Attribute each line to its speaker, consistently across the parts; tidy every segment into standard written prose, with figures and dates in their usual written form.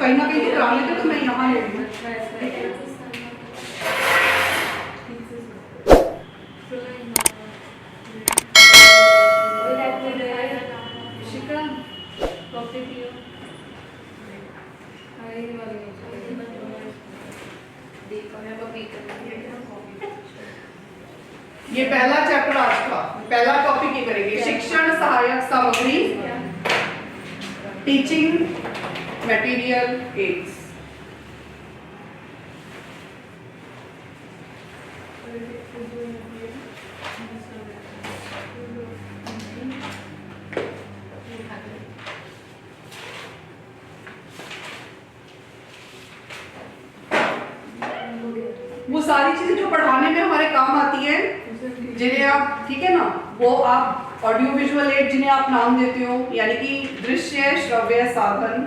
Speaker 1: कहीं ना कहीं तो करा लेते, तो मैं यहाँ ले रही हूँ। ये पहला चैप्टर आज का पहला टॉपिक ये करेंगे, शिक्षण सहायक सामग्री, टीचिंग मटेरियल एड्स। वो सारी चीजें जो पढ़ाने में हमारे काम आती है, जिन्हें आप, ठीक है ना, वो आप ऑडियो विजुअल एड जिन्हें आप नाम देते हो, यानी कि दृश्य श्रव्य साधन,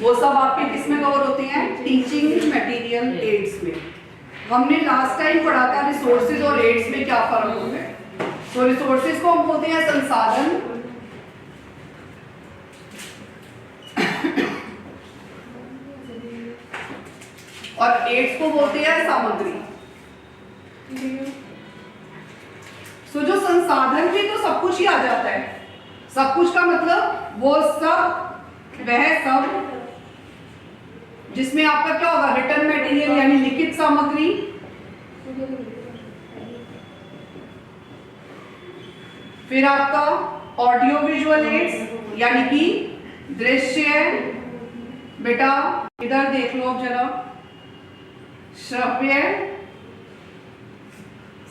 Speaker 1: वो सब आपके किसमें कवर होते हैं? टीचिंग मटेरियल एड्स में। हमने लास्ट टाइम पढ़ा था रिसोर्सेज और एड्स में क्या फर्क होता है। तो रिसोर्सेज को हम बोलते हैं संसाधन, और एड्स को बोलते हैं सामग्री। तो जो संसाधन में तो सब कुछ ही आ जाता है। सब कुछ का मतलब वो सब, वह सब जिसमें आपका क्या होगा? रिटन मटेरियल यानी लिखित सामग्री, फिर आपका ऑडियो विजुअल एड्स यानी कि दृश्य, बेटा इधर देख लो अब जरा, श्रव्य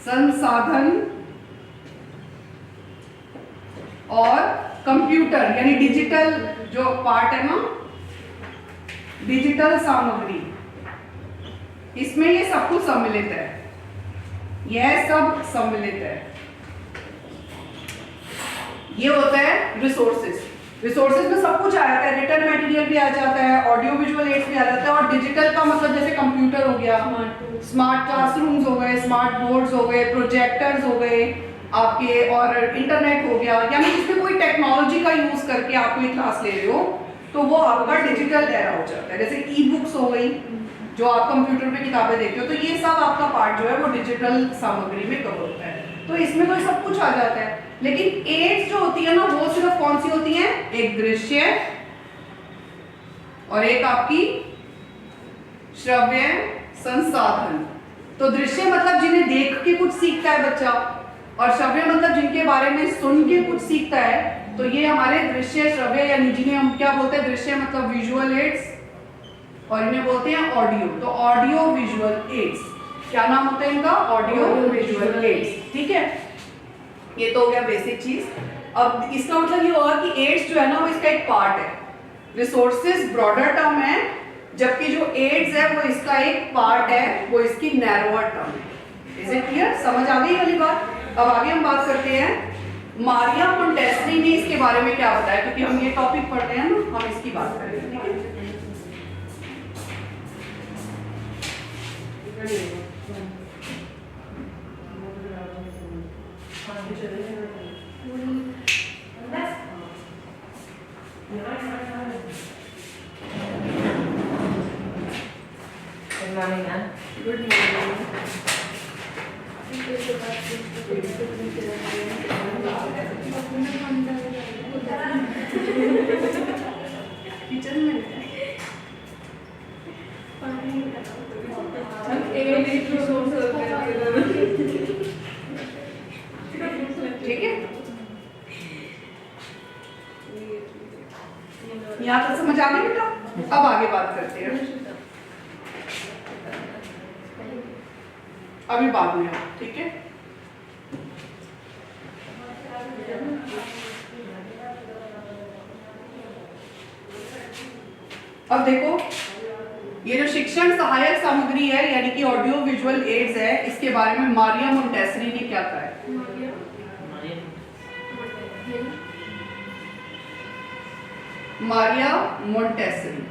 Speaker 1: संसाधन और कंप्यूटर यानी डिजिटल जो पार्ट है ना, डिजिटल सामग्री, इसमें ये सब कुछ सम्मिलित है। यह सब सम्मिलित है। ये होता है रिसोर्सेज। रिसोर्सेज में सब कुछ आ जाता है, रिटन मटेरियल भी आ जाता है, ऑडियो विजुअल एड्स भी आ जाता है, और डिजिटल का मतलब जैसे कंप्यूटर हो गया, स्मार्ट क्लासरूम्स हो गए, स्मार्ट बोर्ड्स हो गए, प्रोजेक्टर्स हो गए आपके, और इंटरनेट हो गया, यानी जिसमें कोई टेक्नोलॉजी का यूज करके आप कोई क्लास ले रहे हो तो वो आपका डिजिटल एरा हो जाता है। जैसे ई बुक्स हो गई, जो आप कंप्यूटर पे किताबें देखते हो, तो ये सब आपका पार्ट जो है वो डिजिटल सामग्री में कवर होता है। तो इसमें तो सब कुछ आ जाता है। लेकिन एड्स जो होती है ना, वो सिर्फ कौन सी होती है? एक दृश्य और एक आपकी श्रव्य संसाधन। तो दृश्य मतलब जिन्हें देख के कुछ सीखता है बच्चा, और श्रव्य मतलब जिनके बारे में सुन के कुछ सीखता है। तो ये हमारे दृश्य श्रव्य, यानी जिन्हें हम क्या बोलते हैं? दृश्य मतलब विजुअल एड्स, और इन्हें बोलते हैं ऑडियो। तो ऑडियो विजुअल एड्स, क्या नाम होता है इनका? Audio visual ads. ठीक है, ये तो हो गया बेसिक चीज। अब इसका मतलब ये होगा कि एड्स जो है ना, वो इसका एक पार्ट है। रिसोर्सेज ब्रॉडर टर्म है, जबकि जो एड्स है वो इसका एक पार्ट है, वो इसकी नैरोअर टर्म है। Is it clear? समझ आ गई वाली बात? अब आगे हम बात करते हैं मारिया मोंटेसरी ने इसके बारे में क्या बताया, क्योंकि हम ये टॉपिक पढ़ रहे हैं ना, हम इसकी बात करेंगे।
Speaker 2: Good morning, ma'am.
Speaker 1: Good morning. Kitchen में ठीक है, यहाँ तक समझ आ गई बेटा? अब आगे बात करते हैं, अभी बाद में। ठीक है, अब देखो, ये जो शिक्षण सहायक सामग्री है यानी कि ऑडियो विजुअल एड्स है, इसके बारे में मारिया मोंटेसरी ने क्या कहा है? Maria Montessori.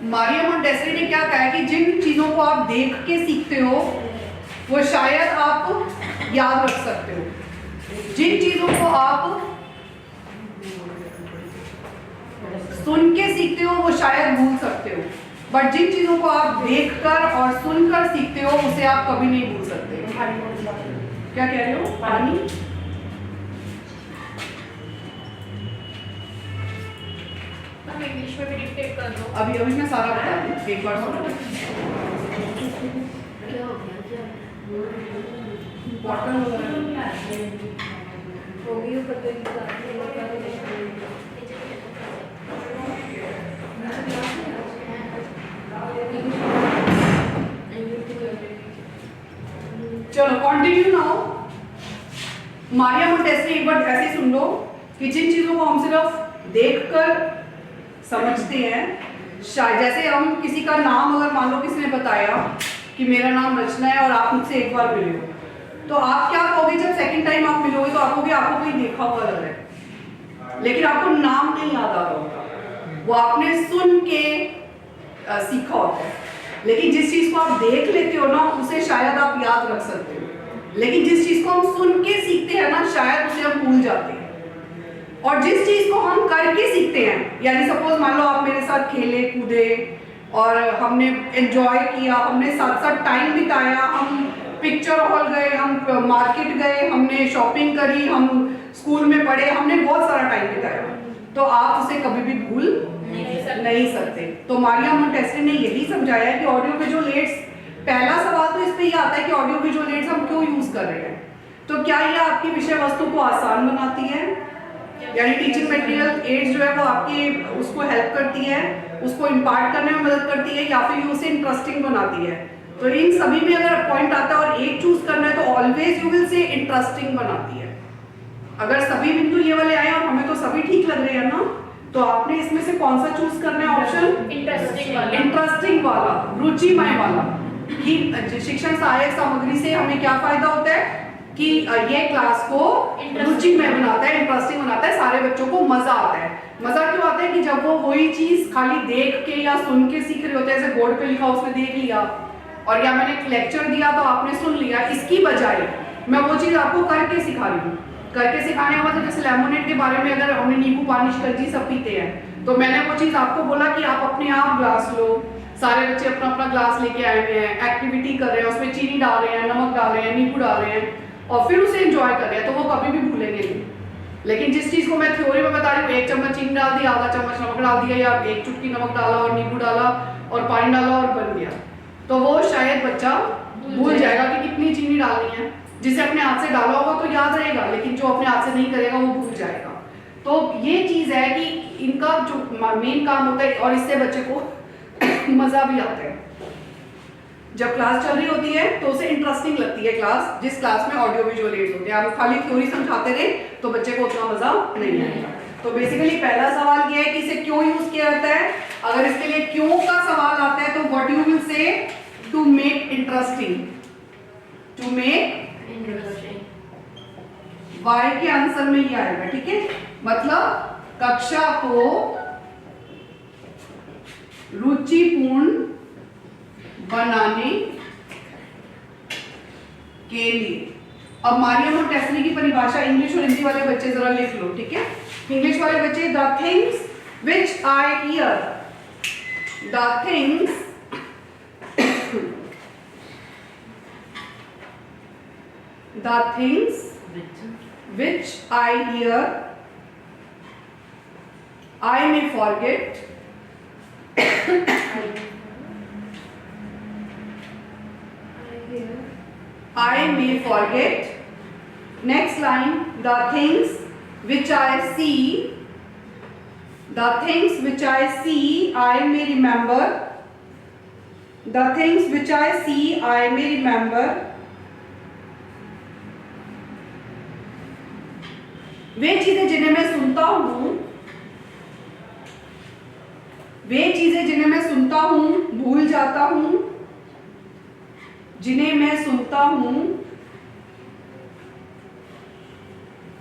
Speaker 1: मारिया मोंटेसरी ने क्या कहा है कि जिन चीजों को आप देख के सीखते हो वो शायद आप याद रख सकते हो, जिन चीजों को आप सुन के सीखते हो वो शायद भूल सकते हो, बट जिन चीजों को आप देखकर और सुनकर सीखते हो उसे आप कभी नहीं भूल सकते। क्या कह रहे हो? पानी।
Speaker 2: इंग्लिश में भी डिक्टेट कर दो।
Speaker 1: अभी मैं सारा बता दूं, एक बार सुनो।
Speaker 2: क्या हो गया?
Speaker 1: बॉटल
Speaker 2: हो गई पता
Speaker 1: चलो कंटिन्यू नाउ। मारिया मोंटेसरी एक बार ऐसे सुन लो कि जिन चीजों को हम सिर्फ देखकर समझते हैं, शायद जैसे हम किसी का नाम अगर मान लो किसी ने बताया कि मेरा नाम रचना है और आप मुझसे एक बार मिले हो, तो आप क्या कहोगे जब सेकंड टाइम आप मिलोगे? तो आप कहोगे आपको कहीं देखा हुआ लग रहा है, लेकिन आपको नाम नहीं याद आ रहा होगा, वो आपने सुन के सीखा होता है। लेकिन जिस चीज को आप देख लेते हो ना उसे शायद आप याद रख सकते हो, लेकिन जिस चीज को हम सुन के सीखते हैं ना शायद उसे हम भूल जाते हैं। और जिस चीज को हम करके सीखते हैं, यानी सपोज मान लो आप मेरे साथ खेले कूदे और हमने एंजॉय किया, हमने साथ साथ टाइम बिताया, हम पिक्चर हॉल गए, हम मार्केट गए, हमने शॉपिंग करी, हम स्कूल में पढ़े, हमने बहुत सारा टाइम बिताया, तो आप उसे कभी भी भूल नहीं सकते। तो मारिया मोंटेसरी ने यही समझाया है कि ऑडियो विजुअल एड्स, पहला सवाल तो इस पे ये आता है कि ऑडियो विजुअल एड्स हम क्यों यूज कर रहे हैं? तो क्या ये आपकी विषय वस्तु को आसान बनाती है, यानी टीचिंग मटेरियल एड्स जो है वो आपकी उसको हेल्प करती है, उसको इम्पार्ट करने में मदद करती है, या फिर ये उसे इंटरेस्टिंग बनाती है? तो इन सभी में अगर पॉइंट आता है और एक चूज करना है तो ऑलवेज यू विल से इंटरेस्टिंग बनाती है। अगर सभी बिंदु ये वाले आए और हमें तो सभी ठीक लग रहे हैं ना, तो आपने इसमें से कौन सा चूज करना है ऑप्शन? इंटरेस्टिंग वाला, रुचिमय वाला। कि शिक्षण सहायक सामग्री से हमें क्या फायदा होता है कि ये क्लास को रुचिमय बनाता है, इंटरेस्टिंग बनाता है, सारे बच्चों को मजा आता है। मजा क्यों आता है कि जब वो वही चीज खाली देख के या सुन के सीख रहे होते हैं, जैसे बोर्ड पे लिखा उसमें देख लिया और या मैंने एक लेक्चर दिया तो आपने सुन लिया, इसकी बजाय मैं वो चीज आपको करके सिखा रही हूँ। करके सिखाने का मतलब जैसे लेमोनेड के बारे में अगर हमने नींबू पानी शिकंजी सब पीते हैं, तो मैंने वो चीज आपको बोला कि आप अपने आप ग्लास लो, सारे बच्चे अपना अपना ग्लास लेके आए हुए हैं, एक्टिविटी कर रहे हैं, उसमें चीनी डाल रहे हैं, नमक डाल रहे हैं, नींबू डाल रहे हैं और फिर उसे एंजॉय कर रहे हैं, तो वो कभी भी भूलेंगे नहीं। लेकिन जिस चीज को मैं थ्योरी में बता रही हूँ, 1 चम्मच चीनी डाल दी, आधा चम्मच नमक डाल दिया, या 1 चुटकी नमक डाला और नींबू डाला और पानी डाला और बन गया, तो वो शायद बच्चा भूल जाएगा कि कितनी चीनी डालनी है। जिसे अपने हाथ से डाला होगा तो याद रहेगा, लेकिन जो अपने हाथ से नहीं करेगा वो भूल जाएगा। तो ये चीज है कि इनका जो मेन काम होता है और इससे बच्चे को मजा भी आता है। जब क्लास चल रही होती है तो उसे इंटरेस्टिंग लगती है क्लास, जिस क्लास में ऑडियो विजुअल एड्स होते हैं। आप खाली थ्योरी समझाते रहे तो बच्चे को उतना मजा नहीं आएगा। तो बेसिकली पहला सवाल ये है कि इसे क्यों यूज किया जाता है। अगर इसके लिए क्यों का सवाल आता है तो what you will say, to make interesting, to make why के आंसर में ये आएगा, ठीक है। मतलब कक्षा को रुचिपूर्ण बनाने के लिए। अब मारिया मोंटेसरी की परिभाषा इंग्लिश और हिंदी वाले बच्चे जरा लिख लो, ठीक है। इंग्लिश वाले बच्चे, the things which I hear, the things the things which I hear, I may forget, I may forget. Next line, the things which I see, the things which I see, I may remember, the things which I see, I may remember. वे चीजें जिन्हें मैं सुनता हूं, वे चीजें जिन्हें मैं सुनता हूं भूल जाता हूं, जिन्हें मैं सुनता हूं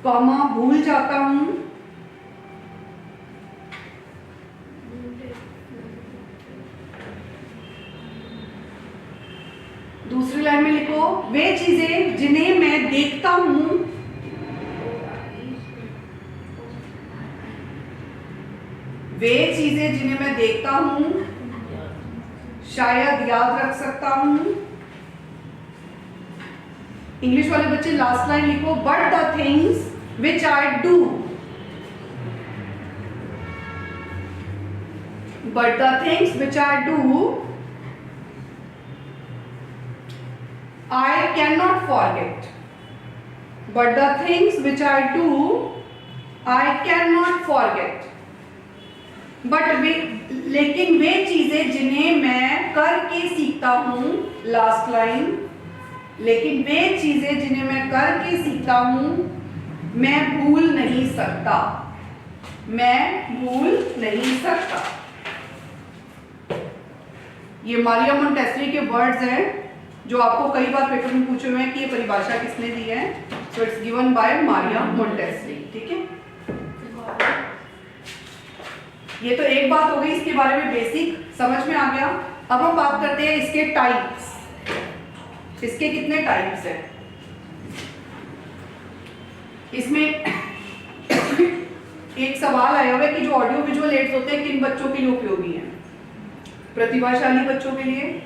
Speaker 1: कॉमा भूल जाता हूं। दूसरी लाइन में लिखो, वे चीजें जिन्हें मैं देखता हूं वे चीजें जिन्हें मैं देखता हूं, शायद याद रख सकता हूं। इंग्लिश वाले बच्चे लास्ट लाइन लिखो, but the things which I do, but the things which I do I cannot forget. But the things which I do, I cannot forget. But लेकिन वे चीजें जिन्हें मैं करके सीखता हूँ, लास्ट लाइन, लेकिन वे चीजें जिन्हें मैं करके सीखता हूँ, मैं भूल नहीं सकता, मैं भूल नहीं सकता। ये मारिया मोंटेसरी के वर्ड्स हैं जो आपको कई बार पेपर में पूछे हुए हैं कि ये परिभाषा किसने दी है। So it's given by Maria Montessori. ठीक है, ये तो एक बात हो गई इसके बारे में, बेसिक समझ में आ गया। अब हम बात करते हैं इसके टाइप्स। इसके कितने टाइप्स हैं? इसमें एक सवाल आया हुआ है कि जो ऑडियो विजुअल एड्स होते हैं किन बच्चों के लिए उपयोगी हैं? प्रतिभाशाली बच्चों के लिए,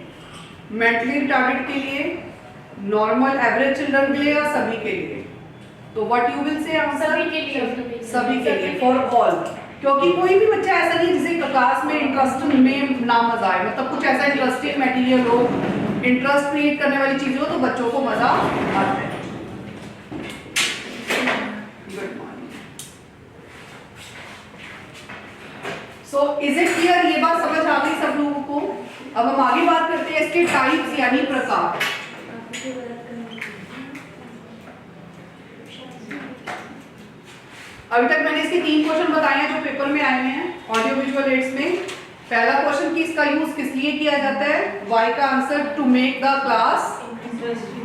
Speaker 1: मेंटली रिटार्डेड के लिए, नॉर्मल एवरेज चिल्ड्रन के लिए या सभी के लिए? तो व्हाट यू विल से आंसर?
Speaker 2: सभी के लिए।
Speaker 1: सभी के लिए, फॉर ऑल। क्योंकि कोई भी बच्चा ऐसा नहीं जिसे क्लास में इंटरेस्ट में ना मजा आए, मतलब कुछ ऐसा इंटरेस्टिंग मटेरियल हो, इंटरेस्ट क्रिएट करने वाली चीजें हो तो बच्चों को मजा आता है। Good morning. So is it clear? ये बात समझ आ गई सब लोगों को? अब हम आगे बात करते हैं इसके टाइप्स यानी प्रकार। अभी तक मैंने इसके 3 क्वेश्चन बताए हैं जो पेपर में आए हैं ऑडियो विजुअल एड्स में। पहला क्वेश्चन कि इसका यूज किस लिए किया जाता है? वाई का answer to make the class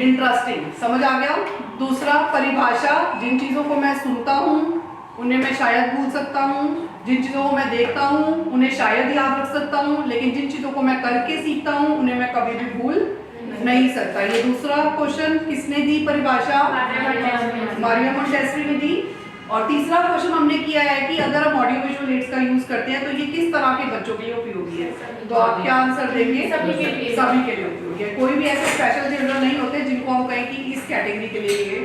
Speaker 1: interesting. समझ आ गया? दूसरा परिभाषा, जिन चीजों को मैं सुनता हूँ उन्हें मैं शायद भूल सकता हूँ, जिन चीजों को मैं देखता हूँ उन्हें शायद याद रख सकता हूँ, लेकिन जिन चीजों को मैं करके सीखता हूँ उन्हें मैं कभी भी भूल नहीं सकता। ये दूसरा क्वेश्चन किसने दी परिभाषा? मारिया मोंटेसरी ने दी। और तीसरा क्वेश्चन हमने किया है कि अगर हम ऑडियो विजुअल एड्स का यूज करते हैं तो ये किस तरह के बच्चों के लिए उपयोगी है? तो आप क्या आंसर देंगे?
Speaker 2: सभी के लिए।
Speaker 1: सभी के लिए उपयोगी है। कोई भी ऐसे स्पेशल चिल्ड्रन नहीं होते जिनको हम कहें कि इस कैटेगरी के लिए ये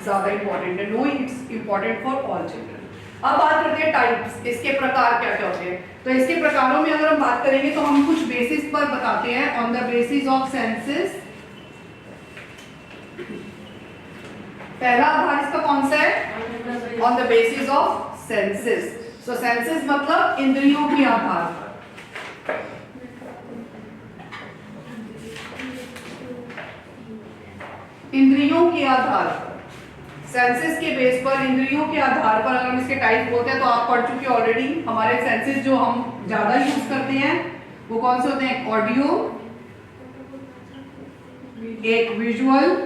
Speaker 1: ज्यादा इंपॉर्टेंट है। No, it's important for all children. अब बात करते हैं टाइप्स, इसके प्रकार क्या क्या होते हैं। तो इसके प्रकारों में अगर हम बात करेंगे तो हम कुछ बेसिस पर बताते हैं। On the basis of senses, पहला आधार इसका कौन सा है? On the basis of senses. So senses मतलब इंद्रियों के आधार पर। इंद्रियों के आधार पर, सेंसेस के बेस पर, इंद्रियों के आधार पर अगर हम इसके टाइप बोलते हैं तो आप पढ़ चुके ऑलरेडी। हमारे सेंसेस जो हम ज्यादा यूज करते हैं वो कौन से होते हैं? ऑडियो, एक विजुअल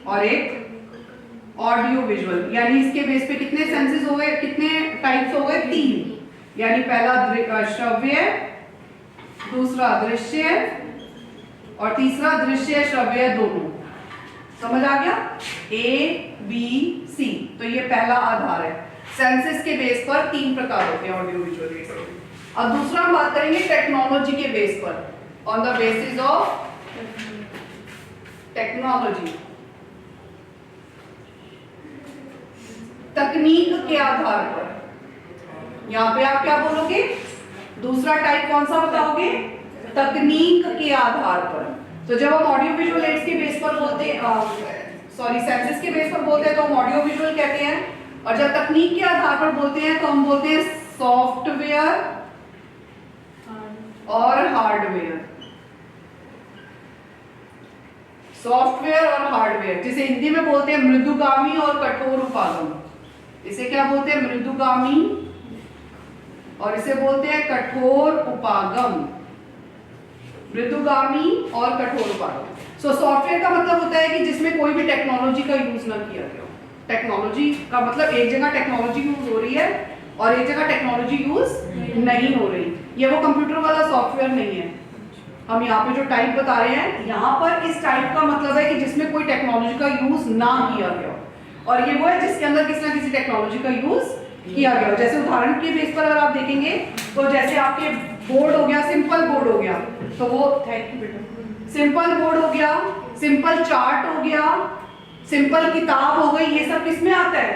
Speaker 1: और एक ऑडियो विजुअल। यानी इसके बेस पे कितने सेंसेस हो गए, कितने टाइप्स हो गए? 3। यानी पहला श्रव्य, दूसरा दृश्य और तीसरा दृश्य श्रव्य दोनों। समझ आ गया? A, B, C। तो ये पहला आधार है। सेंसेस के बेस पर 3 प्रकार होते हैं ऑडियो विजुअल एड्स के। अब दूसरा हम बात करेंगे टेक्नोलॉजी के बेस पर। On the basis of technology, तकनीक के आधार पर। यहां पे आप क्या बोलोगे? दूसरा टाइप कौन सा बताओगे? तकनीक के आधार पर। तो जब हम ऑडियो विजुअल एड्स के बेस पर बोलते हैं, सॉरी सेंसेस के बेस पर बोलते हैं तो हम ऑडियो विजुअल कहते हैं, और जब तकनीक के आधार पर बोलते हैं तो हम बोलते हैं सॉफ्टवेयर और हार्डवेयर। सॉफ्टवेयर और हार्डवेयर, जिसे हिंदी में बोलते हैं मृदुगामी और कठोर उपागम। इसे क्या बोलते हैं? मृदुगामी, और इसे बोलते हैं कठोर उपागम। मृदुगामी और कठोर उपागम। सो सॉफ्टवेयर का मतलब होता है कि जिसमें कोई भी टेक्नोलॉजी का यूज ना किया गया हो। टेक्नोलॉजी का मतलब एक जगह टेक्नोलॉजी यूज हो रही है और एक जगह टेक्नोलॉजी यूज नहीं हो रही। ये वो कंप्यूटर वाला सॉफ्टवेयर नहीं है। हम यहाँ पे जो टाइप बता रहे हैं, यहाँ पर इस टाइप का मतलब है कि जिसमें कोई टेक्नोलॉजी का यूज ना किया गया हो, और ये वो है जिसके अंदर किसी ना किसी टेक्नोलॉजी का यूज किया गया हो। जैसे उदाहरण के बेस पर अगर आप देखेंगे तो जैसे आपके बोर्ड हो गया, सिंपल बोर्ड हो गया, तो वो थैंक यू बेटा, सिंपल बोर्ड हो गया, सिंपल चार्ट हो गया, सिंपल किताब हो गई, ये सब किसमें आता है?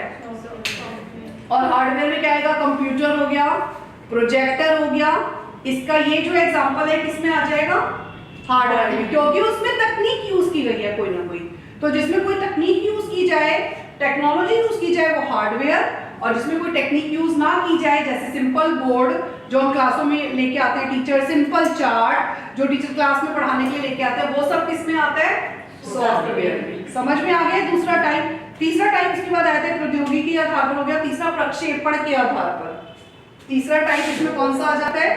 Speaker 1: और हार्डवेयर में क्या आएगा? कंप्यूटर हो गया, प्रोजेक्टर हो गया। इसका ये जो एग्जांपल है किसमें आ जाएगा? हार्डवेयर में, क्योंकि उसमें तकनीक यूज की गई है कोई ना कोई। तो जिसमें कोई तकनीक यूज की जाए, टेक्नोलॉजी यूज की जाए, वो हार्डवेयर, और जिसमें कोई टेक्निक यूज ना की जाए, जैसे सिंपल बोर्ड जो हम क्लासों में लेके आते हैं टीचर, सिंपल चार्ट जो टीचर क्लास में पढ़ाने के लिए लेके आते हैं, वो सब किसमें आता है? सॉफ्टवेयर में। समझ में आ गया दूसरा टाइप। तीसरा टाइप इसके बाद आया था प्रौद्योगिकी के आधार पर हो गया, तीसरा प्रक्षेपण के आधार पर। तीसरा टाइप इसमें कौन सा आ जाता है?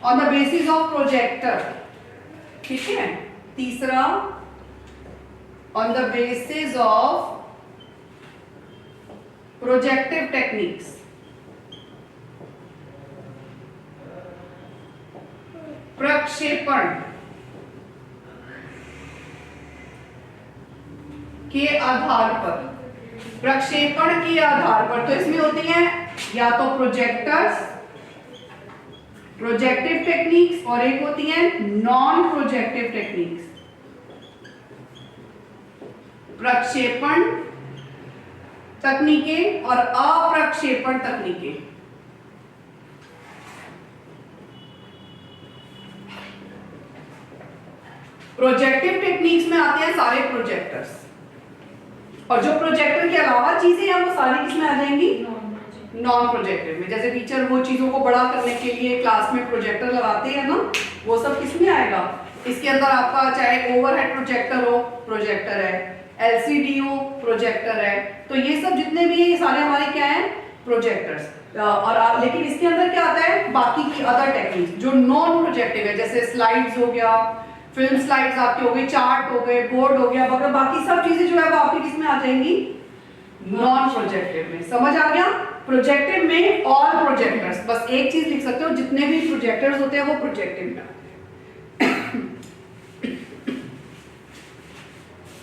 Speaker 1: On the basis of projector. ठीक है, तीसरा on the basis of projective techniques. प्रक्षेपण के आधार पर, प्रक्षेपण के आधार पर, तो इसमें होती हैं या तो प्रोजेक्टर्स, प्रोजेक्टिव टेक्निक्स, और एक होती है नॉन प्रोजेक्टिव टेक्निक्स। प्रक्षेपण तकनीकें और अप्रक्षेपण तकनीकें। प्रोजेक्टिव टेक्निक्स में आते हैं सारे प्रोजेक्टर्स, और जो प्रोजेक्टर के अलावा चीजें हैं वो सारी किसमें आ जाएंगी? नॉन प्रोजेक्टिव में। जैसे टीचर वो चीजों को बड़ा करने के लिए क्लास में प्रोजेक्टर लगाते हैं ना, वो सब किसमें आएगा? इसके अंदर आपका चाहे ओवरहेड प्रोजेक्टर हो, प्रोजेक्टर है, एलसीडी हो, प्रोजेक्टर है, तो ये सब जितने भी है ये सारे हमारे क्या हैं? प्रोजेक्टर्स। और लेकिन इसके अंदर क्या आता है? बाकी की अदर टेक्निक्स जो नॉन प्रोजेक्टिव है, जैसे स्लाइड्स हो गया, फिल्म स्लाइड्स आपके हो गए, चार्ट हो गए, बोर्ड हो गया, मगर बाकी सब चीजें जो है वो आपकी किसमें आ जाएंगी? नॉन प्रोजेक्टिव में। समझ आ गया? प्रोजेक्टिव में ऑल प्रोजेक्टर्स, बस एक चीज लिख सकते हो, जितने भी प्रोजेक्टर्स होते हैं वो प्रोजेक्टिव में आते हैं।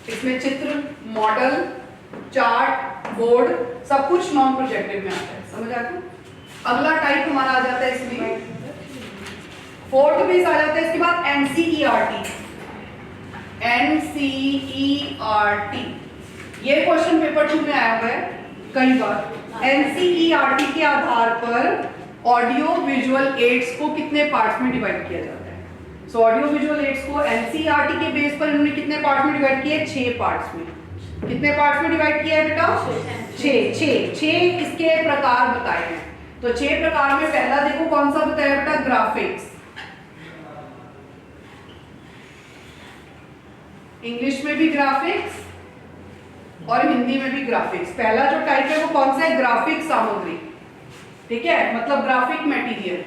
Speaker 1: इसमें चित्र, मॉडल, चार्ट, बोर्ड सब कुछ नॉन प्रोजेक्टिव में आता है। समझ आ गया? अगला टाइप हमारा आ जाता है इसमें, फोर्थ बेस आ जाता है इसके बाद एनसीईआरटी। एनसीईआरटी ये क्वेश्चन पेपर 2 में आया हुआ है कई बार। एनसीईआरटी के आधार पर ऑडियो विजुअल एड्स को कितने पार्ट्स में डिवाइड किया जाता है? सो ऑडियो विजुअल एड्स को एनसीईआरटी के बेस पर इन्होंने कितने पार्ट्स में डिवाइड किया है? 6 पार्ट्स में। कितने पार्ट्स में डिवाइड किया है बेटा? 6 इसके प्रकार बताए हैं। तो 6 प्रकार में पहला देखो कौन सा बताया बेटा? ग्राफिक्स। इंग्लिश में भी ग्राफिक्स और हिंदी में भी ग्राफिक्स। पहला जो टाइप है वो कौन सा है? ग्राफिक सामग्री। ठीक है, मतलब ग्राफिक मटेरियल।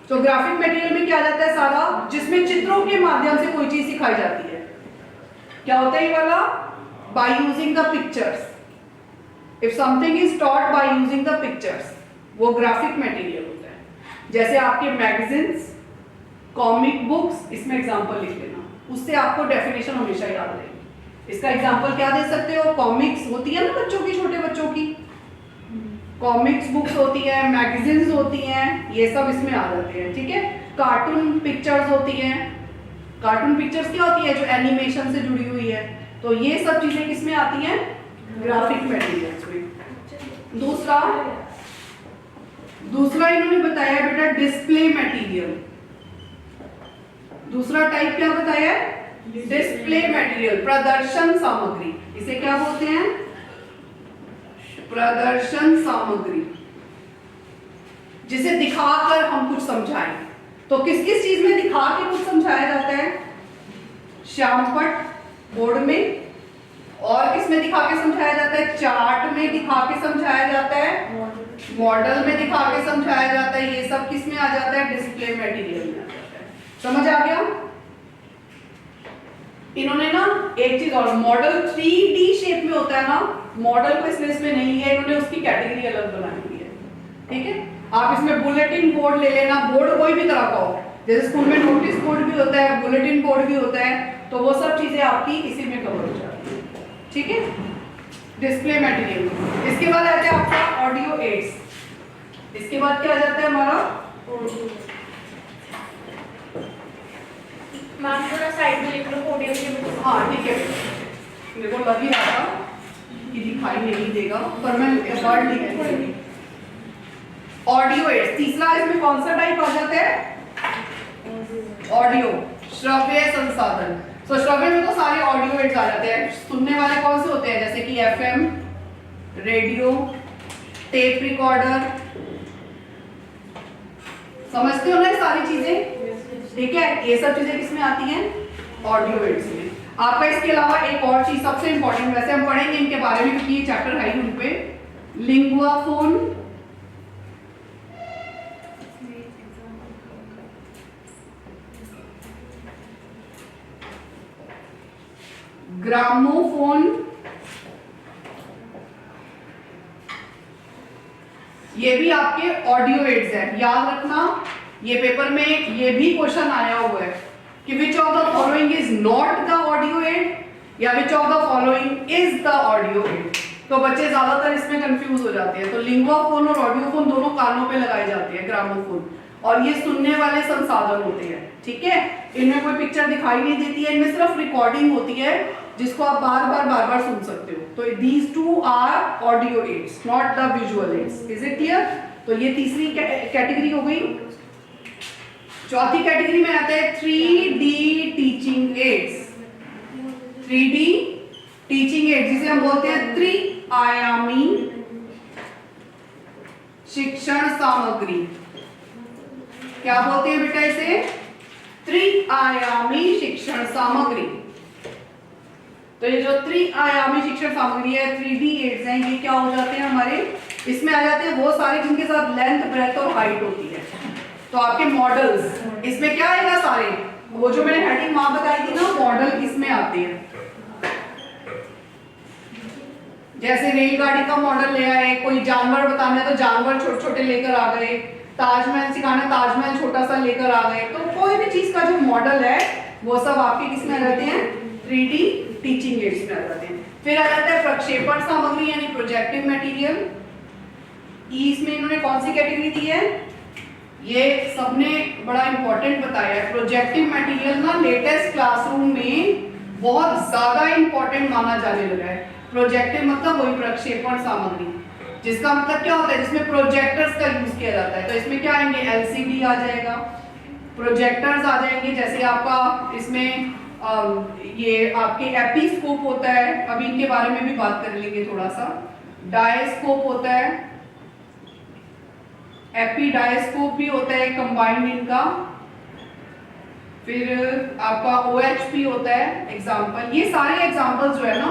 Speaker 1: तो ग्राफिक मटेरियल में क्या जाता है? सारा जिसमें चित्रों के माध्यम से कोई चीज सिखाई जाती है। क्या होता है ये वाला? By using the pictures. If something is taught by using the pictures, वो ग्राफिक मटेरियल होता है। जैसे आपके मैगजीन्स, कॉमिक बुक्स, इसमें एग्जांपल लिख लेना, उससे आपको डेफिनेशन हमेशा याद रहेगी। इसका एग्जांपल क्या दे सकते हो? कॉमिक्स होती है ना बच्चों की, छोटे बच्चों की कॉमिक्स बुक्स होती है, मैगजीन्स होती हैं, ये सब इसमें आ जाते हैं। ठीक है, कार्टून पिक्चर्स होती हैं। कार्टून पिक्चर्स क्या होती है? जो एनिमेशन से जुड़ी हुई है। तो ये सब चीजें किसमें आती हैं? ग्राफिक मटेरियल्स में। दूसरा इन्होंने बताया बेटा डिस्प्ले मटेरियल। दूसरा टाइप क्या बताया? डिस्प्ले मटेरियल, प्रदर्शन सामग्री। इसे क्या बोलते हैं? प्रदर्शन सामग्री, जिसे दिखाकर हम कुछ समझाएं। तो किस किस चीज में दिखा के कुछ समझाया जाता है? श्यामपट्ट बोर्ड में, और किसमें दिखा के समझाया जाता है? चार्ट में दिखा के समझाया जाता है, मॉडल में दिखा के समझाया जाता है। ये सब किसमें आ जाता है? डिस्प्ले मटेरियल में आ जाता है। समझ आ गया? इन्होंने ना एक चीज और, मॉडल 3D शेप में होता है ना, मॉडल को इसमें नहीं लिया इन्होंने, उसकी कैटेगरी अलग बनाई हुई है। ठीक है, आप इसमें बुलेटिन बोर्ड ले लेना, बोर्ड कोई भी तरह का हो, जैसे स्कूल में नोटिस बोर्ड भी होता है, बुलेटिन बोर्ड भी होता है, तो वो सब चीजें आपकी इसी में कवर हो जाती है। ठीक है, डिस्प्ले मटेरियल। इसके बाद आता है आपका ऑडियो एड्स। इसके बाद क्या आ जाता है हमारा?
Speaker 2: मैम थोड़ा साइड में लिख लो पोडियम के।
Speaker 1: हाँ ठीक है, मेरे को लग ही रहा था कि दिखाई नहीं देगा, पर मैं वर्ड लिख दूंगी। ऑडियो एड्स, तीसरा इसमें कौन सा टाइप आ जाता है? ऑडियो, श्रव्य संसाधन। तो श्रव्य में तो सारे ऑडियो एड्स आ जाते हैं। सुनने वाले कौन से होते हैं? जैसे कि एफएम, रेडियो, टेप रिकॉर्डर, समझते हो ना ये सारी चीजें? ठीक है, ये सब चीजें किसमें आती हैं? ऑडियो एड्स में। आपका इसके अलावा एक और चीज सबसे इंपॉर्टेंट, वैसे हम पढ़ेंगे इनके बारे में क्योंकि ये चैप्टर है ही उन पे, लिंगुआ फोन, ग्रामोफोन, ये भी आपके ऑडियो एड्स है। याद रखना, ये पेपर में ये भी क्वेश्चन आया हुआ है कि which of the following is not the audio aid या which of the following is the audio aid. तो बच्चे ज्यादातर इसमें कंफ्यूज हो जाते हैं। तो लिंगुआ फोन और ऑडियो फोन दोनों कानों पे लगाए जाते हैं, ग्रामोफोन, और ये सुनने वाले संसाधन होते हैं। ठीक है, इनमें कोई पिक्चर दिखाई नहीं देती है, इनमें सिर्फ रिकॉर्डिंग होती है जिसको आप बार बार सुन सकते हो। तो these two are audio aids, not the visual aids. Is it clear? तो ये तीसरी कैटेगरी हो गई। चौथी कैटेगरी में आते हैं 3D teaching ads. 3D teaching ads जिसे हम बोलते हैं त्रिआयामी शिक्षण सामग्री। क्या बोलते हैं बेटा इसे? त्रिआयामी शिक्षण सामग्री। तो ये जो त्रिआयामी शिक्षण सामग्री है, 3D एड्स हैं, ये क्या हो जाते हैं हमारे? इसमें आ जाते हैं वो सारे जिनके साथ लेंथ, ब्रेथ और हाइट होती है। तो आपके मॉडल्स इसमें क्या आएगा? सारे वो जो मैंने हेडिंग वहां बताई थी ना, मॉडल इसमें आते हैं। जैसे रेलगाड़ी का मॉडल ले आए, कोई जानवर बताना है तो जानवर छोटे छोटे लेकर आ गए, ताजमहल सिखाना, ताजमहल छोटा सा लेकर आ गए। तो कोई भी चीज का जो मॉडल है वो सब आपके किसमें आ जाते हैं? 3D टीचिंग एड्स में आ जाते हैं। फिर आ जाता है प्रक्षेपण सामग्री यानी प्रोजेक्टिव मटेरियल। इसमें इन्होंने कौन सी कैटेगरी दी है? ये सबने बड़ा इंपॉर्टेंट बताया है। प्रोजेक्टिव मटेरियल ना लेटेस्ट क्लासरूम में बहुत ज्यादा इंपॉर्टेंट माना जाने लगा है। प्रोजेक्टिव मतलब वही प्रक्षेपण सामग्री, जिसका मतलब क्या होता है? जिसमें प्रोजेक्टर्स का यूज किया जाता है। तो इसमें क्या आएंगे? LCD आ जाएगा, प्रोजेक्टर्स आ जाएंगे, जैसे आपका इसमें ये आपके एपीस्कोप होता है, अभी इनके बारे में भी बात कर लेंगे थोड़ा सा। डायस्कोप होता है, एपीडायस्कोप भी होता है कंबाइंड इनका। फिर आपका OHP होता है एग्जाम्पल। ये सारे एग्जाम्पल्स जो है ना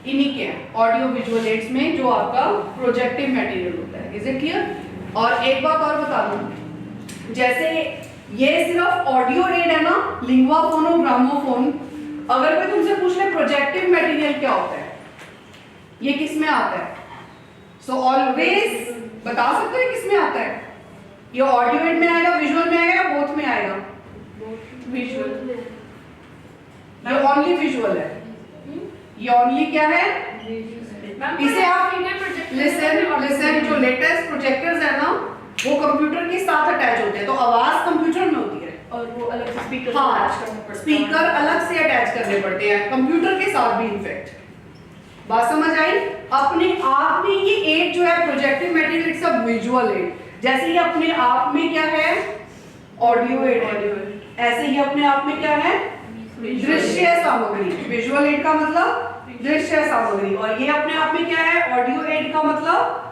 Speaker 1: इन्हीं के हैं ऑडियो विजुअल एड्स में, जो आपका प्रोजेक्टिव मटेरियल होता है। Is it clear? और एक बात और बता दूं, जैसे ये सिर्फ ऑडियो एड है ना, लिंगुआ फोन और ग्रामोफोन, अगर कोई तुमसे पूछ ले प्रोजेक्टिव मटेरियल क्या होता है, ये किस में आता है? सो ऑलवेज बता सकते हैं किस में आता है? ये ऑडियो एड में आएगा, विजुअल में आएगा या बोथ में आएगा? विजुअल। ये ओनली विजुअल है, ये ओनली क्या है? इसे आप लिसन जो लेटेस्ट प्रोजेक्टर्स है ना वो कंप्यूटर के साथ अटैच होते हैं, तो आवाज कंप्यूटर में होती है
Speaker 2: और वो अलग से स्पीकर
Speaker 1: स्पीकर अलग से अटैच करने पड़ते हैं कंप्यूटर के साथ भी। इनफैक्ट बात समझ आई? अपने आप में ये एड जो है projective material, it's a visual add. जैसे ये अपने आप में क्या है? ऑडियो एड है, ऐसे ही अपने आप में क्या है? दृश्य सामग्री। विजुअल एड का मतलब दृश्य सामग्री, और ये अपने आप में क्या है? ऑडियो एड का मतलब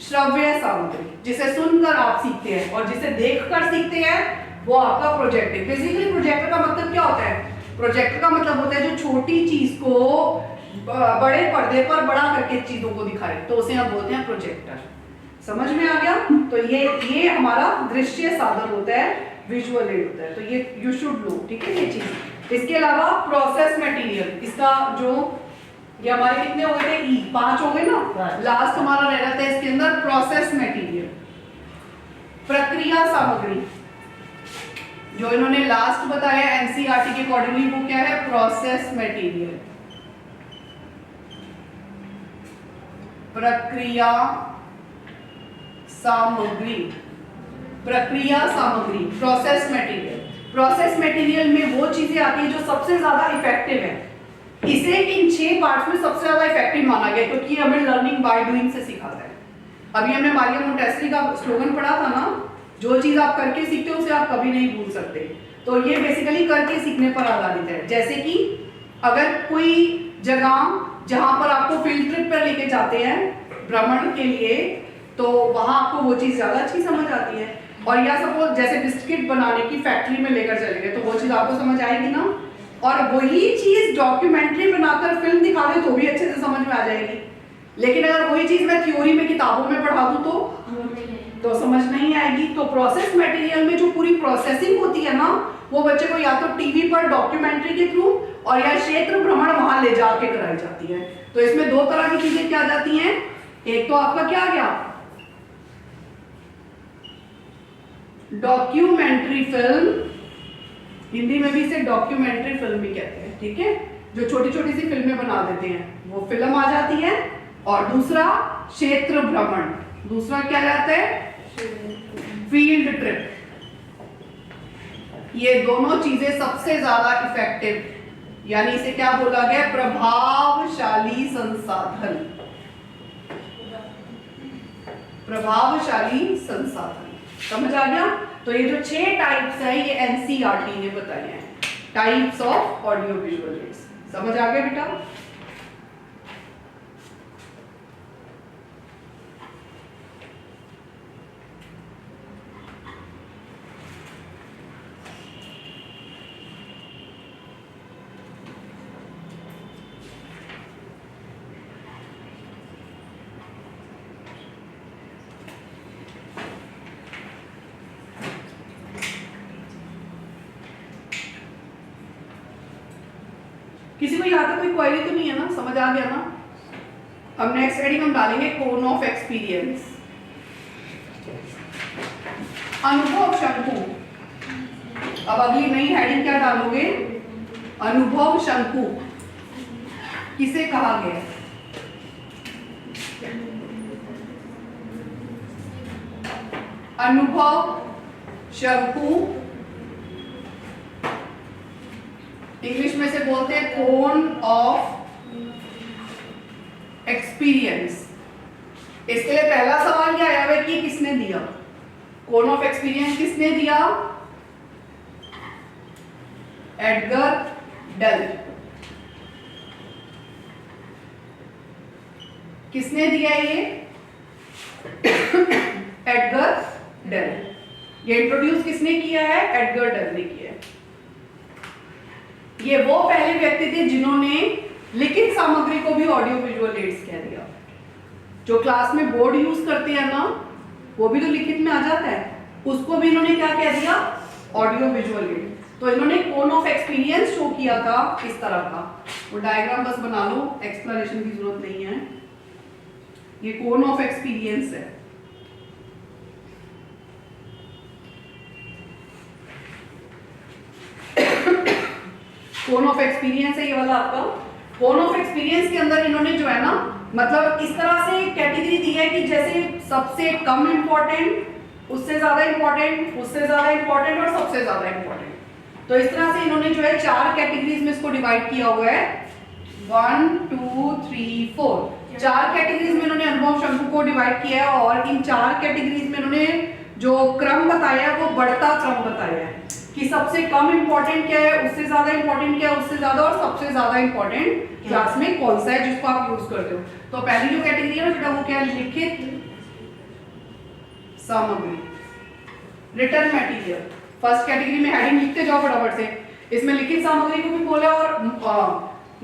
Speaker 1: श्रव्य सामग्री, जिसे सुनकर आप सीखते हैं और जिसे देखकर सीखते हैं वो आपका प्रोजेक्टिव। बेसिकली प्रोजेक्टर का मतलब क्या होता है? प्रोजेक्टर का मतलब होता है जो छोटी चीज को बड़े पर्दे पर बड़ा करके चीजों को दिखाए, तो उसे हम बोलते हैं प्रोजेक्टर। समझ में आ गया? तो ये हमारा दृश्य साधन होता है, विजुअल एड होता है। तो ये यू शुड नो, ठीक है ये चीज। इसके अलावा प्रोसेस मटेरियल, इसका जो ये हमारे कितने हो गए थे? 5 हो गए ना। लास्ट हमारा रह जाता है इसके अंदर प्रोसेस मटेरियल, प्रक्रिया सामग्री। जो इन्होंने लास्ट बताया एनसीईआरटी के अकॉर्डिंगली वो क्या है? प्रोसेस मटेरियल, प्रक्रिया सामग्री, प्रक्रिया सामग्री, प्रोसेस मटेरियल। प्रोसेस मटेरियल में वो चीजें आती है जो सबसे ज्यादा इफेक्टिव है। इसे इन 6 पार्ट्स में सबसे ज्यादा इफेक्टिव माना गया क्योंकि हमें लर्निंग बाय डूइंग से सिखाता है। अभी हमने मारिया मोंटेसरी का स्लोगन पढ़ा था ना, जो चीज आप करके सीखते हो उसे आप कभी नहीं भूल सकते। तो ये बेसिकली करके सीखने पर आधारित है। जैसे कि अगर कोई जगह जहां पर आपको फील्ड ट्रिप पर लेके जाते हैं भ्रमण के लिए, तो वहां आपको वो चीज ज्यादा अच्छी समझ आती है। और या सपोज जैसे बिस्किट बनाने की फैक्ट्री में लेकर चले गए, तो वो चीज आपको समझ आएगी ना। और वही चीज डॉक्यूमेंट्री बनाकर फिल्म दिखा दे तो भी अच्छे से समझ में आ जाएगी। लेकिन अगर वही चीज मैं थ्योरी में किताबों में पढ़ा दूं तो समझ नहीं आएगी। तो प्रोसेस मटेरियल में जो पूरी प्रोसेसिंग होती है ना, वो बच्चे को या तो टीवी पर डॉक्यूमेंट्री के थ्रू और या क्षेत्र भ्रमण वहां ले जाके कराई जाती है। तो इसमें 2 तरह की चीजें क्या जाती हैं। एक तो आपका क्या आ गया, डॉक्यूमेंट्री फिल्म, हिंदी में भी इसे डॉक्यूमेंट्री फिल्म भी कहते हैं, ठीक है, जो छोटी छोटी सी फिल्में बना देते हैं, वो फिल्म आ जाती है। और दूसरा क्षेत्र भ्रमण, दूसरा क्या जाता है, फील्ड ट्रिप। ये दोनों चीजें सबसे ज्यादा इफेक्टिव, यानी इसे क्या बोला गया, प्रभावशाली संसाधन, प्रभावशाली संसाधन। समझ आ गया। तो ये जो 6 टाइप्स है ये एनसीईआरटी ने बताए हैं, types of audio visual ads. समझ आ गया बेटा। किसी को यहाँ तक कोई क्वेरी तो नहीं है ना, समझ आ गया ना। अब नेक्स्ट हेडिंग हम डालेंगे कोन ऑफ एक्सपीरियंस, अनुभव शंकु। अब अगली नई हेडिंग क्या डालोगे, अनुभव शंकु। किसे कहा गया, अनुभव शंकु इंग्लिश में से बोलते हैं कोन ऑफ एक्सपीरियंस। इसके लिए पहला सवाल क्या आया है कि किसने दिया, कोन ऑफ एक्सपीरियंस किसने दिया, एडगर डेल। किसने दिया ये, एडगर डेल। ये इंट्रोड्यूस किसने किया है, एडगर डेल ने किया है। ये वो पहले व्यक्ति थे जिन्होंने लिखित सामग्री को भी ऑडियो विजुअल एड्स कह दिया। जो क्लास में बोर्ड यूज करते हैं ना, वो भी तो लिखित में आ जाता है, उसको भी इन्होंने क्या कह दिया, ऑडियो विजुअल एड। तो इन्होंने कोन ऑफ एक्सपीरियंस शो किया था इस तरह का। वो डायग्राम बस बना लो, एक्सप्लेनेशन की जरूरत नहीं है। ये कोन ऑफ एक्सपीरियंस है। कोन ऑफ एक्सपीरियंस है ये वाला आपका। कोन ऑफ एक्सपीरियंस के अंदर इन्होंने जो है ना, मतलब इस तरह से कैटेगरी दी है कि जैसे सबसे कम इंपॉर्टेंट, उससे ज्यादा इंपॉर्टेंट, उससे ज्यादा इंपॉर्टेंट और सबसे ज्यादा इंपॉर्टेंट। तो इस तरह से इन्होंने जो है 4 कैटेगरीज में इसको डिवाइड किया हुआ है। 1 2 3 4 4 कैटेगरीज में इन्होंने अनुभव शंकु को डिवाइड किया है। और इन 4 कैटेगरीज में इन्होंने जो क्रम बताया है वो बढ़ता क्रम बताया है कि सबसे कम इंपॉर्टेंट क्या है, उससे ज्यादा इंपॉर्टेंट क्या है, उससे ज्यादा और सबसे ज्यादा इंपॉर्टेंट क्लास में कौन सा है जिसको आप यूज करते हो। तो पहली जो कैटेगरी है बेटा वो क्या है, लिखित सामग्री, रिटन मटेरियल। फर्स्ट कैटेगरी में हेडिंग लिखते जाओ फटाफट से। इसमें लिखित सामग्री को भी बोला और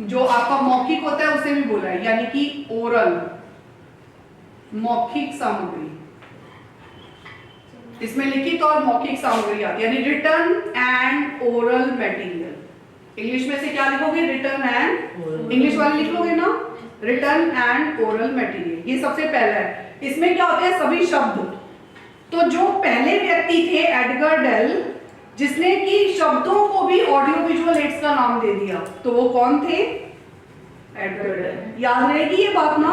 Speaker 1: जो आपका मौखिक होता है उसे भी बोला है, यानी कि ओरल, मौखिक सामग्री। इसमें लिखित और मौखिक सामग्री आती है, यानी written and oral material. English में से क्या लिखोगे, रिटन एंड, इंग्लिश वाले लिख लोगे ना, रिटन एंड ओरल मटेरियल। ये सबसे पहला है। इसमें क्या होता है, सभी शब्द। तो जो पहले व्यक्ति थे एडगर डेल, जिसने कि शब्दों को भी ऑडियो विजुअल एड्स का नाम दे दिया, तो वो कौन थे, एडगर डेल। याद रहेगी ये बात ना,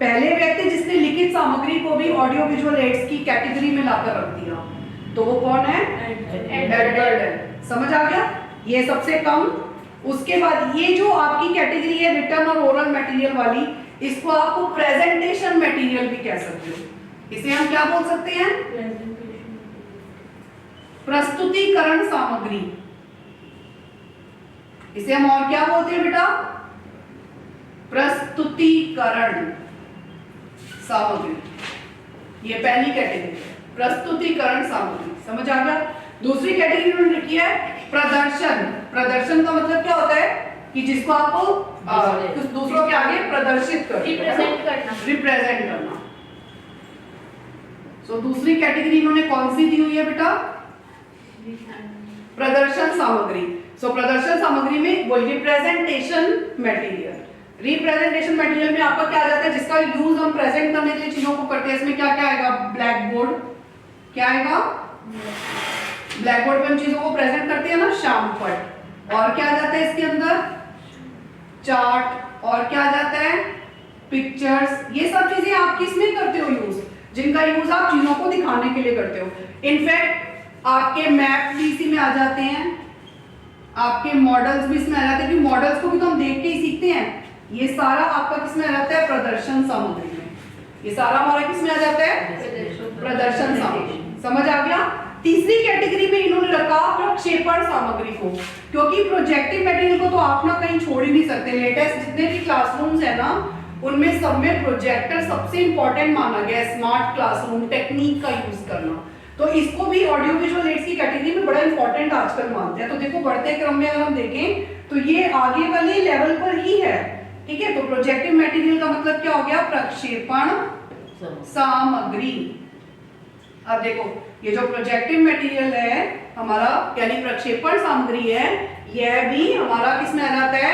Speaker 1: पहले व्यक्ति जिसने लिखित सामग्री को भी ऑडियो विजुअल एड्स की कैटेगरी में लाकर रख दिया, तो वो कौन है? Edward Dale. समझ आ गया? ये सबसे कम। उसके बाद ये जो आपकी कैटेगरी है रिटन और ओरल मटेरियल वाली, इसको आपको प्रेजेंटेशन मटेरियल भी कह सकते हो। इसे हम क्या बोल सकते हैं? प्रस्तुतिकरण सामग्री। इसे हम और क्या बोलते हैं बेटा? प्रस्तुतिकरण सामग्री। ये पहली कैटेगरी है, प्रस्तुतिकरण सामग्री। समझ आ गया? दूसरी कैटेगरी उन्होंने लिखी है प्रदर्शन। प्रदर्शन का मतलब क्या होता है? कि जिसको आपको कुछ दूसरों के आगे प्रदर्शित करना, रिप्रेजेंट करना। सो दूसरी कैटेगरी इन्होंने कौन सी दी हुई है बेटा? प्रदर्शन सामग्री। सो प्रदर्शन सामग्री में वो रिप्रेजेंटेशन मटेरियल। रिप्रेजेंटेशन मटेरियल में आपका क्या आ जाता है? जिसका यूज हम प्रेजेंट करने के लिए चीजों को करते हैं। इसमें क्या क्या आएगा? Black board. क्या आएगा? ब्लैक बोर्ड पर हम चीजों को प्रेजेंट करते हैं ना, श्यामपट। और क्या आ जाता है इसके अंदर? चार्ट। और क्या आ जाता है? पिक्चर्स। ये सब चीजें आप किसमें करते हो यूज? जिनका यूज आप चीजों को दिखाने के लिए करते हो। इनफैक्ट आपके मैप भी इसी में आ जाते हैं, आपके मॉडल्स भी इसमें आ जाते हैं, क्योंकि मॉडल्स को भी तो हम देख के ही सीखते हैं। ये सारा आपका किसमें आ जाता है? प्रदर्शन सामग्री में। ये सारा हमारा किसमें आ जाता है? प्रदर्शन सामग्री। समझ आ गया? तीसरी कैटेगरी में इन्होंने रखा प्रक्षेपण सामग्री को, क्योंकि प्रोजेक्टिव मटेरियल को तो आप ना कहीं छोड़ ही नहीं सकते। लेटेस्ट जितने भी क्लासरूम्स है ना, उनमें सब में प्रोजेक्टर सबसे इंपॉर्टेंट माना गया है। स्मार्ट क्लासरूम टेक्निक का यूज करना, तो इसको भी ऑडियो विजुअल एड्स की कैटेगरी में बड़ा इंपॉर्टेंट आजकल मानते हैं। तो देखो बढ़ते क्रम में अगर हम देखें तो ये आगे वाले लेवल पर ही है। ठीक है, तो प्रोजेक्टिव मटेरियल का मतलब क्या हो गया? प्रक्षेपण सामग्री। अब देखो ये जो प्रोजेक्टिव मटेरियल है हमारा, यानी प्रक्षेपण सामग्री है, यह भी हमारा किस में आ जाता है?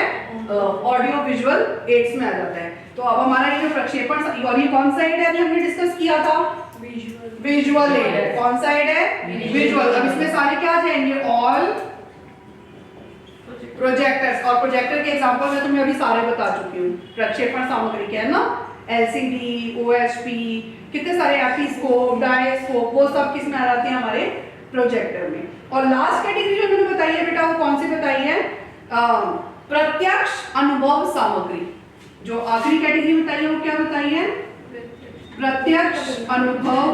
Speaker 1: ऑडियो विजुअल एड्स में आ जाता है। तो अब हमारा ये जो प्रक्षेपण, और ये कौन सा एड है? अभी हमने डिस्कस किया था, विजुअल एड है। कौन सा एड है? विजुअल। अब इसमें सारे क्या आ जाएंगे? All projectors. और प्रोजेक्टर के एग्जांपल मैं तुम्हें अभी सारे बता चुकी हूँ। प्रक्षेपण सामग्री क्या है ना? एलसीडी, ओएचपी, कितने सारे एपीस्कोप, डायस्कोप, वो सब किस में आ जाते हैं? हमारे प्रोजेक्टर में। और लास्ट कैटेगरी जो मैंने बताई है बेटा, वो कौन सी बताई है? प्रत्यक्ष अनुभव सामग्री। जो आखिरी कैटेगरी बताई है वो क्या बताई है? प्रत्यक्ष अनुभव।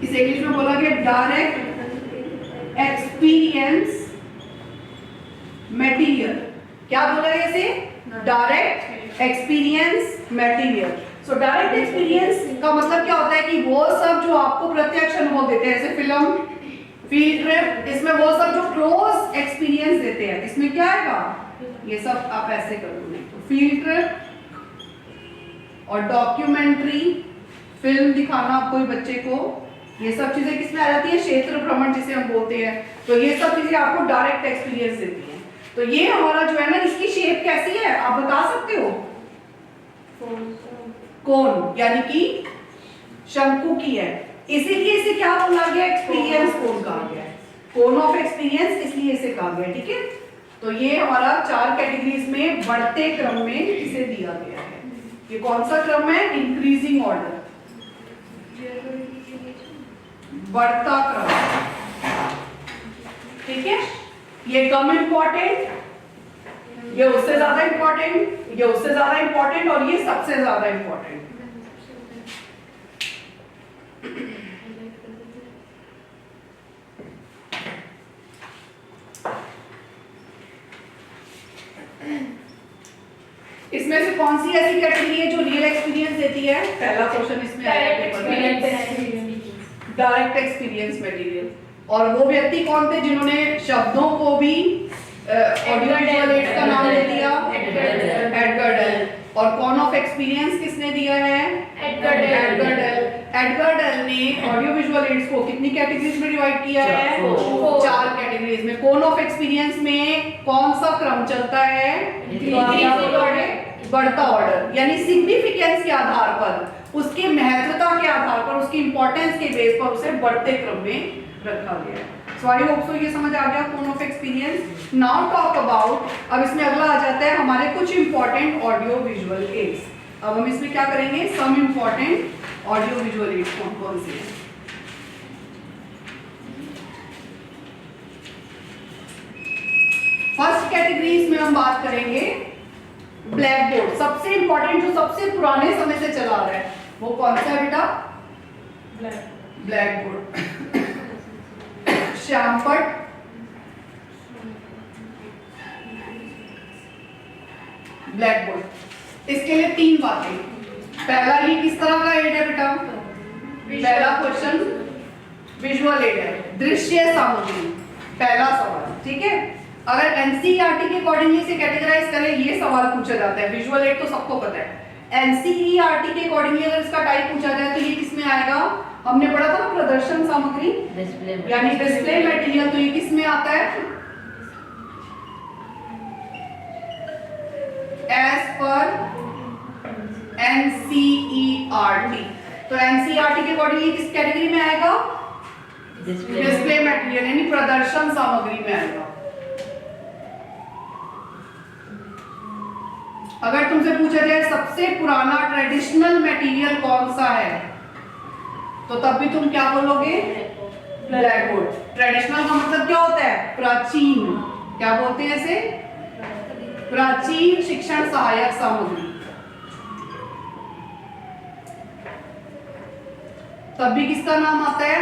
Speaker 1: इसे इंग्लिश में बोला गया डायरेक्ट एक्सपीरियंस मटेरियल। क्या बोला गया इसे? Direct experience material. So direct experience का मतलब क्या होता है? कि वो सब जो आपको प्रत्यक्ष अनुभव देते हैं, जैसे फिल्म, फील्ड ट्रिप, इसमें वो सब जो क्लोज एक्सपीरियंस देते हैं, इसमें क्या आएगा? ये सब आप ऐसे कर दो। तो फील्ड ट्रिप और डॉक्यूमेंट्री, फिल्म दिखाना कोई बच्चे को, ये सब चीजें किसमें आ जाती है? क्षेत्र भ्रमण जिसे हम बोलते हैं। तो ये सब चीजें आपको डायरेक्ट एक्सपीरियंस देती हैं। तो ये हमारा जो है ना, इसकी शेप कैसी है आप बता सकते हो? कोन, यानी कि शंकु की है, इसीलिए इसे क्या बोला गया? एक्सपीरियंस कोन कहा गया है। कोन ऑफ एक्सपीरियंस इसलिए इसे कहा गया। ठीक है, तो ये हमारा 4 कैटेगरीज में बढ़ते क्रम में इसे दिया गया है। ये कौन सा क्रम है? इंक्रीजिंग ऑर्डर, बढ़ता क्रम। ठीक है, ये कम इंपॉर्टेंट, ये उससे ज्यादा इंपॉर्टेंट, ये उससे ज्यादा इंपॉर्टेंट, और ये सबसे ज्यादा इंपॉर्टेंट। इसमें से कौन सी ऐसी कैटेगरी है जो रियल एक्सपीरियंस देती है? पहला क्वेश्चन इसमें आया है, डायरेक्ट एक्सपीरियंस मटेरियल। और वो व्यक्ति कौन थे जिन्होंने शब्दों को भी ऑडियो विजुअल एड्स का नाम दे दिया? Edgar Dale. और कौन ऑफ एक्सपीरियंस किसने दिया है? Edgar Dale. एडगर डेल ने ऑडियो विजुअल एड्स को कितनी कैटेगरीज में डिवाइड किया है? 4 कैटेगरीज में। कौन ऑफ एक्सपीरियंस में कौन सा क्रम चलता है? बढ़ता ऑर्डर, यानी सिग्निफिकेंस के आधार पर, उसकी महत्वता के आधार पर, उसकी इंपॉर्टेंस के बेस पर उसे बढ़ते क्रम में रखा गया है। सो आई होप सो ये समझ आ गया phone of experience. Now talk about, अब इसमें अगला आ जाता है हमारे कुछ इंपॉर्टेंट ऑडियो विजुअल एड्स। अब हम इसमें क्या करेंगे, some important audio visual aids कौन कौन से हैं। फर्स्ट कैटेगरीज में हम बात करेंगे ब्लैक बोर्ड। सबसे इंपॉर्टेंट जो सबसे पुराने समय से चला आ रहा है वो कौन सा है बेटा, ब्लैक बोर्ड। श्यामपट, ब्लैक बोर्ड। इसके लिए 3 बातें। पहला, ये किस तरह का एड है बेटा, पहला क्वेश्चन विजुअल एड है, दृश्य सामग्री, पहला सवाल, ठीक है। अगर एनसीईआरटी के अकॉर्डिंगली इसे कैटेगराइज करें, ये सवाल पूछा जाता है। विजुअल एड तो सबको पता है। एनसीईआरटी के अकॉर्डिंगली अगर इसका टाइप पूछा जाए तो ये किसमें आएगा, हमने पढ़ा था ना प्रदर्शन सामग्री यानी डिस्प्ले मटेरियल, तो ये किसमें आता है, एज पर एनसीईआरटी। तो एनसीईआरटी के अकॉर्डिंगली किस कैटेगरी में आएगा, डिस्प्ले मटेरियल यानी प्रदर्शन सामग्री में आएगा। अगर तुमसे पूछा जाए सबसे पुराना ट्रेडिशनल मटेरियल कौन सा है, तो तब भी तुम क्या बोलोगे, ब्लैक बोर्ड। ट्रेडिशनल का मतलब क्या होता है, प्राचीन, क्या बोलते हैं इसे, प्राचीन शिक्षण सहायक सामग्री। तब भी किसका नाम आता है,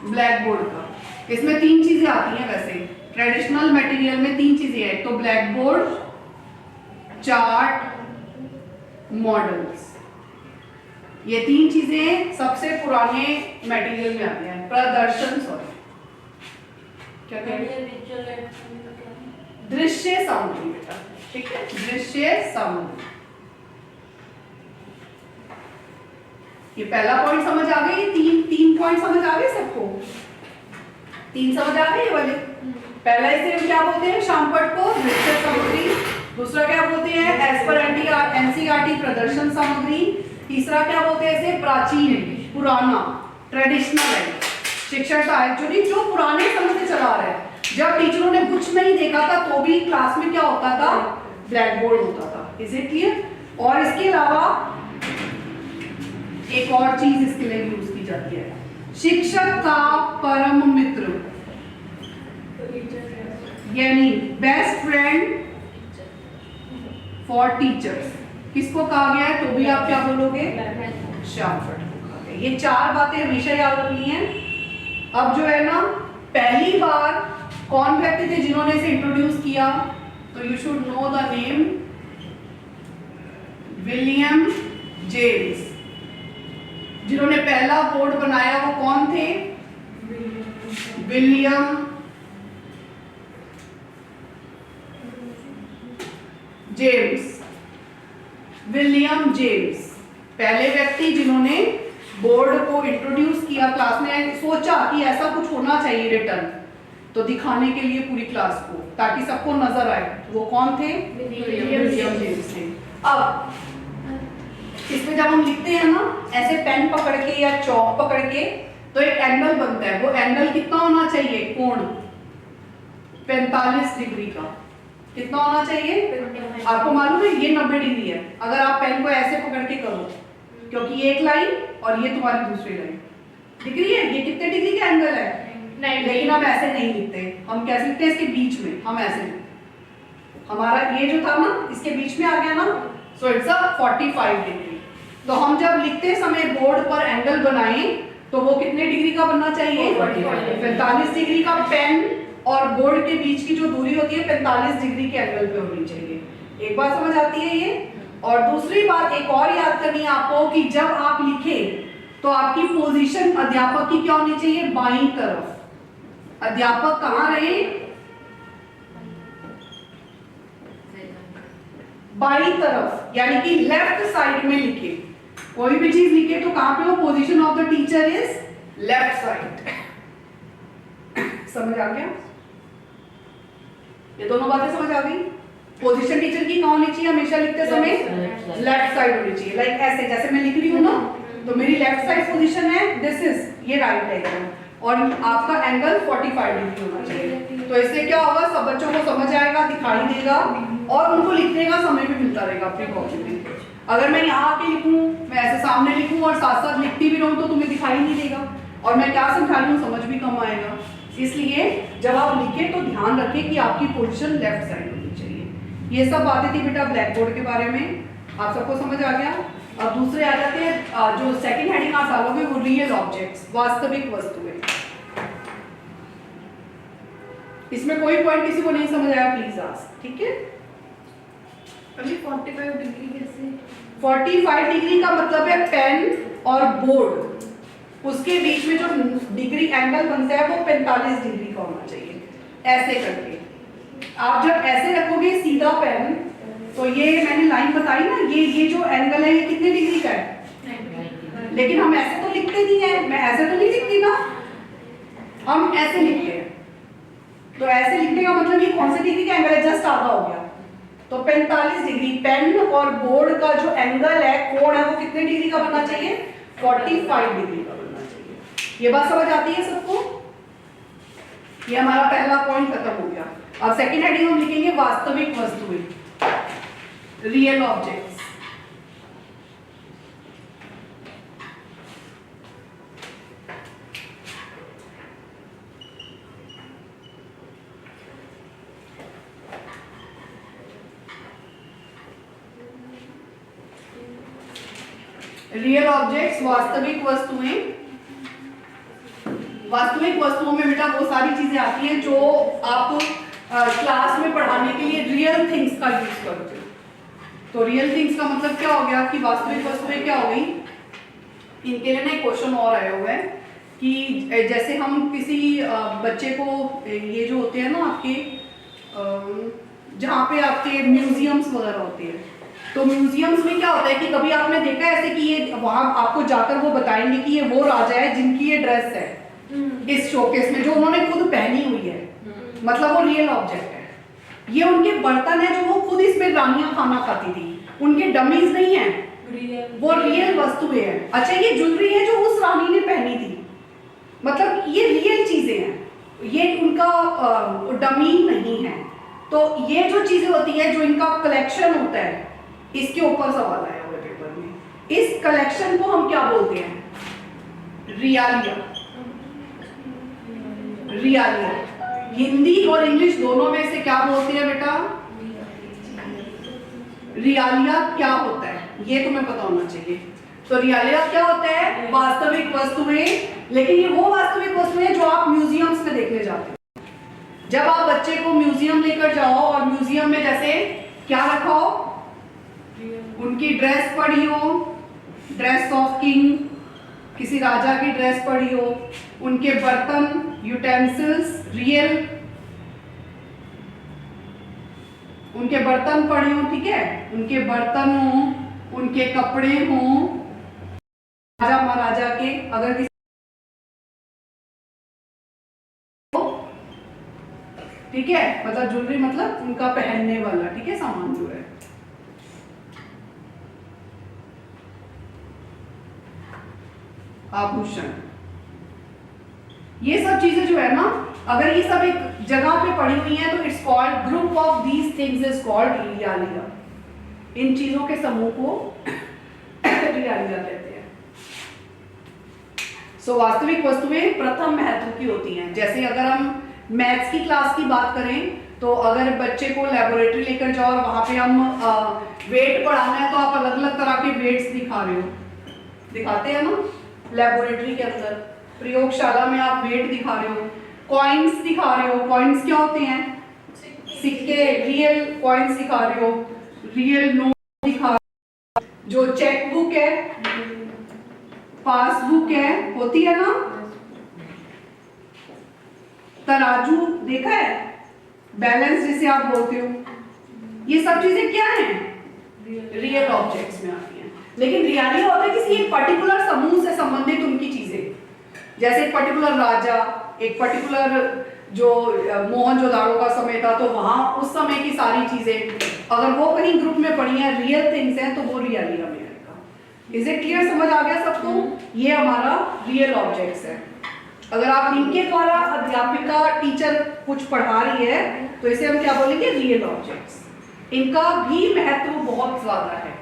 Speaker 1: ब्लैक बोर्ड का। इसमें 3 चीजें आती हैं वैसे, ट्रेडिशनल मटेरियल में 3 चीजें हैं, तो ब्लैक बोर्ड, चार्ट, मॉडल्स, ये 3 चीजें सबसे पुराने मटेरियल में आती हैं। प्रदर्शन, सॉरी क्या कहेंगे, दृश्य सामग्री बेटा, ठीक है, दृश्य सामग्री। ये पहला पॉइंट समझ आ गई, 3 पॉइंट समझ आ गए सबको, 3 समझ आ गए ये वाले। पहला इसे हम क्या बोलते हैं, श्यामपट को दृश्य सामग्री। दूसरा क्या बोलते हैं, एज पर एनसीईआरटी प्रदर्शन सामग्री। तीसरा क्या बोलते हैं इसे, प्राचीन, पुराना, ट्रेडिशनल है, शिक्षण सहायक, जो पुराने समय से चला रहा है। जब टीचरों ने कुछ नहीं देखा था तो भी क्लास में क्या होता था, ब्लैक बोर्ड होता था। Is it clear. और इसके अलावा एक और चीज इसके लिए यूज की जाती है, शिक्षक का परम मित्र यानी बेस्ट फ्रेंड फॉर टीचर्स। किसको कहा गया है, तो भी आप क्या बोलोगे, श्यामपट को कहा गया। ये 4 बातें हमेशा याद रखनी है। अब जो है ना, पहली बार कौन व्यक्ति थे जिन्होंने इसे इंट्रोड्यूस किया, तो you should know the name, William James. जिन्होंने पहला बोर्ड बनाया वो कौन थे, विलियम जेम्स। विलियम जेम्स पहले व्यक्ति जिन्होंने बोर्ड को इंट्रोड्यूस किया, क्लास में सोचा कि ऐसा कुछ होना चाहिए रिटर्न, तो दिखाने के लिए पूरी क्लास को, ताकि सबको नजर आए। वो कौन थे, विलियम जेम्स थे। अब इसमें जब हम लिखते हैं ना, ऐसे पेन पकड़ के या चौक पकड़ के, तो एक एंगल बनता है। वो एंगल कितना होना चाहिए, कोण 45 डिग्री का। कितना होना चाहिए, आपको मालूम है ये 90 डिग्री है। अगर आप पेन को ऐसे पकड़ के करो, क्योंकि ये एक लाइन और ये तुम्हारी दूसरी लाइन दिख रही है, ये कितने डिग्री का एंगल है, लेकिन हम ऐसे नहीं लिखते। हम कैसे लिखते हैं, इसके बीच में हम ऐसे लिखते, हमारा ये जो था ना इसके बीच में आ गया ना, सो इट्स अ 45 डिग्री। तो हम जब लिखते समय बोर्ड पर एंगल बनाएं तो वो कितने डिग्री का बनना चाहिए, 45 डिग्री का। पेन और बोर्ड के बीच की जो दूरी होती है 45 डिग्री के एंगल पे होनी चाहिए। एक बात समझ आती है ये। और दूसरी बात एक और याद करनी है आपको कि जब आप लिखे तो आपकी पोजीशन अध्यापक की क्या होनी चाहिए, बाईं तरफ। अध्यापक कहाँ रहे, बाईं तरफ, यानी कि लेफ्ट साइड में लिखे। कोई भी चीज लिखे तो कहां पे हो, position of the teacher is left side. समझ आ गया, ये दोनों बातें समझ आ गई। पोजीशन टीचर की कहाँ होनी चाहिए, हमेशा लिखते समय लेफ्ट साइड होनी चाहिए। लाइक ऐसे जैसे मैं लिख रही हूँ ना, तो मेरी लेफ्ट साइड पोजीशन है, दिस इज, ये राइट है। और आपका एंगल 45 डिग्री होना चाहिए। तो इससे क्या होगा, सब बच्चों को समझ आएगा, दिखाई देगा और उनको लिखने का समय भी मिलता रहेगा अपनी कॉपी में। अगर मैं यहाँ आके लिखूँ, मैं ऐसे सामने लिखूँ और साथ साथ लिखती भी रहूँ तो तुम्हें दिखाई नहीं देगा और मैं क्या समझा रही हूँ समझ भी कम आएगा। इसलिए जब आप लिखें तो ध्यान रखें कि आपकी पोजीशन लेफ्ट साइड होनी चाहिए। ये सब बातें थी बेटा ब्लैक बोर्ड के बारे में, आप सबको समझ आ गया। अब दूसरे आ जाते हैं, जो सेकंड हेडिंग आप डालोगे वो रियल ऑब्जेक्ट्स, वास्तविक वस्तुएं। इसमें कोई पॉइंट किसी को नहीं समझ आया प्लीज आस्क, ठीक है।
Speaker 2: अभी 45 डिग्री कैसे?
Speaker 1: 45 डिग्री का मतलब है पेन और बोर्ड, उसके बीच में जो डिग्री एंगल बनता है वो 45 डिग्री का होना चाहिए। ऐसे करके आप जब ऐसे रखोगे सीधा पेन, तो ये मैंने लाइन बताई ना, ये जो एंगल है ये कितने डिग्री का है। लेकिन हम ऐसे तो लिखते नहीं है, मैं ऐसे तो नहीं लिखती ना, हम ऐसे लिखते हैं। तो ऐसे लिखने का मतलब ये कौन से डिग्री का एंगल है, जस्ट आधा हो गया। तो 45 डिग्री पेन और बोर्ड का जो एंगल है, कोण है, वो कितने डिग्री का बनना चाहिए, 45 डिग्री का बनना चाहिए। ये बात समझ आती है सबको। ये हमारा पहला पॉइंट खत्म हो गया। अब सेकंड हेडिंग हम लिखेंगे वास्तविक वस्तुएं, रियल ऑब्जेक्ट्स। रियल ऑब्जेक्ट्स, वास्तविक वस्तुएं। वास्तविक वस्तुओं में बेटा वो सारी चीजें आती हैं जो आप क्लास में पढ़ाने के लिए रियल थिंग्स का यूज करते हो। तो रियल थिंग्स का मतलब क्या हो गया कि वास्तविक वस्तुएं क्या हो गई। इनके लिए ना एक क्वेश्चन और आया हुआ है कि जैसे हम किसी बच्चे को, ये जो होते हैं ना आपके, जहाँ पे आपके म्यूजियम्स वगैरह होते हैं, तो म्यूजियम्स में क्या होता है कि कभी आपने देखा है ऐसे कि ये वहां आपको जाकर वो बताएंगे कि ये वो राजा है जिनकी ये ड्रेस है इस शोकेस में, जो उन्होंने खुद पहनी हुई है, मतलब वो रियल ऑब्जेक्ट है। ये उनके बर्तन है जो वो खुद इसमें रानियां खाना खाती थी, उनके डमीज नहीं है, वो रियल वस्तुएं हैं। अच्छा, ये ज्वेलरी है जो उस रानी ने पहनी थी, मतलब ये रियल चीजें हैं, ये उनका डमी नहीं है। तो ये जो चीजें होती है, जो इनका कलेक्शन होता है, इसके ऊपर सवाल आया हुआ है पेपर में। इस कलेक्शन को हम क्या बोलते हैं, रियालिया। रियालिया हिंदी और इंग्लिश दोनों में से क्या बोलते हैं बेटा, रियालिया क्या होता है ये तुम्हें पता होना चाहिए। तो रियालिया क्या होता है, वास्तविक वस्तुएं। लेकिन ये वो वास्तविक वस्तुएं जो आप म्यूजियम्स में देखने जाते हो। जब आप बच्चे को म्यूजियम लेकर जाओ और म्यूजियम में जैसे क्या रखा हो, उनकी ड्रेस पड़ी हो, ड्रेस ऑफ किंग, किसी राजा की ड्रेस पड़ी हो, उनके बर्तन, यूटेंसिल्स रियल, उनके बर्तन पड़े हो, ठीक है, उनके बर्तन हो, उनके कपड़े हो, राजा महाराजा के, अगर किसी, ठीक है, मतलब ज्वेलरी मतलब उनका पहनने वाला, ठीक है, सामान जो है। आभूषण, ये सब चीजें जो है ना, अगर ये सब एक जगह पे पड़ी हुई हैं तो it's called group of these things is called realia. इन चीजों के समूह को रियालिया कहते हैं। सो वास्तविक वस्तुएं प्रथम महत्व की होती हैं। जैसे अगर हम मैथ्स की क्लास की बात करें, तो अगर बच्चे को लेबोरेटरी लेकर जाओ और वहां पे हम वेट पढ़ाना है, तो आप अलग अलग तरह के वेट्स दिखा रहे हो, दिखाते हैं ना लेबोरेटरी के अंदर, प्रयोगशाला में आप वेट दिखा रहे हो, कॉइन्स दिखा रहे हो। कॉइन्स क्या होते हैं, सिक्के, रियल कॉइन्स दिखा रहे हो, रियल नोट दिखा रहे हो। जो चेक बुक है, पासबुक है, होती है ना, तराजू देखा है, बैलेंस जिसे आप बोलते हो, ये सब चीजें क्या हैं, रियल ऑब्जेक्ट्स में आती हैं। लेकिन रियालिया होता है किसी एक पर्टिकुलर समूह से संबंधित उनकी चीजें, जैसे एक पर्टिकुलर राजा, एक पर्टिकुलर जो मोहनजोदाड़ो का समय था, तो वहां उस समय की सारी चीजें अगर वो कहीं ग्रुप में पड़ी हैं, रियल थिंग्स हैं, तो वो रियालिया में आएगा। इज इट क्लियर, समझ आ गया सबको। ये हमारा रियल ऑब्जेक्ट्स है। अगर आप इनके द्वारा अध्यापिका टीचर कुछ पढ़ा रही है तो इसे हम क्या बोलेंगे, रियल ऑब्जेक्ट्स। इनका भी महत्व बहुत ज्यादा है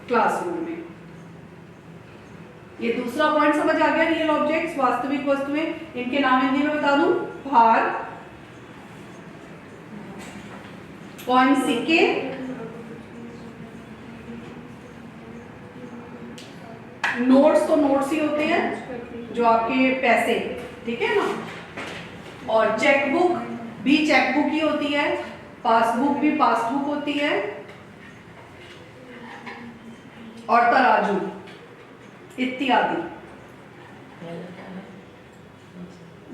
Speaker 1: क्लासरूम में। ये दूसरा पॉइंट समझ आ गया, रियल ऑब्जेक्ट्स वास्तविक वस्तुएं। इनके नाम हिंदी में बता दूं, भार, कॉइन सिक्के, नोट्स तो नोट्स ही होते हैं जो आपके पैसे, ठीक है ना, और चेकबुक भी चेकबुक ही होती है, पासबुक भी पासबुक होती है, और तराजू इत्यादि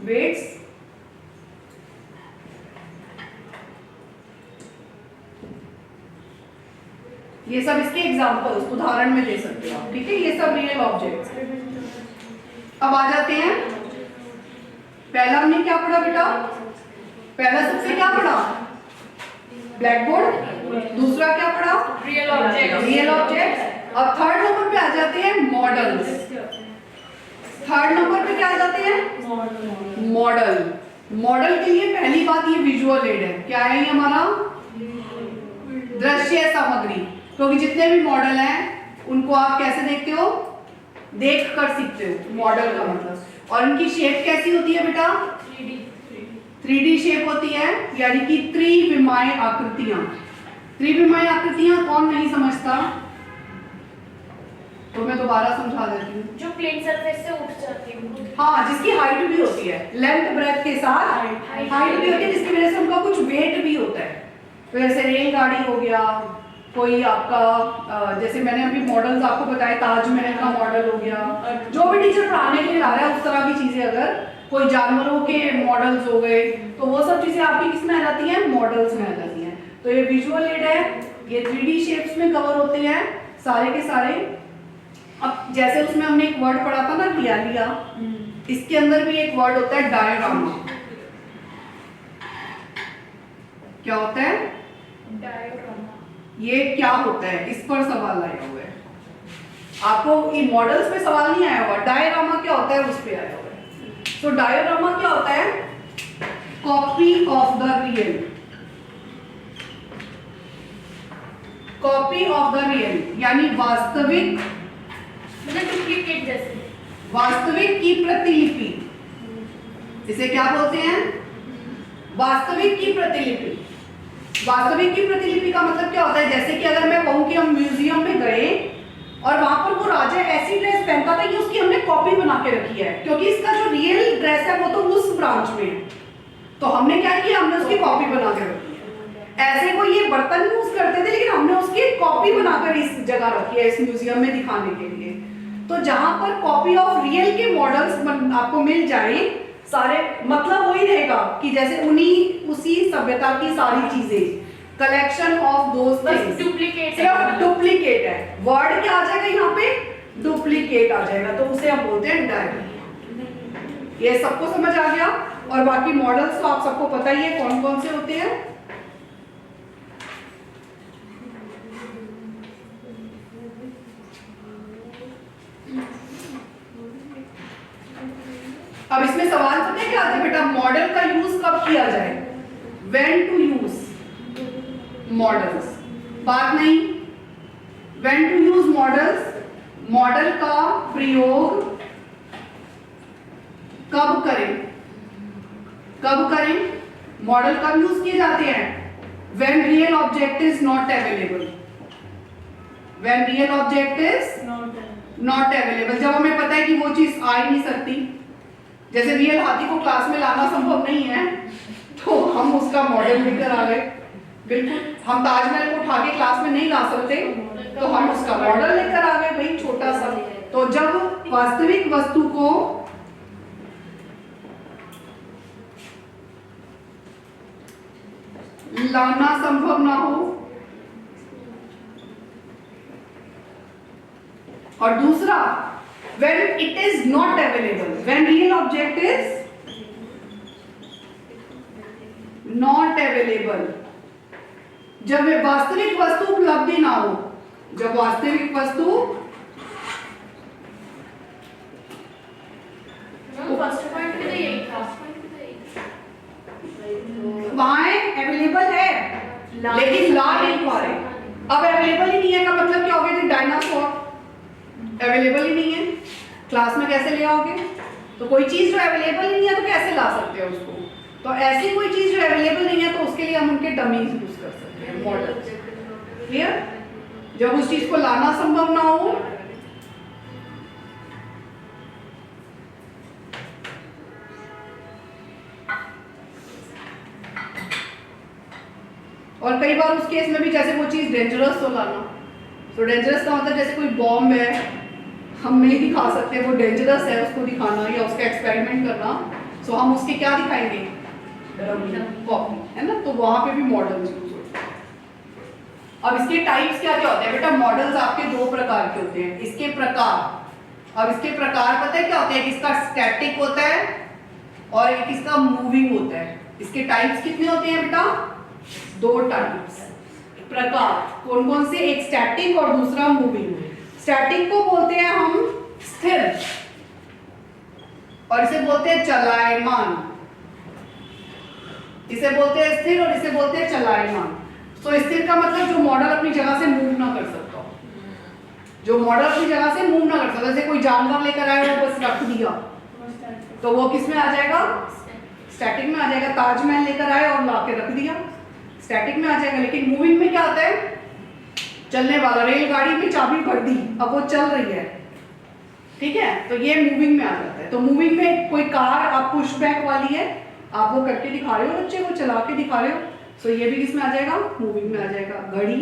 Speaker 1: वेट्स। ये सब इसके एग्जाम्पल्स उदाहरण में दे सकते हो आप, ठीक है। ये सब रियल ऑब्जेक्ट्स। अब आ जाते हैं, पहला हमने क्या पढ़ा बेटा, पहला सबसे क्या पढ़ा, ब्लैक बोर्ड। दूसरा क्या पढ़ा,
Speaker 2: रियल ऑब्जेक्ट।
Speaker 1: Real object. अब थर्ड नंबर पे आ जाते हैं मॉडल्स। थर्ड नंबर पे क्या आ जाते हैं, मॉडल। मॉडल के लिए पहली बात ये विजुअल एड है। क्या है ये हमारा, दृश्य सामग्री। क्योंकि जितने भी मॉडल हैं उनको आप कैसे देखते हो, देख कर सीखते हो, मॉडल का मतलब। और इनकी शेप कैसी होती है बेटा, 3D शेप होती है, यानी कि त्रिविमीय आकृतियां। त्रिविमीय आकृतियां कौन नहीं समझता, तो मैं दोबारा समझा देती हूँ।
Speaker 2: जो प्लेन सरफेस से उठ जाती है,
Speaker 1: हाँ, जिसकी हाइट भी होती है, लेंथ ब्रेथ के साथ हाइट भी होती है, जिसकी वजह से उनका कुछ वेट भी होता है। तो जैसे रेलगाड़ी हो गया, कोई आपका जैसे मैंने अभी मॉडल्स आपको बताए, ताजमहल का मॉडल हो गया, जो भी टीचर पढ़ाने के लिए ला रहा है उस तरह की चीजें, अगर कोई जानवरों के मॉडल्स हो गए, तो वो सब चीजें आपकी किस में आ जाती हैं, मॉडल्स में आ जाती हैं। तो ये विजुअल एड है, ये 3D शेप्स में कवर होते हैं सारे के सारे। अब जैसे उसमें हमने एक वर्ड पढ़ा था ना, लिया, इसके अंदर भी एक वर्ड होता है डायग्रामा। क्या होता है,
Speaker 2: डायग्रामा।
Speaker 1: ये क्या होता है, इस पर सवाल आया हुआ है आपको। ये मॉडल्स पे सवाल नहीं आया हुआ, डायग्रामा क्या होता है उस पे आया हुआ है। तो डायग्रामा क्या होता है, copy of the real. Copy of the real यानी वास्तविक,
Speaker 2: मतलब डुप्लीकेट जैसे,
Speaker 1: वास्तविक की प्रतिलिपि। इसे क्या बोलते हैं, वास्तविक की प्रतिलिपि। वास्तविक की प्रतिलिपि का मतलब क्या होता है, जैसे कि अगर मैं कहूं कि हम म्यूजियम में गए और वहां पर वो राजा ऐसी ड्रेस पहनता था कि उसकी हमने कॉपी बना के रखी है, क्योंकि इसका जो रियल ड्रेस है वो तो उस ब्रांच में है, तो हमने क्या किया, हमने उसकी कॉपी बना के रखी है। ऐसे कोई ये बर्तन यूज करते थे, लेकिन हमने उसकी कॉपी बनाकर इस जगह रखी है, इस म्यूजियम में दिखाने के लिए। तो जहां पर कॉपी ऑफ रियल के मॉडल्स आपको मिल जाए सारे, मतलब वही रहेगा कि जैसे उसी सभ्यता की सारी चीजें, कलेक्शन ऑफ दोस्त,
Speaker 2: डुप्लीकेट,
Speaker 1: सिर्फ डुप्लीकेट है। वर्ड क्या आ जाएगा यहाँ पे, डुप्लीकेट आ जाएगा, तो उसे हम बोलते हैं डायग्राम। ये सबको समझ आ गया। और बाकी मॉडल्स तो आप सबको पता ही है कौन कौन से होते हैं। अब इसमें सवाल पता है क्या आता है बेटा, मॉडल का यूज कब किया जाए, व्हेन टू यूज मॉडल्स। बात नहीं, when to use models, model का प्रयोग कब करें, कब करें, मॉडल कब यूज किए जाते हैं, when real object is not available. When real object is not available, जब हमें पता है कि वो चीज आ ही नहीं सकती। जैसे रियल हाथी को क्लास में लाना संभव नहीं है, तो हम उसका मॉडल लेकर आ गए। बिल्कुल, हम ताजमहल को उठा के क्लास में नहीं ला सकते, तो हम उसका मॉडल लेकर आ गए भाई, छोटा सा। तो जब वास्तविक वस्तु को लाना संभव ना हो, और दूसरा when it is not available, when real object is not available, जब वास्तविक वस्तु उपलब्ध ना हो, जब वास्तविक वस्तु,
Speaker 2: फर्स्ट पॉइंट भी तो यही
Speaker 1: वहां है अवेलेबल है लेकिन ला नहीं पा रहे। अब अवेलेबल ही नहीं है का मतलब क्या हो गया? डायनासोर अवेलेबल ही नहीं है, क्लास में कैसे ले आओगे? तो कोई चीज जो अवेलेबल ही नहीं है तो कैसे ला सकते हो उसको? तो ऐसी कोई चीज जो अवेलेबल नहीं है तो उसके लिए हम उनके डमीज यूज कर सकते हैं, मॉडल्स। क्लियर? जब उस चीज को लाना संभव ना हो और कई बार उस केस में भी जैसे वो चीज डेंजरस हो लाना, तो डेंजरस का मतलब जैसे कोई बॉम्ब है हम नहीं दिखा सकते, वो डेंजरस है उसको दिखाना या उसका एक्सपेरिमेंट करना, सो हम उसके क्या दिखाएंगे? कॉपी, है ना? तो वहां पे भी मॉडल्स यूज होते हैं। अब इसके टाइप्स क्या क्या होते हैं बेटा? मॉडल्स आपके दो प्रकार के होते हैं। इसके प्रकार, अब इसके प्रकार पता है क्या होते हैं? एक इसका स्टैटिक होता है और एक इसका मूविंग होता है। इसके टाइप्स कितने होते हैं बेटा? दो टाइप्स प्रकार। कौन कौन से? एक स्टैटिक और दूसरा मूविंग। स्टैटिक को बोलते हैं हम स्थिर और इसे बोलते हैं चलायमान। इसे बोलते हैं स्थिर और इसे बोलते हैं चलायमान। तो स्थिर का मतलब जो मॉडल अपनी जगह से मूव ना कर सकता हो, जो मॉडल अपनी जगह से मूव ना कर सकता। जैसे कोई जानवर लेकर आया और बस रख दिया तो वो किस में आ जाएगा? स्टैटिक में आ जाएगा। ताजमहल लेकर आए और ला के रख दिया, स्टैटिक में आ जाएगा। लेकिन मूविंग में क्या होता है? चलने वाला। रेलगाड़ी में चाबी भर दी, अब वो चल रही है, ठीक है, तो ये मूविंग में आ जाता है। तो मूविंग में कोई कार आप पुश बैक वाली है, आप वो करके दिखा रहे हो, बच्चे को चला के दिखा रहे हो, सो ये भी किस में आ जाएगा? मूविंग में आ जाएगा। घड़ी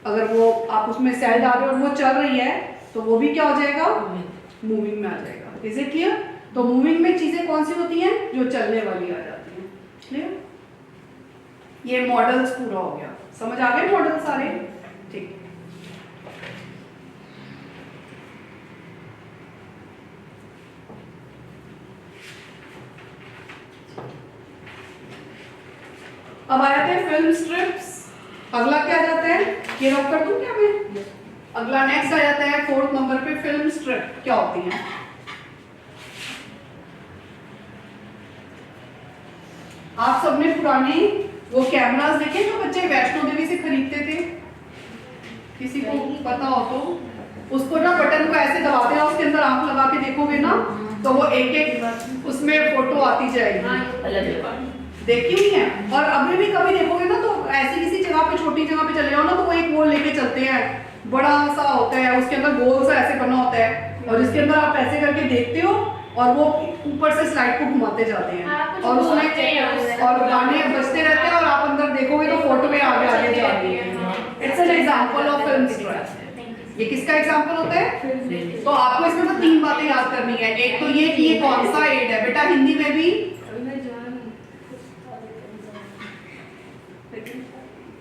Speaker 1: अगर वो आप उसमें सेल डाल रहे हो और वो चल रही है तो वो भी क्या हो जाएगा? मूविंग में आ जाएगा। Is it clear? तो मूविंग में चीजें कौन सी होती हैं? जो चलने वाली आ जाती हैं। क्लियर? ये मॉडल्स पूरा हो गया। समझ आ गए मॉडल सारे? ठीक। अब आ जाते हैं फिल्म स्ट्रिप्स। अगला क्या आ जाता है? ये नोट कर दूं क्या मैं? अगला नेक्स्ट आ जाता है 4th नंबर पे फिल्म स्ट्रिप। क्या होती है? आप सबने पुराने वो कैमरास देखे जो बच्चे वैष्णो देवी से खरीदते थे? किसी को पता हो तो उसको ना बटन को ऐसे दबाते हैं, उसके अंदर आंख लगा के देखोगे ना तो वो एक एक उसमें फोटो आती जाएगी। देखी हुई है? और अभी भी कभी देखोगे ना तो ऐसी किसी जगह पे, छोटी जगह पे चले जाओ ना तो वो एक वो लेके चलते हैं, बड़ा सा होता है, उसके अंदर गोल सा ऐसे बना होता है और जिसके अंदर आप ऐसे करके देखते हो और वो ऊपर से स्लाइड को घुमाते जाते हैं और उसमें और गाने बजते रहते हैं और आप अंदर देखोगे तो फोटो में आगे आगे जा रही है। It's an example of film strip. ये किसका एग्जांपल होता है? तो आपको इसमें तो 3 बातें याद करनी है। एक तो ये कि ये कौन सा एड है बेटा? हिंदी में भी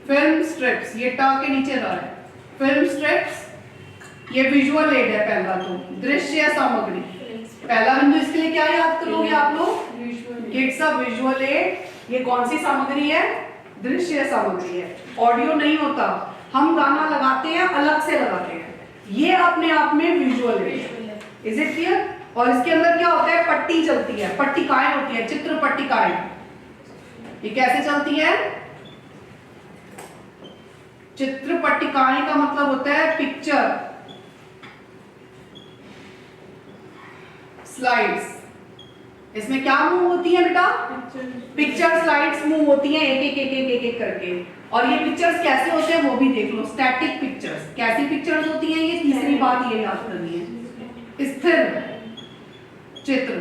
Speaker 1: फिल्म स्ट्रिप्स, ये ट के नीचे रहा है। फिल्म स्ट्रिप्स ये विजुअल एड है। पहला तो दृश्य सामग्री। पहला बिंदु इसके लिए क्या याद करोगे आप लोग? It's a visual add. ये कौन सी सामग्री है? दृश्य सामग्री है। ऑडियो नहीं होता, हम गाना लगाते हैं अलग से लगाते हैं, ये अपने आप में विजुअल एड है। Is it clear? और इसके अंदर क्या होता है? पट्टी चलती है, पट्टिकाएं होती है, चित्र पट्टिकाएं। ये कैसे चलती है? चित्र पट्टिकाएं का मतलब होता है पिक्चर स्लाइड्स। इसमें क्या मूव होती है बेटा? पिक्चर स्लाइड्स मूव होती हैं एक एक एक एक एक एक करके। और ये पिक्चर्स कैसे होते हैं वो भी देख लो। Static pictures. कैसी पिक्चर्स होती हैं? ये तीसरी बात ये याद करनी है। स्थिर चित्र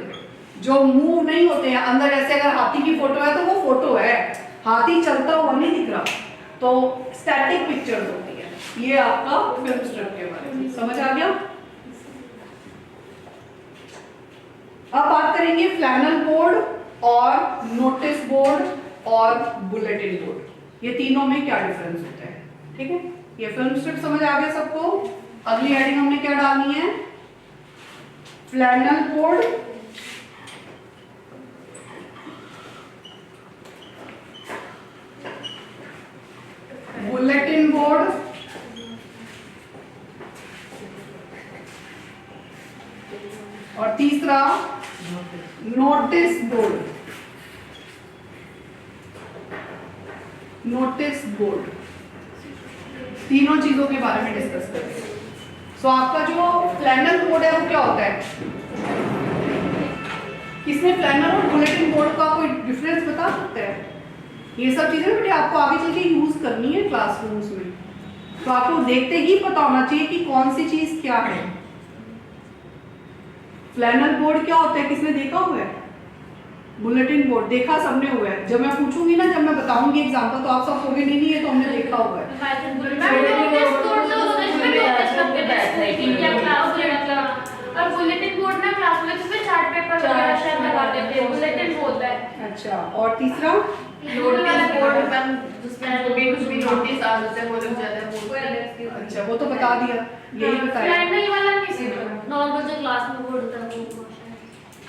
Speaker 1: जो मूव नहीं होते हैं अंदर। जैसे अगर हाथी की फोटो है तो वो फोटो है, हाथी चलता हुआ नहीं दिख रहा, तो स्टैटिक पिक्चर्स होती है। ये आपका फिल्म स्ट्रिप के बारे में समझ आ गया? अब बात करेंगे फ्लैनल बोर्ड और नोटिस बोर्ड और बुलेटिन बोर्ड। ये तीनों में क्या डिफरेंस होता है? ठीक है, ये फिल्म स्ट्रिप समझ आ गया सबको? अगली हेडिंग हमने क्या डालनी है? फ्लैनल बोर्ड बुलेटिन बोर्ड और तीसरा नोटिस बोर्ड। नोटिस बोर्ड, तीनों चीजों के बारे में डिस्कस करेंगे। सो आपका जो फ्लैनल बोर्ड है वो क्या होता है? किसने फ्लैनल और बुलेटिन बोर्ड का कोई डिफरेंस बता सकते हैं? ये सब चीजें बेटे आपको आगे चल के यूज करनी है क्लासरूम्स में, तो आपको देखते ही पता होना चाहिए कि कौन सी चीज क्या है। फ्लैनल बोर्ड क्या होता है, किसने देखा हुआ है? बुलेटिन बोर्ड देखा सबने हुआ है। जब मैं पूछूंगी ना, जब मैं बताऊंगी एग्जाम्पल, तो आप सब कहोगे नहीं है तो हमने देखा हुआ है।
Speaker 2: और बुलेटिन बोर्ड ना क्लास में जिसमें चार्ट पेपर वगैरह शायद लगा देते हैं, बुलेटिन बोलता है।
Speaker 1: अच्छा, और तीसरा
Speaker 2: नोटिस बोर्ड मैम, जिसमें कुछ भी नोटिस आ जाता है वो लग जाता है वो।
Speaker 1: अच्छा, वो तो बता दिया, यही बताया।
Speaker 2: फ्लैनल वाला नहीं सीखा, नॉर्मल जो क्लास में बोर्ड होता है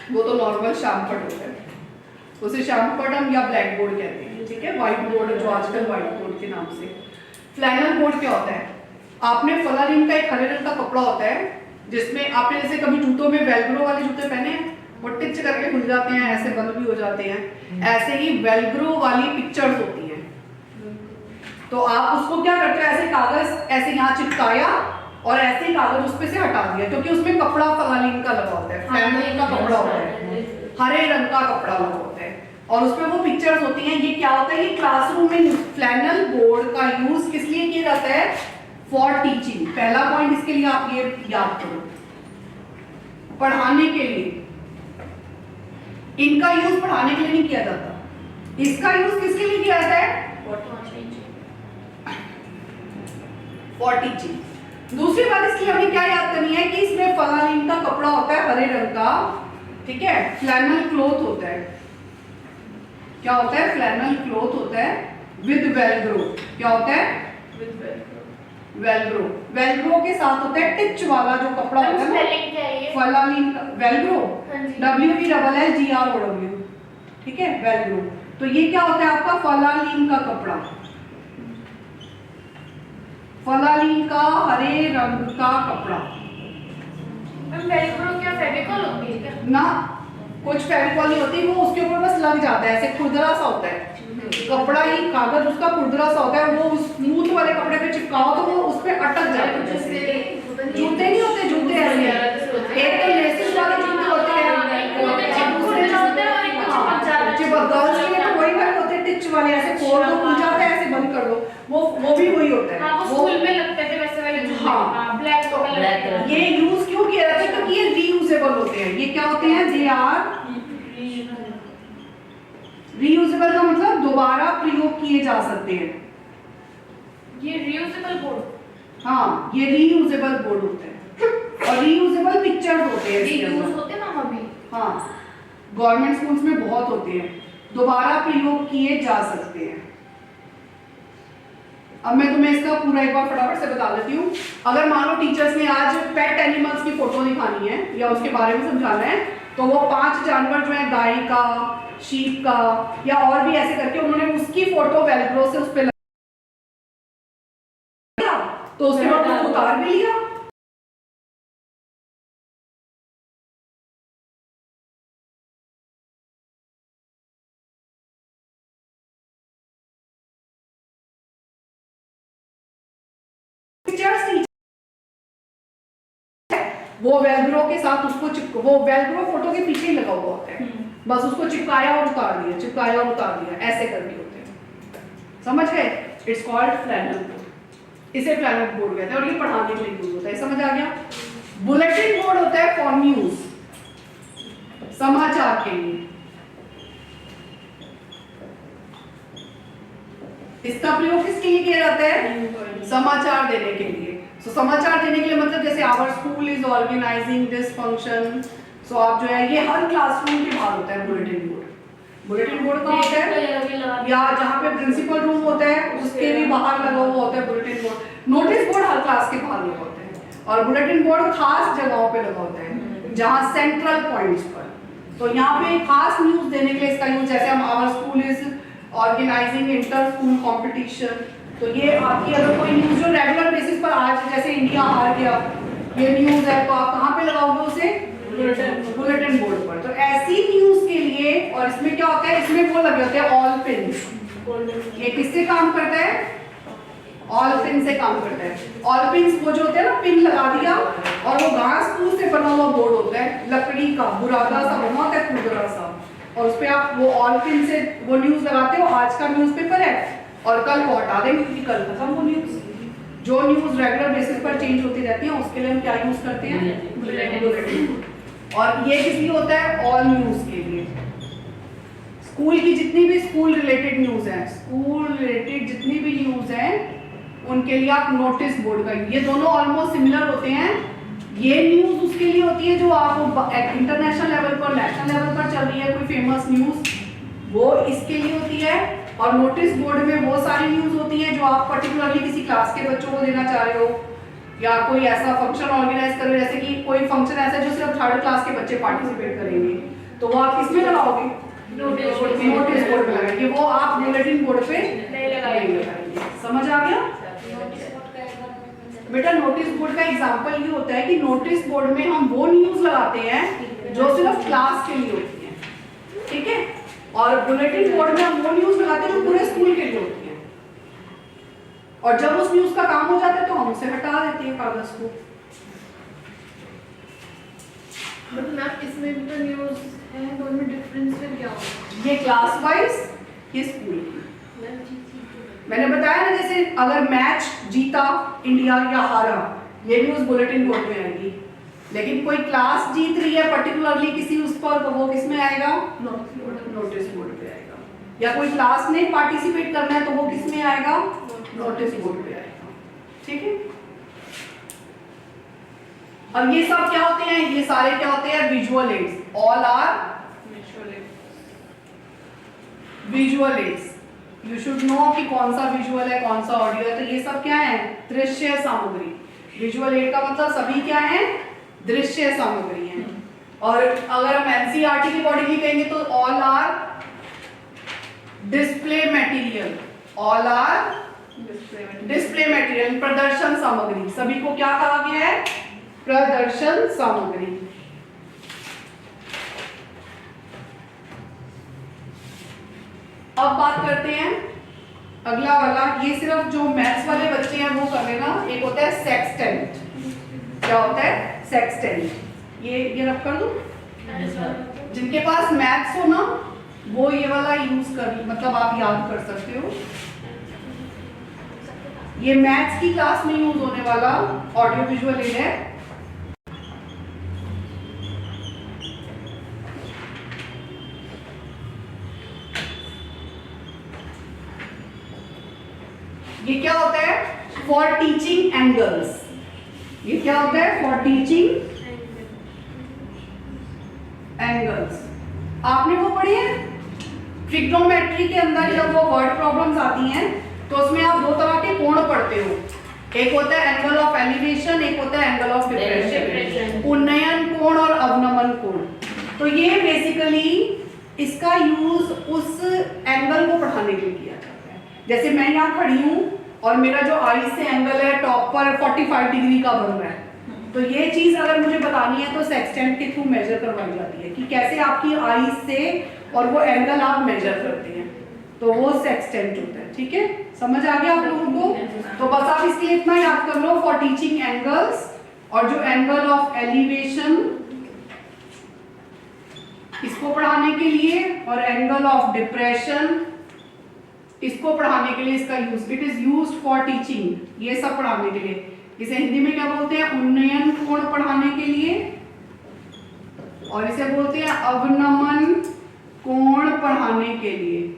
Speaker 1: वो तो नॉर्मल शामपट होता है, उसे शामपट हम या ब्लैक बोर्ड कहते हैं, ठीक है। व्हाइट बोर्ड जो आजकल व्हाइट बोर्ड के नाम से। फ्लैनल बोर्ड क्या होता है? आपने फलारीन का एक हरे रंग का कपड़ा होता है, जिसमें आपने जैसे कभी जूतों में वेलग्रो वाले जूते पहने हैं, वो टिच करके खुल जाते हैं, ऐसे बंद भी हो जाते हैं, ऐसे ही वेलग्रो वाली पिक्चर्स होती हैं। तो आप उसको क्या करते हो, ऐसे कागज ऐसे यहाँ चिपकाया और ऐसे ही कागज उस पे से हटा दिया, क्योंकि उसमें कपड़ा फलारीन का लगा होता है, फ्लैनल का कपड़ा होता है, हरे रंग का कपड़ा लगा होता है, और उसमें वो पिक्चर्स होती हैं। ये क्या होता है, ये क्लासरूम में फ्लैनल बोर्ड का यूज किस लिए किया जाता है? For teaching. पहला पॉइंट इसके लिए आप ये याद करो, पढ़ाने के लिए। इनका यूज पढ़ाने के लिए नहीं किया जाता, इसका यूज किसके लिए किया जाता है? For teaching. दूसरी बात इसकी हमें क्या याद करनी है कि इसमें फलारीन का कपड़ा होता है हरे रंग का, ठीक है। फ्लैनल क्लॉथ होता है, क्या होता है? फ्लैनल क्लॉथ होता है विद वेलग्रो। क्या होता है?
Speaker 2: विद
Speaker 1: वेलग्रो। वेलग्रो के साथ होता है टिच वाला जो कपड़ा होता है ना, फलारीन का वेलग्रो, WELLGROW, ठीक है, वेलग्रो। तो ये क्या होता है आपका? फलारीन का कपड़ा, फलारीन का हरे रंग का कपड़ा।
Speaker 2: वेलक्रो क्या फेविकॉल होती है क्या?
Speaker 1: ना, कुछ फेविकॉल नहीं होती, वो उसके ऊपर बस लग जाता है, ऐसे खुरदरा सा होता है कपड़ा, ही कागज उसका खुरदरा सा होता है, वो स्मूथ वाले कपड़े पे चिपकाओ तो वो उस पे अटक जाता है। जूते नहीं होते, जूते ऐसे एक तो लेसिस वाले जूते होते हैं, गर्ल्स के लिए तो वही वाले होते हैं टिच वाले, ऐसे खोल दो खुल जाता है, ऐसे बंद कर दो, वो भी वही होता है।
Speaker 2: वो स्कूल में लगते थे वैसे वाले जूते।
Speaker 1: हाँ,
Speaker 2: ब्लैक कलर।
Speaker 1: ये यूज क्यों किया जाता है? क्योंकि ये रीयूजेबल होते हैं। ये क्या होते हैं? दे आर रीयूजेबल का मतलब दोबारा प्रयोग किए जा सकते हैं।
Speaker 2: ये रीयूजेबल बोर्ड।
Speaker 1: हाँ, ये रीयूजेबल बोर्ड होते हैं और रीयूजेबल पिक्चर्स होते हैं।
Speaker 2: रीयूज होते हैं ना अभी।
Speaker 1: हाँ, गवर्नमेंट स्कूल्स में बहुत होते हैं, दोबारा प्रयोग किए जा सकते हैं। अब मैं तुम्हें इसका पूरा एक बार फटाफट से बता देती हूँ। अगर मान लो टीचर्स ने आज पेट एनिमल्स की फोटो दिखानी है या उसके बारे में समझाना है, तो वो 5 जानवर जो है, गाय का, शीप का या और भी ऐसे करके उन्होंने उसकी फोटो वेलक्रो से उस पे लगाया, तो उसके बाद उसको उतार भी लिया। वो वेलक्रो के साथ उसको वो वेलक्रो फोटो के पीछे ही लगा हुआ होता है, बस उसको चिपकाया और उतार दिया, चिपकाया और उतार दिया, ऐसे करके होते हैं। समझ गए? It's called flannel board. इसे फ्लैनल बोर्ड कहते हैं और ये पढ़ाने के लिए यूज होता है। समझ आ गया? बुलेटिन बोर्ड होता है फॉर न्यूज, समाचार के लिए। इसका प्रयोग किसके लिए किया जाता है? समाचार देने के लिए। सो समाचार देने के लिए मतलब जैसे our school is organising this function, so आप जो है ये हर क्लासरूम के बाहर होता है बुलेटिन बोर्ड। बुलेटिन बोर्ड का होता है या जहाँ पे प्रिंसिपल रूम होता है उसके भी बाहर लगा हुआ होता है बुलेटिन बोर्ड। नोटिस बोर्ड हर क्लास के बाहर लगा होता है और बुलेटिन बोर्ड खास जगहों पे लगा होता है, जहाँ सेंट्रल पॉइंट्स पर। तो यहाँ पे खास न्यूज देने के लिए इसका यूज, जैसे हम our school is organizing inter school competition, तो ये आपकी अगर कोई न्यूज जो रेगुलर बेसिस पर आज जैसे इंडिया हार गया ये न्यूज है, तो आप कहाँ पे लगाओगे उसे? बुलेटिन बोर्ड पर। तो ऐसी न्यूज के लिए, और इसमें क्या होता है, इसमें वो लगे होते हैं ऑल पिन्स, ये किससे काम करता है? ऑल पिन से काम करता है। ऑल पिन वो जो होते हैं ना, पिन लगा दिया और वो घास फूस से बना हुआ बोर्ड होता है, लकड़ी का बुरादा सा बना होता है, खुरदरा सा, और उस पे आप वो ऑल पिन से वो न्यूज लगाते हो। आज का न्यूज़पेपर है और कल को हटा देंगे क्योंकि कल खत्म वो न्यूज। जो न्यूज रेगुलर बेसिस पर चेंज होती रहती है उसके लिए हम क्या यूज करते हैं? बुलेटिन। और ये किस लिए होता है? ऑल न्यूज के लिए। स्कूल की जितनी भी स्कूल रिलेटेड न्यूज है, स्कूल रिलेटेड जितनी भी न्यूज है उनके लिए आप नोटिस बोर्ड का, ये दोनों ऑलमोस्ट सिमिलर होते हैं। ये न्यूज उसके लिए होती है जो आपको इंटरनेशनल लेवल पर, नेशनल लेवल पर चल रही है, कोई फेमस न्यूज, वो इसके लिए होती है। और नोटिस बोर्ड में वो सारी न्यूज होती है जो आप पर्टिकुलरली किसी क्लास के बच्चों को देना चाह रहे हो, या कोई ऐसा फंक्शन ऑर्गेनाइज कर रहे हो, जैसे कि कोई फंक्शन ऐसा जो सिर्फ 3rd क्लास के बच्चे पार्टिसिपेट करेंगे, तो वो आप किसमें लगाओगे? नोटिस बोर्ड पे लगाएंगे। वो आप बुलेटिन बोर्ड पे नहीं लगाएंगे। समझ आ गया बेटा? नोटिस बोर्ड का एग्जांपल ये होता है कि नोटिस बोर्ड में हम वो न्यूज लगाते हैं जो सिर्फ क्लास के लिए होती है, ठीक है? और बुलेटिन बोर्ड में हम वो न्यूज लगाते हैं जो पूरे स्कूल के लिए होती है। और जब उस न्यूज का काम हो जाता है तो हम उसे हटा देते हैं कागज को।
Speaker 2: मतलब इसमें भी तो न्यूज है, दोनों में डिफरेंस फिर क्या होगा?
Speaker 1: ये क्लास वाइज, ये स्कूल की। मैंने बताया ना, जैसे अगर मैच जीता इंडिया या हारा, ये न्यूज बुलेटिन बोर्ड में आएगी। लेकिन कोई क्लास जीत रही है पर्टिकुलरली किसी उस पर, तो वो किस में आएगा? नोटिस बोर्ड पे आएगा। या कोई क्लास ने पार्टिसिपेट करना है तो वो किस में आएगा? नोटिस बोर्ड पे आएगा, ठीक है? और ये सब क्या होते हैं? ये सारे क्या होते हैं? Visual aids. All are visual aids. You should know कि कौन सा विजुअल है, कौन सा ऑडियो है। तो ये सब क्या है? दृश्य सामग्री। विजुअल एड का मतलब सभी क्या है? दृश्य सामग्री है। और अगर हम एनसीईआरटी की अकॉर्डिंगली कहेंगे तो all are display material. All are display material, प्रदर्शन सामग्री। सभी को क्या कहा गया है? प्रदर्शन सामग्री। अब बात करते हैं अगला वाला। ये सिर्फ जो मैथ्स वाले बच्चे हैं वो कर लेना। एक होता है सेक्सटेंट। क्या होता है? सेक्सटेंट। ये रख कर दूं? जिनके पास मैथ्स हो ना वो ये वाला यूज कर, मतलब आप याद कर सकते हो। ये मैथ्स की क्लास में यूज होने वाला ऑडियो विजुअल एड है। ये क्या होता है? For teaching angles. ये क्या होता है? For teaching angles. आपने वो पढ़ी है ट्रिग्नोमेट्री के अंदर, जब वो वर्ड प्रॉब्लम्स आती हैं तो उसमें आप दो तरह के कोण पढ़ते हो। एक होता है एंगल ऑफ एलिवेशन, एक होता है एंगल ऑफ डिप्रेशन। उन्नयन कोण और अवनमन कोण। तो ये बेसिकली इसका यूज उस एंगल को पढ़ाने के लिए किया जाता है। जैसे मैं यहाँ खड़ी हूँ और मेरा जो आई से एंगल है टॉप पर 45 डिग्री का बन रहा है, तो ये चीज अगर मुझे बतानी है तो सेक्सटेंट के थ्रू मेजर करवाई जाती है कि कैसे आपकी आई से और वो एंगल आप मेजर करते हैं, तो वो सेक्सटेंट होता है। ठीक है, समझ आ गया आप लोगों को? तो बस आप इसके लिए इतना याद कर लो, फॉर टीचिंग एंगल्स, और जो एंगल ऑफ एलिवेशन इसको पढ़ाने के लिए, और एंगल ऑफ डिप्रेशन इसको पढ़ाने के लिए इसका use, it is used for teaching, ये सब पढ़ाने के लिए। इसे हिंदी में क्या बोलते हैं? उन्नयन कोण पढ़ाने के लिए, और इसे बोलते हैं अवनमन कोण पढ़ाने के लिए।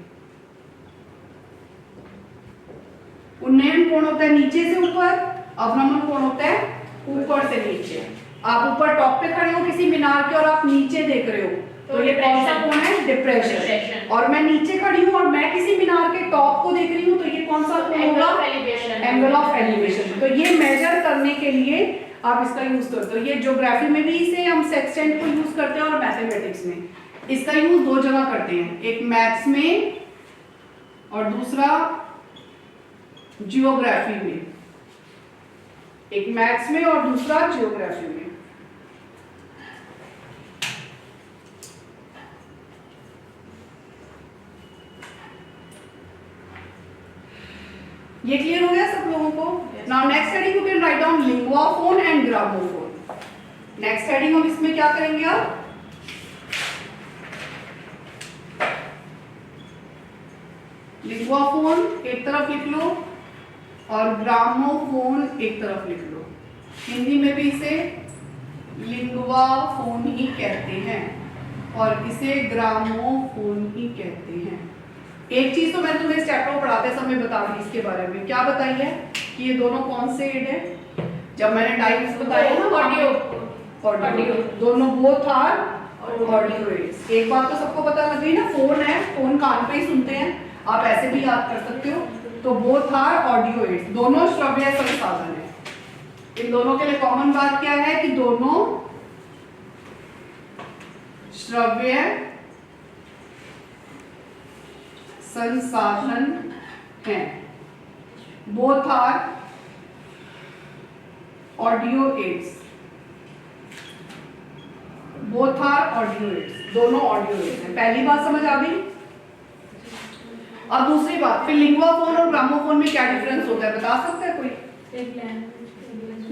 Speaker 1: उन्नयन कोण होता है नीचे से ऊपर, अवनमन कोण होता है ऊपर से नीचे। आप ऊपर टॉप पे खड़े हो किसी मीनार के और आप नीचे देख रहे हो, तो ये कौन सा कोण है? डिप्रेशन। और मैं नीचे खड़ी हूँ और मैं किसी मीनार के टॉप को देख रही हूँ, तो ये कौन सा कोण होगा? Angle of elevation. तो ये मेजर करने के लिए आप इसका यूज करते हो। ये ज्योग्राफी में भी इसे हम सेक्सटेंट को यूज करते हैं, और मैथमेटिक्स में इसका यूज दो जगह करते हैं, एक मैथ्स में और दूसरा जियोग्राफी में। एक मैथ्स में और दूसरा जियोग्राफी में। ये क्लियर हो गया सब लोगों को? Now next heading you can write down lingua phone and gramophone. Next heading हम इसमें क्या करेंगे अब? लिंगुआ फोन एक तरफ लिख लो और ग्रामोफोन एक तरफ लिख लो। हिंदी में भी इसे लिंगुआ फोन ही कहते हैं और इसे ग्रामोफोन ही कहते हैं। एक चीज तो मैं तुम्हें इस चैप्टर को पढ़ाते समय बता दी इसके बारे में। क्या बताई है कि ये दोनों कौन से एड है? जब मैंने टाइप्स बताए ना ऑडियो, दोनों बोथ आर ऑडियो एड्स। एक बात तो सबको पता लग गई ना, फोन है, फोन कान पे ही सुनते हैं, आप ऐसे भी याद कर सकते हो। तो बोथ आर ऑडियो एड्स, दोनों श्रव्य संसाधन है। इन दोनों के लिए कॉमन बात क्या है कि दोनों श्रव्य संसाधन हैं। Both are audio aids, both are audio aids, दोनों ऑडियो एड्स हैं। पहली बात समझ आ गई? अब दूसरी बात, फिर लिंगुआ फोन और ग्रामोफोन में क्या डिफरेंस होता है बता सकता है कोई?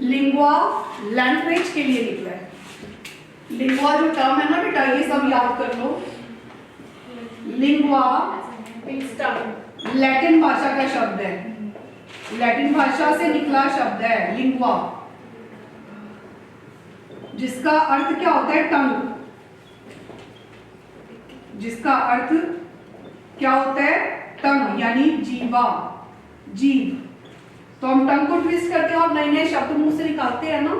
Speaker 1: लिंगुआ लैंग्वेज के लिए निकला है। लिंगुआ जो टर्म है ना बेटा, ये सब याद कर लो। लिंगुआ लैटिन भाषा का शब्द है, लैटिन भाषा से निकला शब्द है लिंगुआ, जिसका अर्थ क्या होता है? टंग। जिसका अर्थ क्या होता है? टंग, यानी जीवा, जीव। तो हम टंग को ट्विस्ट करके और नए नए शब्द मुंह से निकालते हैं ना।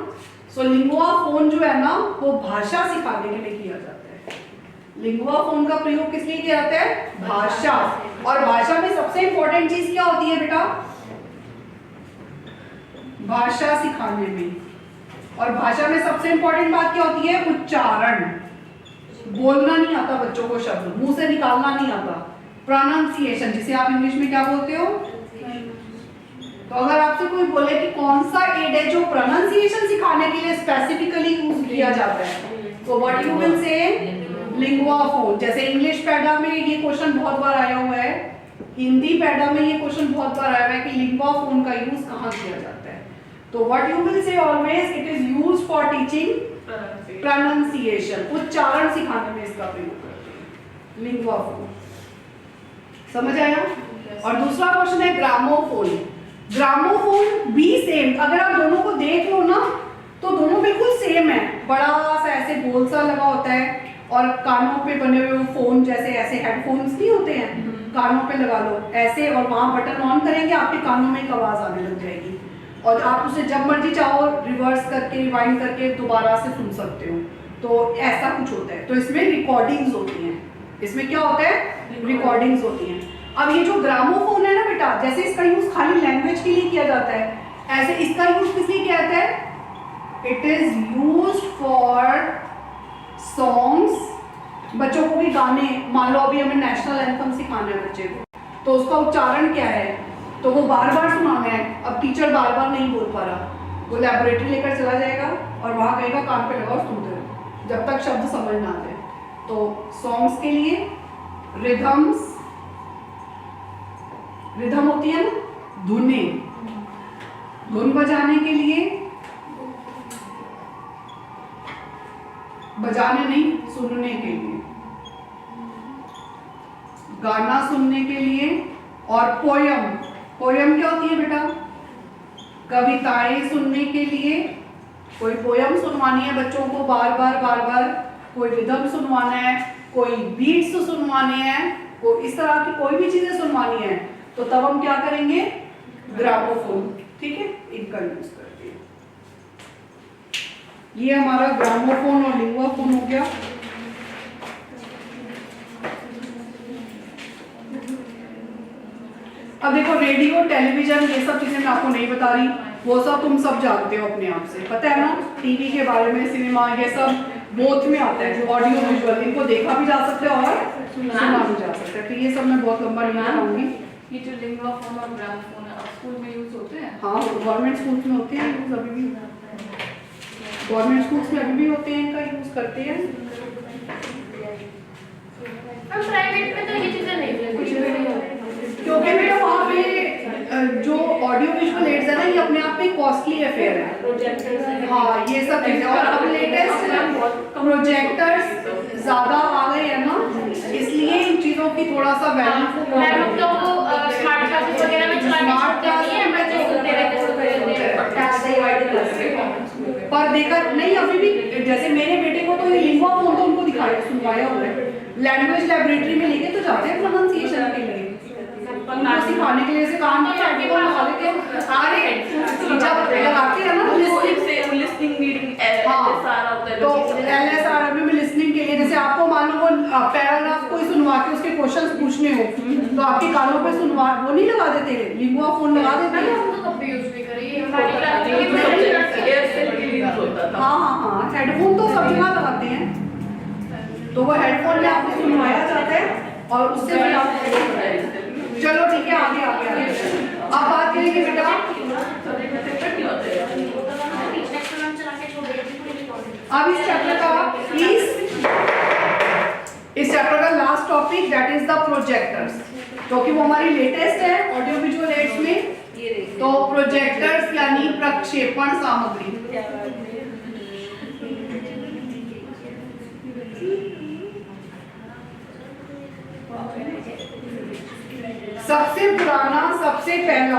Speaker 1: सो लिंगुआ फोन जो है ना, वो भाषा सिखाने के लिए किया जाता है। लिंगुआ फोन का प्रयोग किस लिए किया जाता है? भाषा। और भाषा में सबसे इंपॉर्टेंट चीज क्या होती है बेटा? भाषा सिखाने में। और भाषा में सबसे इंपॉर्टेंट बात क्या होती है? उच्चारण। बोलना नहीं आता बच्चों को, शब्द मुंह से निकालना नहीं आता। प्रोनाउंसिएशन, जिसे आप इंग्लिश में क्या बोलते हो? तो अगर आपसे कोई बोले कि कौन सा एड है जो प्रोनाउंसिएशन सिखाने के लिए स्पेसिफिकली यूज किया जाता है, तो व्हाट यू विल से? Lingua phone. जैसे इंग्लिश पैडा में ये क्वेश्चन बहुत बार आया हुआ है, हिंदी पैडा में ये क्वेश्चन बहुत बार आया हुआ है कि लिंगुआ फोन का यूज कहाँ किया जाता है। तो व्हाट यू विल से always, it is used for teaching pronunciation, उच्चारण सिखाने में इसका प्रयोग करते हैं लिंगुआ फोन। समझ आया? और दूसरा क्वेश्चन है ग्रामोफोन। ग्रामोफोन भी सेम, अगर आप दोनों को देख लो ना तो दोनों बिल्कुल सेम है। बड़ा सा ऐसे गोल सा लगा होता है और कानों पे बने हुए वो फोन जैसे ऐसे हेडफोन्स नहीं होते हैं, कानों पे लगा लो ऐसे और वहां बटन ऑन करेंगे, आपके कानों में एक आवाज आने लग जाएगी और आप उसे जब मर्जी चाहो रिवर्स करके रिवाइंड करके दोबारा से सुन सकते हो। तो ऐसा कुछ होता है। तो इसमें रिकॉर्डिंग्स होती हैं। इसमें क्या होता है? रिकॉर्डिंग्स होती हैं। अब ये जो ग्रामोफोन है ना बेटा, जैसे इसका यूज खाली लैंग्वेज के लिए किया जाता है, ऐसे इसका यूज किस लिए किया जाता है? It is used for songs. बच्चों को भी गाने, मान लो अभी हमें नेशनल एंथम सिखाना है बच्चे को, तो उसका उच्चारण क्या है, तो वो बार बार सुनाना है। अब टीचर बार बार नहीं बोल पा रहा, वो लैबोरेटरी लेकर चला जाएगा और वहां कहेगा कान पे लगाओ सुनते रहो जब तक शब्द समझ ना आए। तो सॉन्ग्स के लिए रिदम्स, रिदम होती है ना, धुनें, धुन बजाने के लिए, बजाने नहीं सुनने के लिए, गाना सुनने के लिए, और पोयम। पोयम क्या होती है बेटा? कविताएं सुनने के लिए। कोई पोयम सुनवानी है बच्चों को बार बार, कोई रिदम सुनवाना है, कोई बीट्स सुनवाने हैं, कोई इस तरह की कोई भी चीजें सुनवानी है, तो तब हम क्या करेंगे? ग्रामोफोन। ठीक है, इनका यूज करते हैं। ये हमारा ग्रामोफोन और लिंगुआ फोन हो गया। अब देखो रेडियो, टेलीविजन, ये सब चीजें मैं आपको नहीं बता रही, वो सब तुम सब जानते हो अपने आप से, पता है ना। टीवी के बारे में, सिनेमा, ये सब बोथ में आता है, ऑडियो विजुअल, इनको देखा भी जा सकता है और सुना भी जा सकता है। तो ये सब मैं बहुत लंबा नहीं बताऊंगी।
Speaker 2: ये जो लिंगुआ फोन और ग्रामोफोन स्कूल में यूज होते हैं?
Speaker 1: हाँ, गवर्नमेंट स्कूल्स में होते हैं यूज, अभी भी गवर्नमेंट स्कूल्स में अभी भी होते हैं, इनका यूज करते हैं।
Speaker 2: हम प्राइवेट में तो ये चीजें नहीं,
Speaker 1: क्योंकि बेटा वहाँ पे जो ऑडियो विजुअल एड्स है ना, ये अपने आप में कॉस्टली अफेयर है। हाँ, ये सब चीजें। और अब लेटेस्ट प्रोजेक्टर्स ज्यादा आ गए हैं ना, इसलिए इन चीजों की थोड़ा सा वैल्यू
Speaker 2: स्मार्ट क्लासेस वगैरह में
Speaker 1: स्मार्ट क्लास पर देखा नहीं अभी भी। जैसे मेरे बेटे को तो ये लिंगुआ फोन तो उनको दिखाया सुनवाया हुआ है, लैंग्वेज लेबोरेटरी में लेके तो जाते हैं प्रोनाउंसिएशन के लिए, उनको सिखाने के लिए से काम नहीं करते को लगा देते हैं। अरे जब लगाते हैं ना
Speaker 2: लिसनिंग रीडिंग
Speaker 1: सारा तो LSR अभी में लिसनिंग के लिए, जैसे आपको मान लो वो पैराग्राफ कोई सुनवा के उसके क्वेश्चंस पूछने हो तो आपके कानों पे सुनवा वो नहीं लगा देते, लिंगुआ फोन लगा देते हैं।
Speaker 2: हम तो कभी यूज भी करी हमारी क्लास में एयरसेल के लिए होता था।
Speaker 1: हाँ, हेडफोन तो सब जगह लगाते हैं, तो वो हेडफोन में आपको सुनवाया जाता है और उससे भी आप। चलो ठीक है, आगे आगे आगे अब बात करेंगे बेटा। अब इस चैप्टर का प्लीज, इस चैप्टर का last topic that is the projectors, क्योंकि वो हमारी लेटेस्ट है ऑडियो विजुअल एड्स में। तो प्रोजेक्टर्स यानी प्रक्षेपण सामग्री। सबसे पुराना, सबसे पहला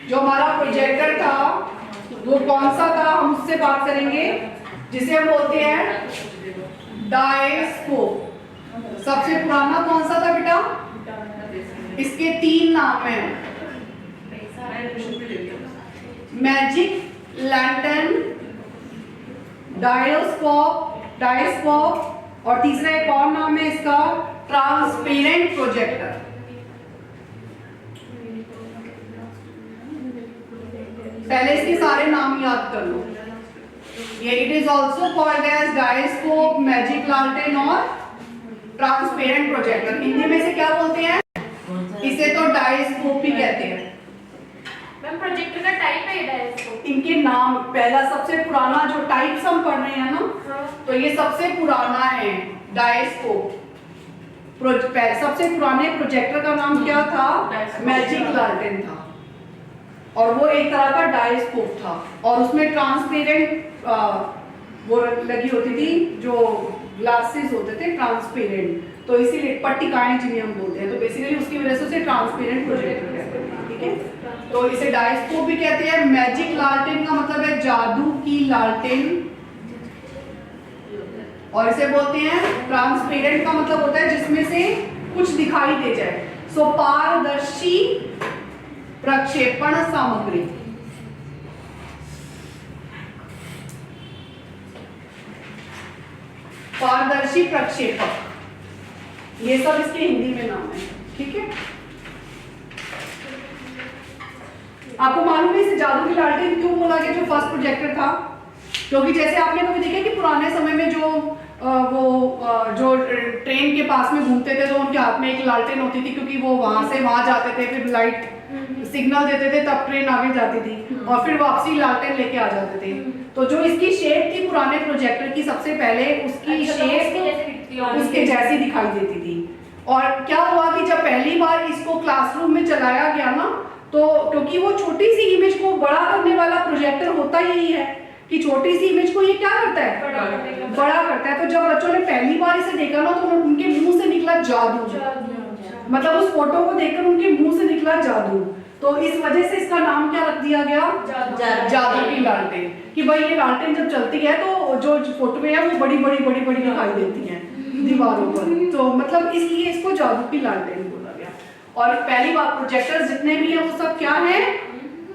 Speaker 1: जो हमारा प्रोजेक्टर था वो कौन सा था, हम उससे बात करेंगे, जिसे हम बोलते हैं डायस्कोप। सबसे पुराना कौन सा था बेटा? इसके 3 नाम हैं, मैजिक लैंटर्न, डायस्कोप और तीसरा एक और नाम है इसका ट्रांसपेरेंट प्रोजेक्टर। पहले इसके सारे नाम याद कर लो। ये it is also called as diascope, magic lantern और ट्रांसपेरेंट प्रोजेक्टर। हिंदी में से क्या बोलते हैं? इसे तो डायस्कोप ही कहते हैं।
Speaker 2: मैम प्रोजेक्टर का टाइप है डायस्कोप।
Speaker 1: इनके नाम, पहला सबसे पुराना जो टाइप्स हम पढ़ रहे हैं ना, तो ये सबसे पुराना है डायस्कोप। सबसे पुराने प्रोजेक्टर का नाम क्या था? मैजिक लैंटर्न था, और वो एक तरह का डायस्कोप था, और उसमें ट्रांसपेरेंट वो लगी होती थी, जो ग्लासेस होते थे ट्रांसपेरेंट, तो इसीलिए पट्टिकाएं जिन्हें हम बोलते हैं, तो बेसिकली उसकी वजह से उसे ट्रांसपेरेंट प्रोजेक्टर कहते हैं। ठीक है, तो इसे डायस्कोप भी कहते हैं। मैजिक लालटेन का मतलब है जादू की लालटेन, और इसे बोलते हैं ट्रांसपेरेंट का मतलब होता है जिसमें से कुछ दिखाई दे जाए। सो पारदर्शी प्रक्षेपण सामग्री। पारदर्शी प्रक्षेपक, ये सब इसके हिंदी में नाम है। ठीक है, आपको मालूम है इसे जादू की लालटेन क्यों बोला गया, जो फर्स्ट प्रोजेक्टर था? क्योंकि जैसे आपने कभी देखा कि पुराने समय में जो ट्रेन के पास में घूमते थे तो उनके हाथ में एक लालटेन होती थी, क्योंकि वो वहां से वहां जाते थे, फिर लाइट सिग्नल देते थे, तब ट्रेन आगे जाती थी, और फिर वापसी लालटेन लेके आ जाते थे। तो जो इसकी शेप थी पुराने प्रोजेक्टर की, सबसे पहले उसकी शेप उसके जैसी दिखाई देती थी। और क्या हुआ कि जब पहली बार इसको क्लासरूम में चलाया गया ना, तो क्योंकि वो छोटी सी इमेज को बड़ा करने वाला प्रोजेक्टर होता ही है कि छोटी सी इमेज को ये क्या करता है, बड़ा करता है। तो जब बच्चों ने पहली बार इसे देखा ना, तो उनके मुंह से निकला जादू, मतलब उस फोटो को देखकर उनके मुंह से निकला जादू। तो इस वजह से इसका नाम क्या रख दिया गया, जादू की लालटेन, कि भाई ये लालटेन जब चलती है तो जो फोटो है वो बड़ी बड़ी बड़ी बड़ी दिखाई देती हैं दीवारों पर, तो मतलब इसलिए इसको जादू की लालटेन बोला गया। और पहली बार प्रोजेक्टर जितने भी हैं वो सब क्या है,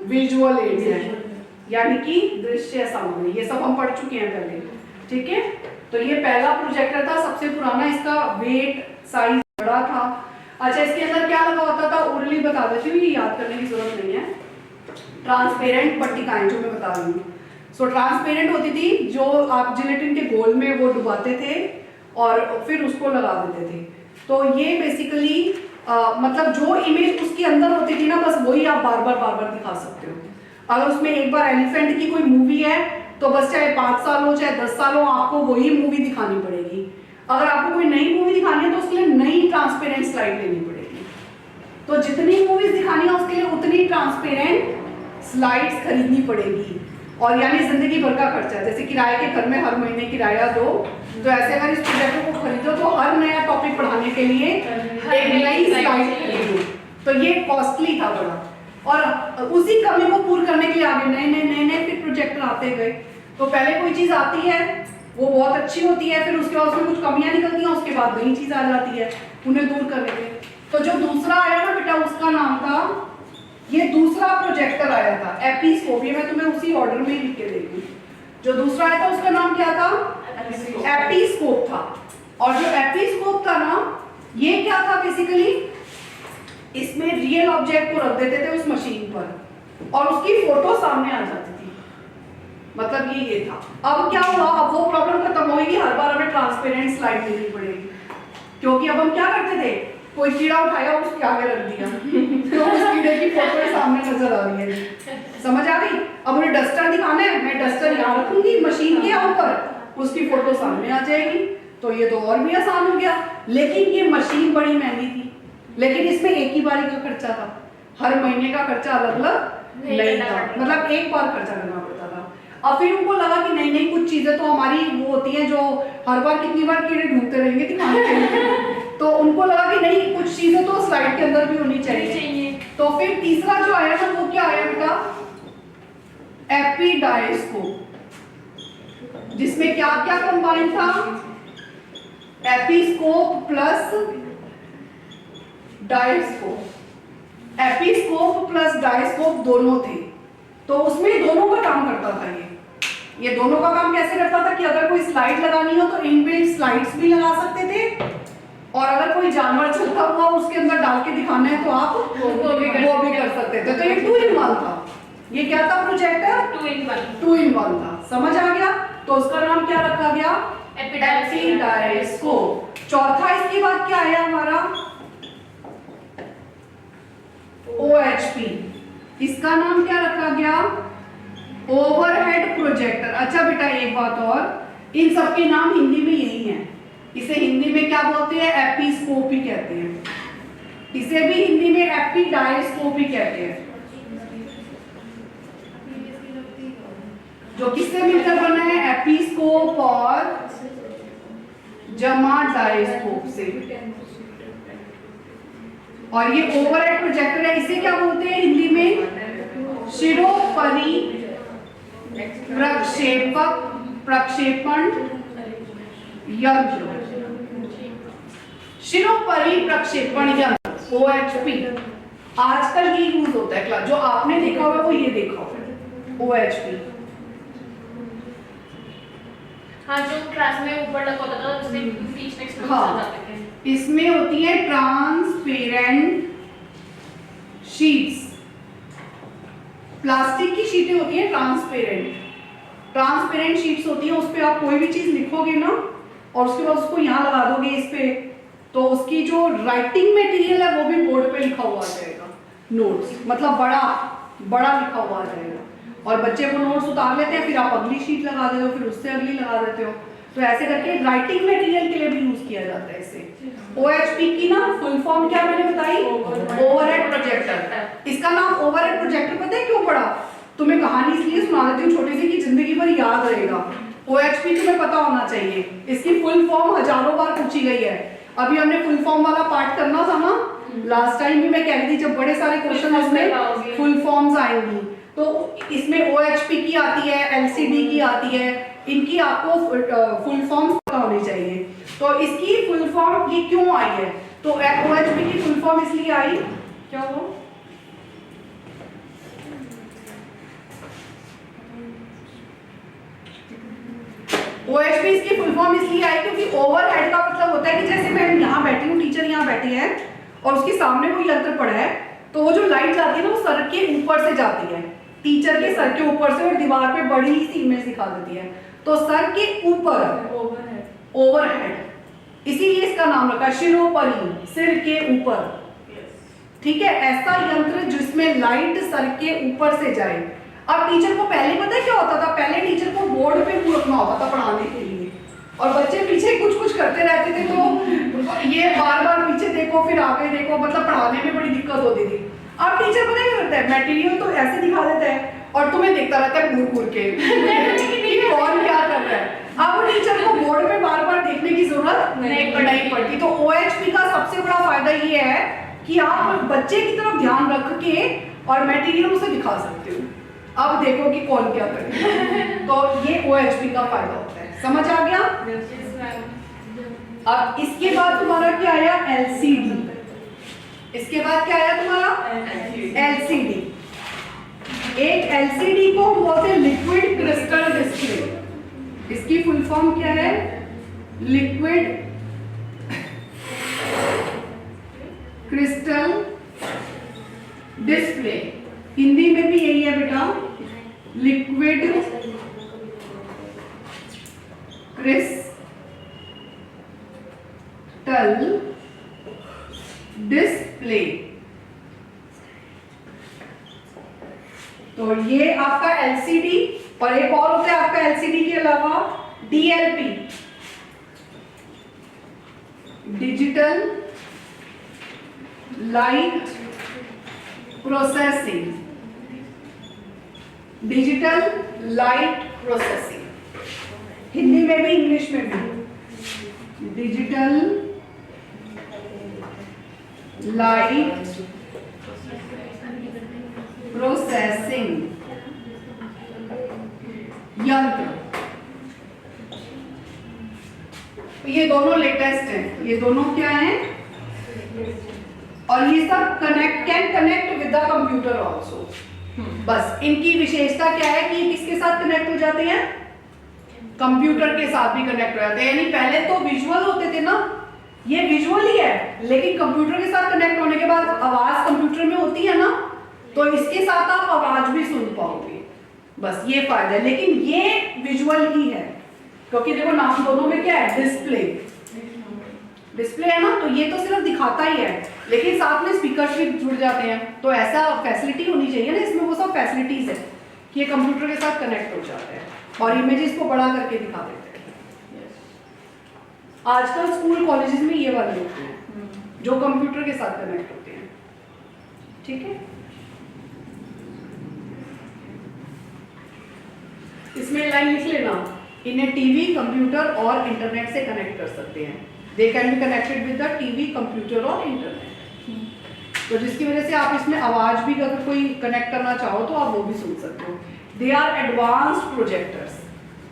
Speaker 1: विजुअल एड्स हैं, यानी कि दृश्य सामग्री। ये सब हम पढ़ चुके हैं पहले। ठीक है, तो ये पहला प्रोजेक्टर था, सबसे पुराना, इसका वेट साइज बड़ा था। अच्छा, इसके अंदर क्या लगा होता था, उर्ली बता देती हूँ, ये याद करने की जरूरत नहीं है। ट्रांसपेरेंट पट्टिकाएं जो मैं बता रही हूँ, सो ट्रांसपेरेंट होती थी, जो आप जिलेटिन के घोल में वो डुबाते थे और फिर उसको लगा देते थे। तो ये बेसिकली मतलब जो इमेज उसके अंदर होती थी ना, बस वही आप बार बार दिखा सकते हो। अगर उसमें एक बार एलिफेंट की कोई मूवी है तो बस चाहे 5 साल हो चाहे 10 साल हो, आपको वही मूवी दिखानी पड़ेगी। अगर आपको कोई नई मूवी दिखानी है तो उसके लिए नई ट्रांसपेरेंट स्लाइड लेनी पड़ेगी। तो जितनी मूवीज दिखानी है उसके लिए उतनी ट्रांसपेरेंट स्लाइड्स खरीदनी पड़ेगी, और यानी जिंदगी भर का खर्चा। जैसे किराए के घर में हर महीने किराया दो, तो ऐसे अगर इस प्रोजेक्ट को खरीदो तो हर नया टॉपिक पढ़ाने के लिए एक नई स्लाइड खरीदो, तो ये कॉस्टली था बड़ा। और उसी कमी को पूर्ण करने के लिए आगे नए फिर प्रोजेक्ट आते गए। तो पहले कोई चीज आती है वो बहुत अच्छी होती है, फिर उसके बाद उसमें कुछ कमियां निकलती हैं, उसके बाद नई चीज आ जाती है, उन्हें दूर करने के। तो जो दूसरा आया ना बेटा, उसका नाम था, ये दूसरा प्रोजेक्टर आया था एपिस्कोप। ये मैं तुम्हें उसी ऑर्डर में लिख के देती हूँ। जो दूसरा आया था उसका नाम क्या था? एपिस्कोप था। और जो एपिस्कोप था ना, ये क्या था बेसिकली, इसमें रियल ऑब्जेक्ट को रख देते थे उस मशीन पर और उसकी फोटो सामने आ जाती थी। मतलब ये था। अब क्या हुआ, अब वो प्रॉब्लम खत्म होगी, हर बार हमें ट्रांसपेरेंट स्लाइड लेनी पड़ेगी, क्योंकि अब हम क्या करते थे, कोई कीड़ा उठाया उसके आगे रख दिया तो उस कीड़े की फोटो सामने नजर आ रही है। समझ आ गई? अब उन्हें डस्टर दिखाना है, मैं डस्टर यहाँ रखूंगी मशीन के ऊपर, उसकी फोटो सामने आ जाएगी। तो ये तो और भी आसान हो गया। लेकिन ये मशीन बड़ी महंगी थी, लेकिन इसमें एक ही बारी का खर्चा था, हर महीने का खर्चा अलग अलग नहीं था, मतलब एक बार खर्चा करना पड़ता था। और फिर उनको लगा कि नहीं नहीं, कुछ चीजें तो हमारी वो होती हैं जो हर बार कितनी बार कीड़े ढूंढते रहेंगे दिखाने के लिए तो उनको लगा कि नहीं, कुछ चीजें तो स्लाइड के अंदर भी होनी चाहिए। तो फिर तीसरा जो आया ना, वो क्या आया बेटा? एपिडायस्कोप, जिसमें क्या क्या कंबाइन था? एपिस्कोप प्लस डायस्कोप। एपिस्कोप प्लस डायस्कोप दोनों थे, तो उसमें दोनों का काम करता था। ये दोनों का काम कैसे करता था कि अगर कोई स्लाइड लगानी हो तो इनबिल्ट स्लाइड्स भी लगा सकते थे, और अगर कोई जानवर चलता हुआ उसके अंदर डाल के दिखाना है तो आप वो भी कर सकते थे। तो ये 2 in 1 था। ये क्या था प्रोजेक्टर? 2 in 1 था। समझ आ गया? तो उसका नाम क्या रखा गया? एपिडायस्कोप। चौथा इसके बाद क्या आया हमारा? OHP। इसका नाम क्या रखा गया? Overhead projector. अच्छा बेटा एक बात और, इन सबके नाम हिंदी में यही हैं। इसे हिंदी में क्या बोलते हैं? एपिस्कोप ही कहते हैं। इसे भी हिंदी में एपिडायस्कोप ही कहते हैं, जो किससे मिलकर बना है? एपिस्कोप और जमा डायस्कोप से। और ये ओवरहेड प्रोजेक्टर है, इसे क्या बोलते हैं हिंदी में? शिरोपरि प्रक्षेपण यंत्र। शिरोपरि प्रक्षेपण यंत्र OHP आजकल ये यूज होता है क्लास, जो आपने देखा होगा वो ये देखा होगा OHP।
Speaker 2: हाँ, जो क्लास में ऊपर लगा होता था उससे बीच नेक्स्ट में
Speaker 1: हाँ,
Speaker 2: जाते थे।
Speaker 1: इसमें होती है ट्रांसपेरेंट शीट्स। प्लास्टिक की शीटें होती हैं ट्रांसपेरेंट शीट्स होती है। उस पे आप कोई भी चीज लिखोगे ना और उसके बाद उसको यहाँ लगा दोगे इस पे, तो उसकी जो राइटिंग मटेरियल है वो भी बोर्ड पे लिखा हुआ आ जाएगा। नोट्स मतलब बड़ा लिखा हुआ आ जाएगा, और बच्चे वो नोट्स उतार लेते हैं, फिर आप अगली शीट लगा देते हो, फिर उससे अगली लगा देते हो। तो ऐसे करके राइटिंग मटेरियल के लिए भी यूज किया जाता है इसे। OHP की ना फुल फॉर्म क्या मैंने बताई? Overhead projector. इसका नाम ओवरहेड प्रोजेक्टर पता है क्यों पड़ा? तुम्हें कहानी इसलिए सुना देती हूँ छोटी सी कि जिंदगी भर याद रहेगा। OHP तुम्हें पता होना चाहिए, इसकी फुल फॉर्म हजारों बार पूछी गई है। अभी हमने फुल फॉर्म वाला पार्ट करना था ना, लास्ट टाइम भी मैं कह रही थी जब बड़े सारे क्वेश्चन उसमें फुल फॉर्म्स आएंगी, तो इसमें OHP की आती है, LCD की आती है, इनकी आपको फुल फॉर्म पता होनी चाहिए। तो इसकी फुल फॉर्म ये क्यों आई है? तो OHP की फुल फॉर्म इसलिए आई, क्या वो OHP इसकी फुल फॉर्म इसलिए आई क्योंकि ओवरहेड का मतलब होता है कि जैसे मैं यहाँ बैठी हूँ, टीचर यहाँ बैठी है और उसके सामने कोई यंत्र पड़ा है, तो वो जो लाइट जाती है ना वो सर के ऊपर से जाती है, टीचर के सर के ऊपर से, और दीवार पे बड़ी सी इमेज दिखा देती है। तो सर के ऊपर ओवरहेड, इसीलिए इसका नाम रखा शिरोपरि, सिर के ऊपर। ठीक है, ऐसा यंत्र जिसमें लाइट सर के ऊपर से जाए। अब टीचर को पहले पता है क्या होता था? पहले टीचर को बोर्ड पे रखना होता था पढ़ाने के लिए, और बच्चे पीछे कुछ करते रहते थे, तो ये बार बार पीछे देखो, फिर आगे देखो, को मतलब पढ़ाने में बड़ी दिक्कत होती थी। अब टीचर पता क्या करता है, मटेरियल तो ऐसे दिखा देता है और तुम्हें देखता रहता है घूर घूर के कि कौन क्या कर रहा है। अब टीचर को बोर्ड में बार बार देखने की जरूरत नहीं पड़ती। तो OHP का सबसे बड़ा फायदा ये है कि आप बच्चे की तरफ ध्यान रख के और मटेरियल उसे दिखा सकते हो। अब देखो कि कौन क्या करेगा। तो ये OHP का फायदा होता है। समझ आ गया? अब इसके बाद तुम्हारा क्या आया? LCD। इसके बाद क्या आया तुम्हारा? LCD। एक LCD को बोलते हैं लिक्विड क्रिस्टल डिस्प्ले। इसकी फुल फॉर्म क्या है? Liquid crystal display. हिंदी में भी यही है बेटा, लिक्विड क्रिस्टल डिस्प्ले। तो ये आपका LCD, और एक और होता है आपका LCD के अलावा DLP, digital light processing. Digital light processing, Hindi में भी इंग्लिश में भी, डिजिटल लाइट प्रोसेसिंग यंत्र। ये दोनों लेटेस्ट हैं, ये दोनों क्या हैं? और ये सब can connect with the computer also. बस इनकी विशेषता क्या है कि किसके साथ कनेक्ट हो जाते हैं? कंप्यूटर के साथ भी कनेक्ट हो जाते हैं। यानी पहले तो विजुअल होते थे ना, ये विजुअल ही है, लेकिन कंप्यूटर के साथ कनेक्ट होने के बाद आवाज कंप्यूटर में होती है ना, तो इसके साथ आप आवाज भी सुन पाओगे। बस ये फायदा है, लेकिन ये विजुअल ही है, क्योंकि देखो नाम दोनों में क्या है? डिस्प्ले। डिस्प्ले है ना, तो ये तो सिर्फ दिखाता ही है, लेकिन साथ में स्पीकर्स भी जुड़ जाते हैं। तो ऐसा फैसिलिटी होनी चाहिए ना इसमें, वो सब फैसिलिटीज है कि ये कंप्यूटर के साथ कनेक्ट हो जाते हैं और इमेजेस को बड़ा करके दिखा देते हैं। आजकल स्कूल कॉलेजेस में ये वाले होते हैं जो कंप्यूटर के साथ कनेक्ट होते हैं। ठीक है, इसमें लाइन लिख लेना, इन्हें टीवी, कंप्यूटर और इंटरनेट से कनेक्ट कर सकते हैं। They can be connected with the TV, computer और इंटरनेट। तो जिसकी वजह से आप इसमें आवाज भी अगर कोई कनेक्ट करना चाहो तो आप वो भी सुन सकते हो। They are advanced projectors.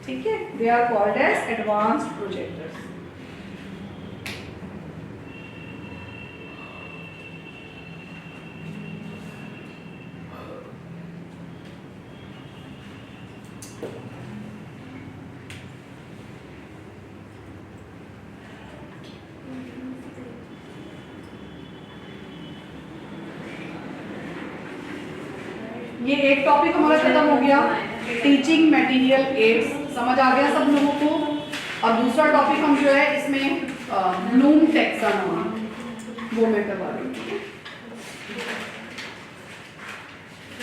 Speaker 1: ठीक है, they are called as advanced projectors. ये एक टॉपिक हमारा खत्म हो गया, टीचिंग मटेरियल एड्स। समझ आ गया सब लोगों को? और दूसरा टॉपिक हम जो है इसमें ब्लूम टैक्सोनॉमी, वो मैं करवा रही हूँ।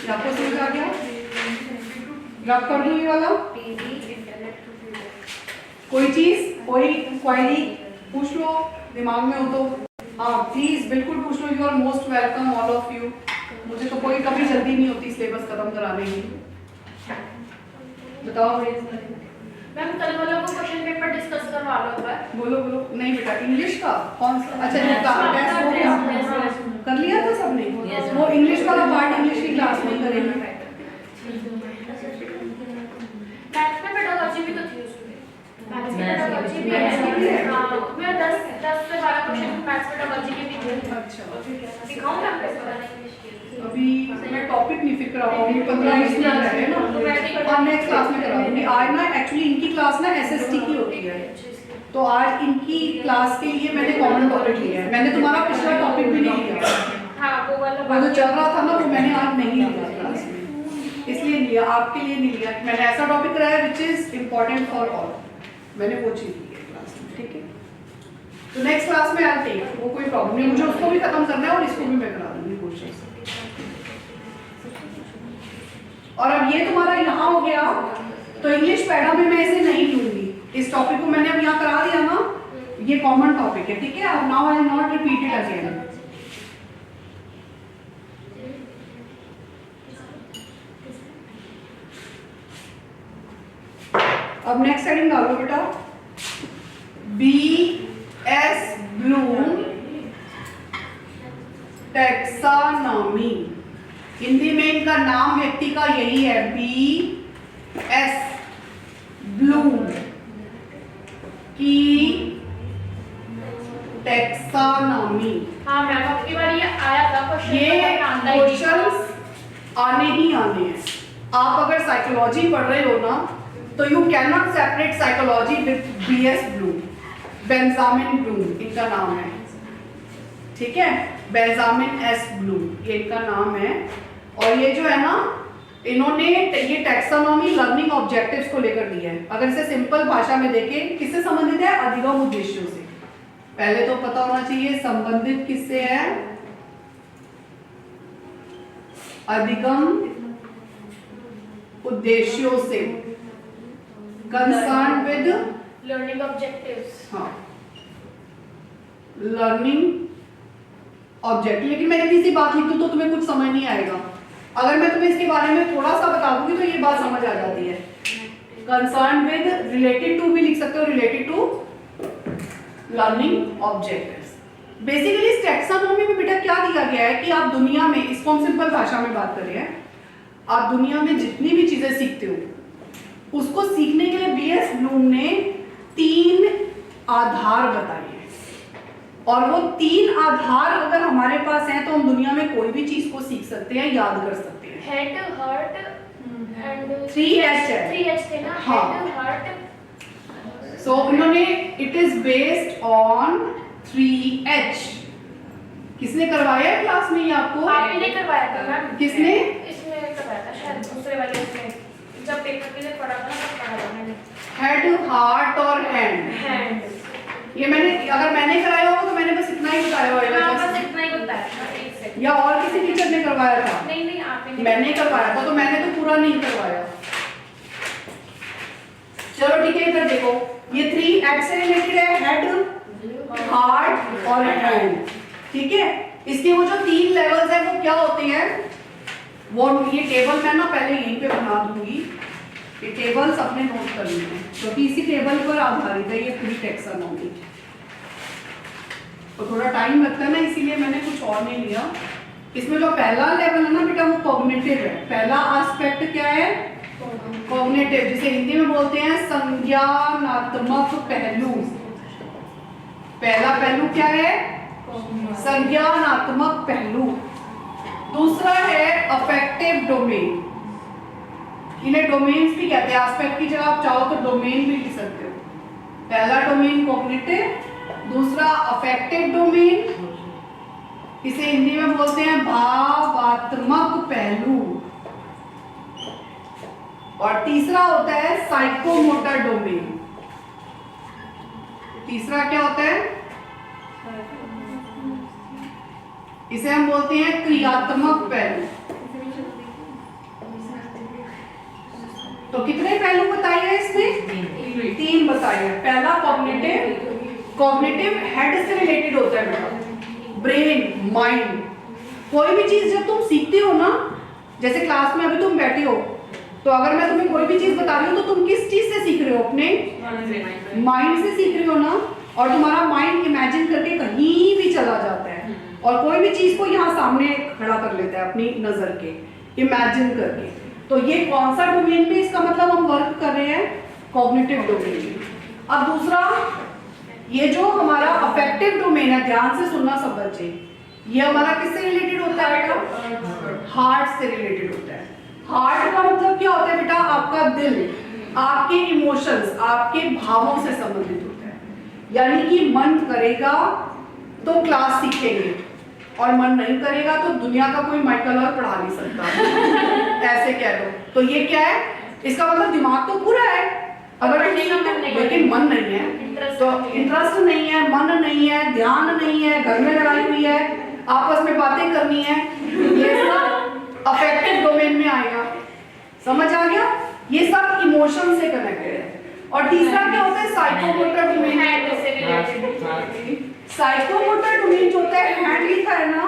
Speaker 1: आपको समझ आ गया? रब कर दूँ ये वाला? कोई चीज, कोई क्वेरी पूछ लो दिमाग में हो तो। हाँ प्लीज बिल्कुल पूछ लो। You are most welcome all of you. मुझे तो कोई कभी जल्दी नहीं होती सिलेबस खत्म कराने की। बताओ
Speaker 2: मैम, कल वाला को क्वेश्चन पेपर डिस्कस करवा लो एक बार।
Speaker 1: बोलो बोलो। नहीं बेटा, इंग्लिश का कौन सा? अच्छा टेस्ट हो गया, कर लिया था सबने? वो इंग्लिश वाला पार्ट इंग्लिश की क्लास में करेंगे।
Speaker 2: मैथ्स में पेडागोजी भी तो थी उसमें। मैथ्स में पेडागोजी भी है। हां, मैं 10 से 12 क्वेश्चन मैथ्स पेडागोजी के भी थे।
Speaker 1: अच्छा,
Speaker 2: दिखाऊं मैं आपको?
Speaker 1: अभी मैं टॉपिक नहीं फिर करा पाऊंगी, 15-20 मिनट रहे ना, तो नेक्स्ट क्लास में करा दूंगी। आज ना एक्चुअली इनकी क्लास ना SST की होती है, तो आज इनकी क्लास के लिए मैंने कॉमन टॉपिक लिया है। मैंने तुम्हारा पिछला टॉपिक भी नहीं लिया।
Speaker 2: हाँ, वो वाला
Speaker 1: वो जो चल रहा था ना, वो मैंने आज नहीं लिया क्लास में, इसलिए लिया, आपके लिए नहीं लिया। मैंने ऐसा टॉपिक कराया which is important for all, मैंने वो चीज ली है क्लास में। ठीक है, तो नेक्स्ट क्लास में आई टेक, वो कोई प्रॉब्लम नहीं, मुझे उसको भी खत्म करना है और इसको भी मैं करा दूंगी कोशिश। और अब ये तुम्हारा यहाँ हो गया, तो इंग्लिश पैडा में मैं इसे नहीं लूंगी। इस टॉपिक को मैंने अब यहाँ करा दिया ना, ये कॉमन टॉपिक है। ठीक है, अब now I will not repeat it again. Heading डालो बेटा, BS ब्लूम टैक्सानॉमी। हिंदी में इनका नाम व्यक्ति का यही है, BS ब्लूम की टैक्सानॉमी।
Speaker 2: हाँ मैम, अब की बार ये आया था क्वेश्चन,
Speaker 1: ये क्वेश्चंस आने ही आने हैं। आप अगर साइकोलॉजी पढ़ रहे हो ना, तो you can not separate psychology with BS Bloom. Benjamin Bloom इनका नाम है, ठीक है, बेंजामिन S ब्लूम ये इनका नाम है। और ये जो है ना, इन्होंने ये टैक्सोनॉमी लर्निंग ऑब्जेक्टिव्स को लेकर दिया है। अगर इसे सिंपल भाषा में देखें, किससे संबंधित है? अधिगम उद्देश्यों से। पहले तो पता होना चाहिए संबंधित किससे है? अधिगम उद्देश्यों से, कंसर्न विद
Speaker 2: लर्निंग ऑब्जेक्टिव्स।
Speaker 1: हाँ, लर्निंग ऑब्जेक्ट। लेकिन मैं इतनी सी बात लिख दूं तो तुम्हें कुछ समझ नहीं आएगा। अगर मैं तुम्हें इसके बारे में थोड़ा सा बता दूंगी तो ये बात समझ आ जाती है। कंसर्न विद, रिलेटेड टू भी लिख सकते हो, related to learning objectives. Basically इस टैक्सोनॉमी में बेटा क्या दिया गया है कि आप दुनिया में, इसको हम सिंपल भाषा में बात कर रहे हैं, आप दुनिया में जितनी भी चीजें सीखते हो उसको सीखने के लिए BS ब्लूम ने 3 आधार बताए हैं। और वो 3 आधार अगर हमारे पास हैं तो हम दुनिया में कोई भी चीज को सीख सकते हैं, याद कर सकते हैं।
Speaker 2: हेड, हार्ट एंड
Speaker 1: 3H है।
Speaker 2: 3H थे ना,
Speaker 1: हाँ।
Speaker 2: Head, heart.
Speaker 1: सो उन्होंने it is based on 3H। किसने करवाया है क्लास में ये आपको?
Speaker 2: आपने नहीं करवाया था मैम?
Speaker 1: किसने?
Speaker 2: इसमें करवाया था शायद, दूसरे वाले इसमें जब पेपर के लिए पढ़ा था ना, तब पढ़ा था मैंने।
Speaker 1: हेड, हार्ट और हैंड।
Speaker 2: हैंड,
Speaker 1: ये मैंने, अगर मैंने कराया होगा तो मैंने बस इतना ही बताया
Speaker 2: हाँ
Speaker 1: होगा,
Speaker 2: बस इतना ही बताया था, एक सेकंड।
Speaker 1: या और किसी टीचर ने करवाया था?
Speaker 2: नहीं नहीं, आपने
Speaker 1: मैंने करवाया था, तो मैंने तो पूरा नहीं करवाया। चलो ठीक है, इधर देखो, ये 3H से रिलेटेड है, हेड, हार्ट और हैंड, ठीक है। इसके वो जो 3 लेवल्स हैं वो क्या होते हैं? वो ये टेबल मैं ना पहले यहीं पे बना दूंगी, ये टेबल्स अपने नोट करनी है क्योंकि इसी टेबल पर आधारित है ये पूरी टैक्सोनॉमी। तो थोड़ा टाइम लगता है ना, इसीलिए मैंने कुछ और नहीं लिया। इसमें जो पहला लेवल है ना बेटा, वो कॉग्निटिव है। पहला एस्पेक्ट क्या है? कॉग्निटिव, जिसे हिंदी में बोलते हैं संज्ञानात्मक पहलू। पहला पहलू क्या है? संज्ञानात्मक पहलू। दूसरा है अफेक्टिव डोमेन। इन्हें डोमेन्स भी कहते हैं, एस्पेक्ट की जगह आप चाहो तो डोमेन भी लिख सकते हो। पहला डोमेन कॉग्निटिव, दूसरा अफेक्टिव डोमेन, इसे हिंदी में बोलते हैं भावात्मक पहलू, और तीसरा होता है साइकोमोटर डोमेन। तीसरा क्या होता है? इसे हम बोलते हैं क्रियात्मक पहलू। तो कितने पहलू बताए हैं इसमें? 3 बताए हैं। पहला कॉग्निटिव। कॉग्निटिव हेड से रिलेटेड होता है बेटा, ब्रेन, माइंड। कोई भी चीज जब तुम सीखते हो ना, जैसे क्लास में अभी तुम बैठे हो, तो अगर मैं तुम्हें कोई भी चीज बता रही हूँ तो तुम किस चीज से सीख रहे हो? अपने माइंड से सीख रहे हो ना। और तुम्हारा माइंड इमेजिन करके कहीं भी चला जाता है और कोई भी चीज को यहाँ सामने खड़ा कर लेता है अपनी नजर के, इमेजिन करके। तो ये कौन सा डोमेन में इसका मतलब हम वर्क कर रहे हैं? कॉग्निटिव डोमेन में। अब दूसरा, ये जो हमारा अफेक्टिव डोमेन है, ध्यान से सुनना सब बच्चे, ये हमारा किससे रिलेटेड होता है बेटा? हार्ट से रिलेटेड होता है। हार्ट का मतलब क्या होता है बेटा? आपका दिल, आपके इमोशंस, आपके भावों से संबंधित होता है। यानी कि मन करेगा तो क्लास सीखेंगे और मन नहीं करेगा तो दुनिया का कोई माइकल और पढ़ा नहीं सकता। ऐसे कह दो। तो ये क्या है? इसका मतलब दिमाग तो पूरा है, अगर लेकिन मन नहीं है, तो इंटरेस्ट नहीं है, मन नहीं है, ध्यान नहीं है, घर में लड़ाई हुई है, आपस में बातें करनी है, ये सब अफेक्टिव डोमेन में आएगा। समझ आ गया? ये सब इमोशन से कनेक्टेड है। और तीसरा क्या होता है? Psychomotor domain. साइकोमोटर डोमेन जो होता है, हैंड लिखा है ना,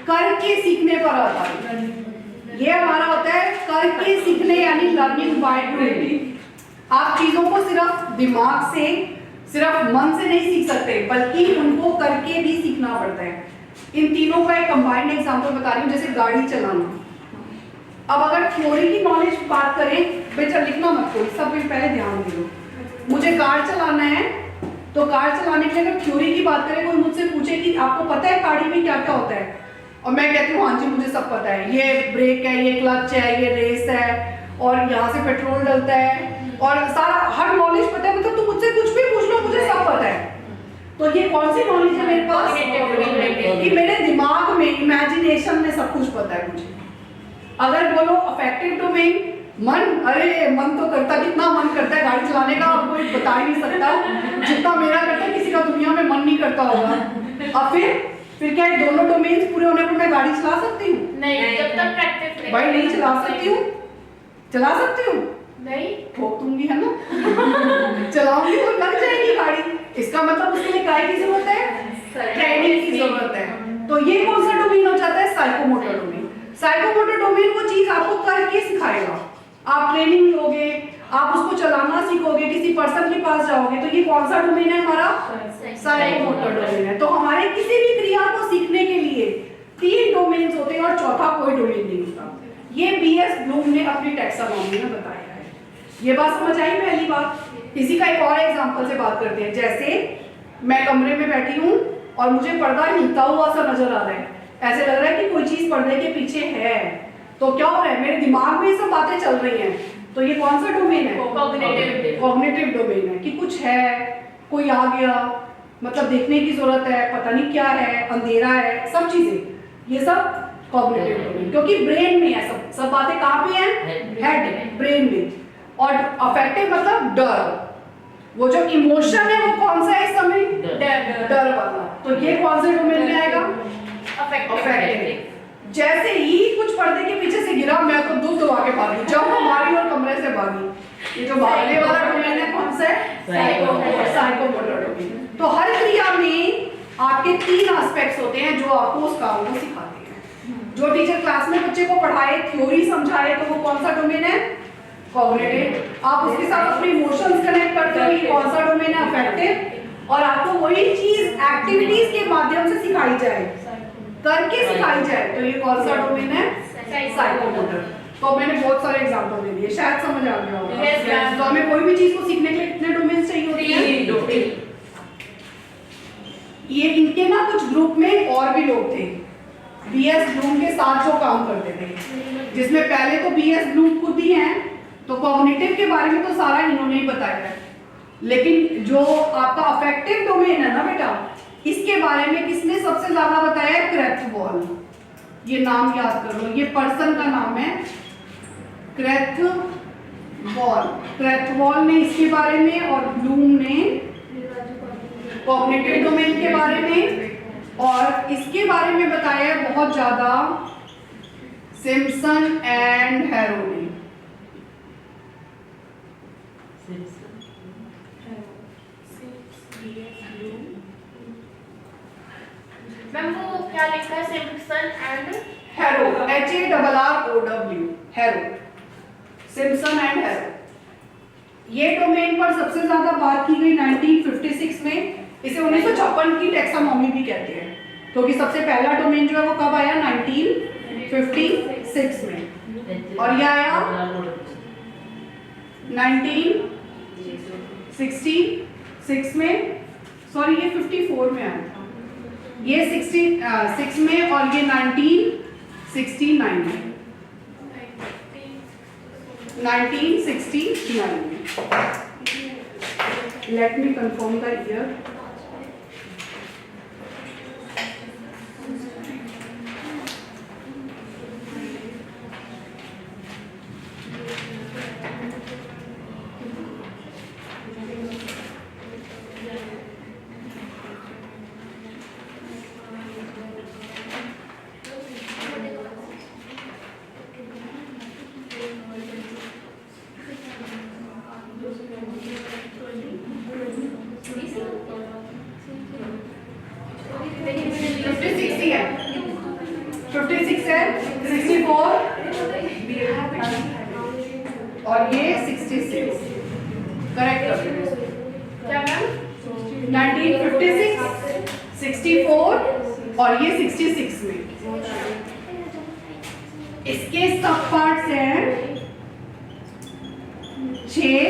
Speaker 1: करके सीखने पर आधारित। ये हमारा होता है करके सीखने, यानी लर्निंग बाय डूइंग। आप चीजों को सिर्फ दिमाग से, सिर्फ मन से नहीं सीख सकते, बल्कि उनको करके भी सीखना पड़ता है। इन तीनों का एक कंबाइंड एग्जांपल बता रही हूँ, जैसे गाड़ी चलाना। अब अगर थ्योरी की नॉलेज बात करें, बेटा लिखना मत कोई, सब पहले ध्यान दो। मुझे कार चलाना है, तो कार चलाने के लिए अगर थ्योरी की बात करें, कोई मुझसे पूछे कि आपको पता है गाड़ी में क्या क्या होता है, और मैं कहती हूँ हाँ जी मुझे सब पता है, ये ब्रेक है, ये क्लच है, ये रेस है, और यहाँ से पेट्रोल डलता है, और सारा हर नॉलेज पता है, मतलब तुम मुझसे कुछ भी पूछ लो मुझे सब पता है। तो ये कौन सी नॉलेज है मेरे पास कि मेरे दिमाग में, इमेजिनेशन में सब कुछ पता है मुझे। अगर बोलो अफेक्टिव डोमेन, मन, अरे मन तो करता, कितना मन करता है गाड़ी चलाने का, कोई बता ही नहीं सकता, जितना मेरा करता है किसी का दुनिया में मन नहीं करता होगा। और फिर क्या है, दोनों डोमेन्स पूरे होने पर मैं गाड़ी चला सकती हूँ?
Speaker 2: नहीं, जब तक प्रैक्टिस
Speaker 1: भाई नहीं चला सकती हूँ, चला सकती हूँ
Speaker 2: नहीं,
Speaker 1: ठोक दूंगी है ना। चलाऊंगी तो लग जाएगी गाड़ी, इसका मतलब उसके लिए काय की जरूरत है, ट्रेनिंग की जरूरत है। तो ये कौन सा डोमेन हो जाता है, साइकोमोटर डोमेन। साइकोमोटर डोमेन वो चीज आपको करके सिखाएगा, आप ट्रेनिंग लोगे, आप उसको चलाना सीखोगे, किसी पर्सन के पास जाओगे, तो ये कौन सा डोमेन है हमारा, साइकोमोटर डोमेन है। तो हमारे किसी भी क्रिया को सीखने के लिए 3 डोमेन्स होते हैं और चौथा कोई डोमेन नहीं होता। ये बीएस ब्लूम ने अपनी टैक्सोनॉमी में बताया है। ये बात समझ आई पहली बात। इसी का एक और एग्जांपल से बात करते हैं। जैसे मैं कमरे में बैठी हूँ और मुझे पर्दा हिलता हुआ सा नजर आ रहा है, ऐसे लग रहा है कि कोई चीज पर्दे के पीछे है, तो क्या हो रहा है, मेरे दिमाग में ये सब बातें चल रही हैं, तो ये कौन सा डोमेन है, कॉग्निटिव डोमेन है, कि कुछ है, कोई आ गया, मतलब देखने की जरूरत है, पता नहीं क्या है, अंधेरा है, सब चीजें, ये सब कॉग्निटिव डोमेन, क्योंकि ब्रेन में है सब बातें। कहाँ पे हैं, हेड, ब्रेन में। और अफेक्टिव मतलब डर, वो जो इमोशन है वो कौन सा है इस समय, डर वाला, तो ये कौन से डोमेन में आएगा, अफेक्टिव। जैसे ही कुछ पर्दे के पीछे से गिरा, मैं तो दूर दबा के भागी, जब हमारी और कमरे से भागी। ये जो भागने वाला डोमेन है कौन सा है, साइकोमोटर डोमेन। तो हर क्रिया में आपके 3 एस्पेक्ट्स होते हैं जो आपको उस काम को सिखाते हैं। जो टीचर क्लास में बच्चे को पढ़ाए, थ्योरी समझाए, तो वो कौन सा डोमेन है, कॉग्निटिव। आप उसके साथ अपने इमोशंस कनेक्ट करते हो, ये कौन सा डोमेन है, अफेक्टिव। और आपको वही चीज एक्टिविटीज के माध्यम से सिखाई जाए, करके सिखाई जाए, तो ये कौन सा डोमेन है, साइकोमोटर। तो मैंने बहुत सारे एग्जांपल दे दिए, शायद समझ आ गया होगा। तो हमें कोई भी चीज को सीखने के लिए कितने डोमेन चाहिए होते हैं, ये इनके ना कुछ ग्रुप में और भी लोग थे, बीएस ब्लूम के साथ जो काम करते थे, जिसमें पहले तो बीएस ब्लूम खुद ही हैं, तो कॉग्निटिव के बारे में तो सारा इन्होंने ही बताया है, लेकिन जो आपका अफेक्टिव डोमेन है ना बेटा, इसके बारे में किसने सबसे ज्यादा बताया है, क्रैथवॉल। ये नाम याद कर लो, ये पर्सन का नाम है क्रैथवॉल। क्रैथवॉल ने इसके बारे में, और ब्लूम ने कॉग्निटिव डोमेन के बारे में, और इसके बारे में बताया है बहुत ज्यादा सिम्पसन एंड हैरो ने।
Speaker 2: मैम वो क्या लिखा है, Simpson and
Speaker 1: harrow, HARROW, harrow, Simpson and harrow. ये डोमेन पर सबसे ज्यादा बात की गई 1956 में। इसे 1956 की टैक्सोनॉमी भी कहते हैं, क्योंकि सबसे पहला डोमेन जो है वो कब आया, 1956 में, और ये आया 1966 में, सॉरी ये 54 में आया था, ये 66 में, और ये 1969 में, 1969 में। Let me confirm the year. और ये 66, करेक्ट कर देंगे।
Speaker 2: क्या मैम?
Speaker 1: 1956, 64 और ये 66 में। इसके सब पार्ट्स हैं 6,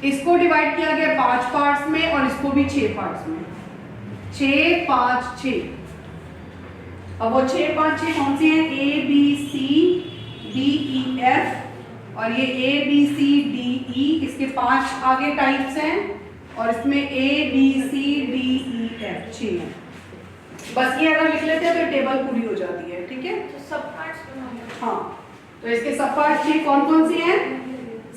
Speaker 1: इसको डिवाइड किया गया 5 पार्ट्स में और इसको भी 6 पार्ट्स में, 6 5 6। अब वो 6 5 6 कौन सी हैं? A B C D E F और ये A B C D E, इसके 5 आगे टाइप्स हैं और इसमें A B C D E F 6 हैं। बस ये अगर लिख लेते हैं तो टेबल पूरी हो जाती है। ठीक है,
Speaker 2: तो सब पार्ट्स बनाओ।
Speaker 1: हाँ, तो इसके सब पार्ट 6 कौन कौन से हैं?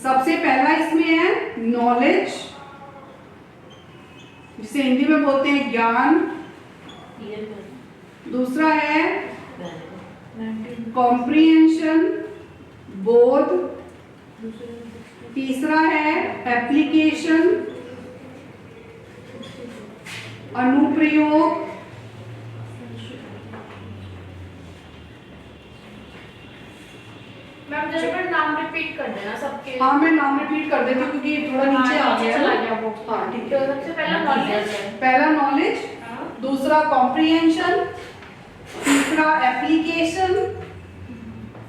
Speaker 1: सबसे पहला इसमें है नॉलेज, जिसे हिंदी में बोलते हैं ज्ञान। दूसरा है कॉम्प्रिहेंशन, बोध। तीसरा है एप्लीकेशन, अनुप्रयोग।
Speaker 2: मैम जरा पर नाम रिपीट कर देना सबके।
Speaker 1: हाँ, मैं नाम रिपीट कर देती हूँ क्योंकि थोड़ा नीचे आ गया
Speaker 2: चला
Speaker 1: है।
Speaker 2: गया वो।
Speaker 1: हाँ, ठीक
Speaker 2: तो
Speaker 1: है।
Speaker 2: सबसे पहला नॉलेज है।
Speaker 1: पहला नॉलेज,
Speaker 2: हाँ।
Speaker 1: दूसरा कॉम्प्रिहेंशन, तीसरा एप्लीकेशन,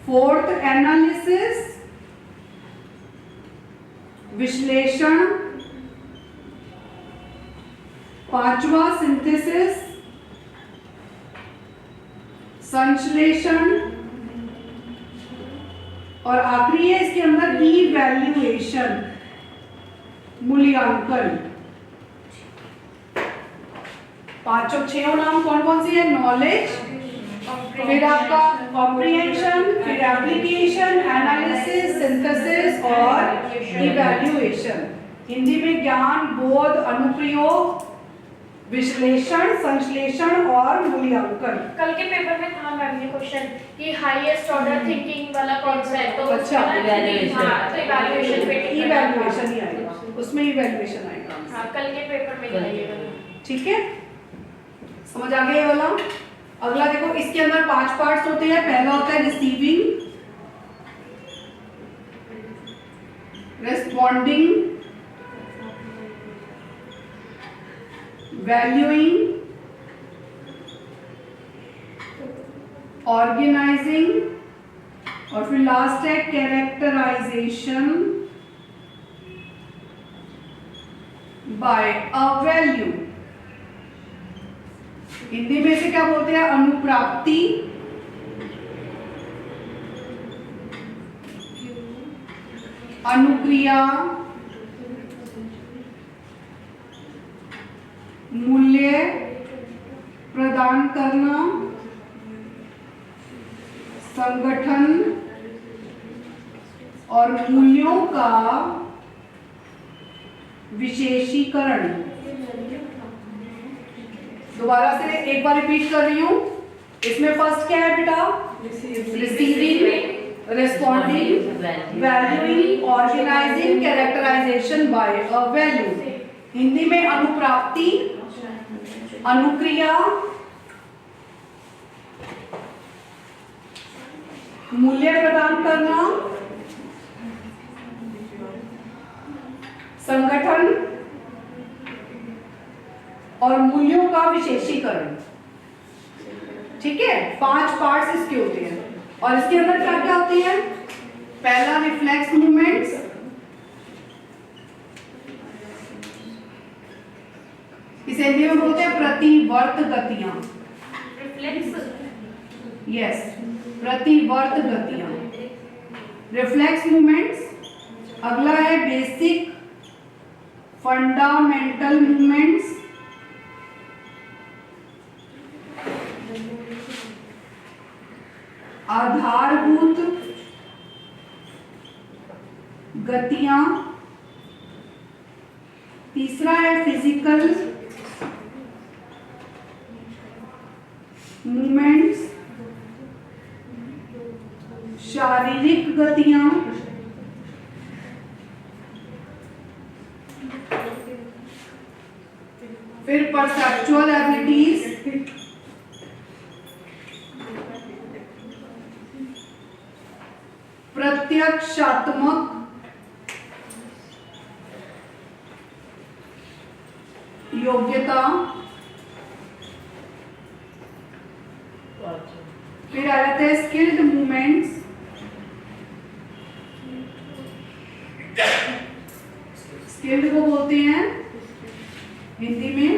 Speaker 1: फोर्थ एनालिसिस विश्लेषण, पांचवा सिंथेसिस संश्लेषण और आखिरी है इसके अंदर इवैल्यूएशन मूल्यांकन। पांचों 6 नाम कौन कौन सी है? नॉलेज, फिर आपका कॉम्प्रिहेंशन, फिर एप्लीकेशन, एनालिसिस, सिंथेसिस और इवैल्यूएशन। हिंदी में ज्ञान, बोध, अनुप्रयोग, विश्लेषण, संश्लेषण और मूल्यांकन।
Speaker 2: कल के पेपर में था मैम ये क्वेश्चन कि हाईएस्ट ऑर्डर थिंकिंग वाला कौन सा है, तो
Speaker 1: अच्छा,
Speaker 2: इवैल्यूएशन। हाँ, तो इवैल्यूएशन पे
Speaker 1: इवैल्यूएशन ही आएगा, उसमें इवैल्यूएशन आएगा।
Speaker 2: हाँ, कल के पेपर में ही है ये वाला।
Speaker 1: ठीक है, समझ आ गया ये वाला। अगला देखो, इसके अंदर 5 पार्ट्स होते हैं। पहला होता है रिसीविंग, रेस्पॉन्डिंग, वैल्यूइंग, ऑर्गेनाइजिंग और फिर लास्ट है characterization by a value. Hindi में से क्या बोलते हैं? अनुप्राप्ति, अनुक्रिया, मूल्य प्रदान करना, संगठन और मूल्यों का विशेषीकरण। दोबारा से एक बार रिपीट कर रही हूं। इसमें फर्स्ट क्या है बेटा? Receiving, responding, valuing, organizing, characterization by a value. Hindi में अनुप्राप्ति, अनुक्रिया, मूल्य प्रदान करना, संगठन और मूल्यों का विशेषीकरण। ठीक है, 5 पार्ट्स इसके होते हैं और इसके अंदर क्या क्या होते हैं? पहला रिफ्लेक्स मूवमेंट्स, इसे हिंदी में बोलते हैं प्रतिवर्त गतियां।
Speaker 2: रिफ्लेक्स,
Speaker 1: यस, प्रतिवर्त गतियां, रिफ्लेक्स मूवमेंट्स। अगला है बेसिक फंडामेंटल मूवमेंट्स, आधारभूत गतियां। तीसरा है फिजिकल मूवमेंट्स, शारीरिक गतियां। फिर परसेप्चुअल एबिलिटीज, प्रत्यक्षात्मक फिर आ जाते हैं स्किल्ड मूवमेंट्स। स्किल्ड को बोलते हैं हिंदी में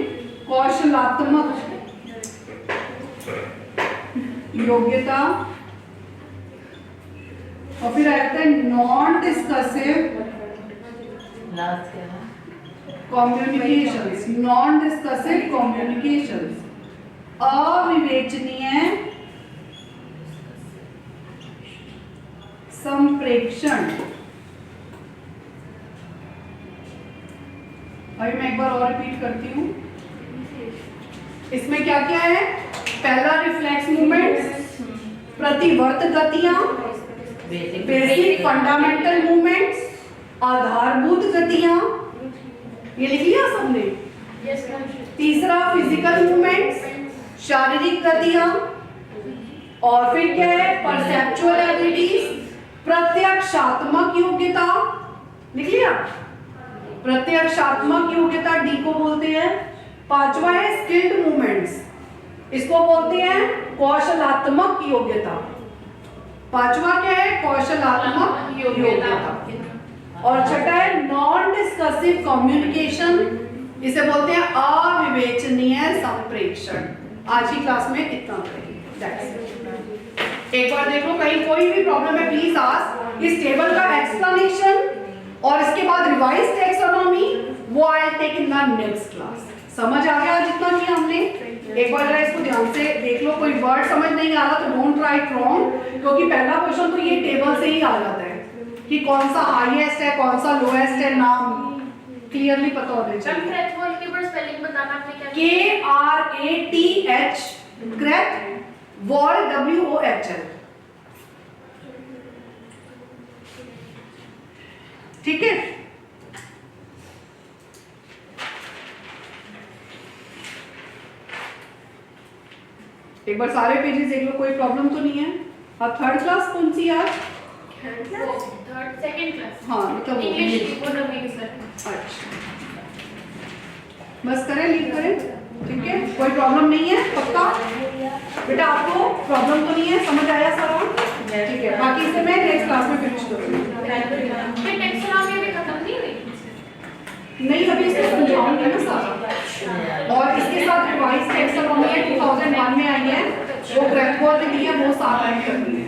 Speaker 1: कौशलात्मक योग्यता। और फिर आ जाता है नॉन डिस्कसिव कम्युनिकेशंस। नॉन डिस्कसिव कम्युनिकेशंस, अविवेचनीय संप्रेषण। अभी मैं एक बार और रिपीट करती हूँ। इसमें क्या क्या है? पहला रिफ्लेक्स मूवमेंट्स, प्रतिवर्त गतियां, बेसिक फंडामेंटल मूवमेंट्स, आधारभूत गतियां, ये लिख लिया सबने? तीसरा फिजिकल मूवमेंट्स, शारीरिक गतियां। और फिर क्या है? परसेप्चुअल एबिलिटीज, प्रत्यक्षात्मक योग्यता, लिख लिया? प्रत्यक्षात्मक योग्यता डी को बोलते हैं। पांचवा है स्किल्ड मूवमेंट्स, इसको बोलते हैं कौशलात्मक योग्यता। पांचवा क्या है? कौशलात्मक योग्यता। और छठा है नॉन डिस्कसिव कम्युनिकेशन, इसे बोलते हैं अविवेचनीय संप्रेषण। आज की क्लास में इतना करेंगे। एक बार देखो, कहीं कोई भी प्रॉब्लम है प्लीज आस्क। इस टेबल का एक्सप्लेनेशन और इसके बाद रिवाइज टैक्सोनॉमी वो I take in the next class. समझ आ गया जितना किया हमने? एक बार जरा इसको ध्यान से देख लो। कोई वर्ड समझ नहीं आ रहा तो डोंट राइट रॉन्ग, क्योंकि पहला क्वेश्चन तो ये टेबल से ही आ जाता है कि कौन सा हाईएस्ट है कौन सा लोएस्ट है, नाम क्लियरली पता होना चाहिए।
Speaker 2: क्रेथवॉल के वर्ड स्पेलिंग बताना आपने क्या?
Speaker 1: KRATH, क्रेथवॉल, WOHL। ठीक है? एक बार सारे पेजेस देख लो, कोई प्रॉब्लम तो नहीं है? अब थर्ड क्लास कौन सी यार?
Speaker 2: Third second class.
Speaker 1: हाँ मतलब
Speaker 2: इंग्लिश की वो नवी सर।
Speaker 1: अच्छा, बस करें, लीव करें। ठीक है, कोई प्रॉब्लम नहीं है? पक्का बेटा? आपको प्रॉब्लम तो नहीं है? समझ आया सारा? ठीक है, बाकी इसे मैं नेक्स्ट क्लास में फिनिश करूंगी।
Speaker 2: फिर टैक्सोनॉमी अभी खत्म नहीं हुई?
Speaker 1: नहीं, अभी इसको समझाऊंगी ना सारा। और इसके साथ रिवाइज टैक्सोनॉमी 2001 में आई है, वो क्रेथवॉल ने दी है, वो साथ ऐड करनी है।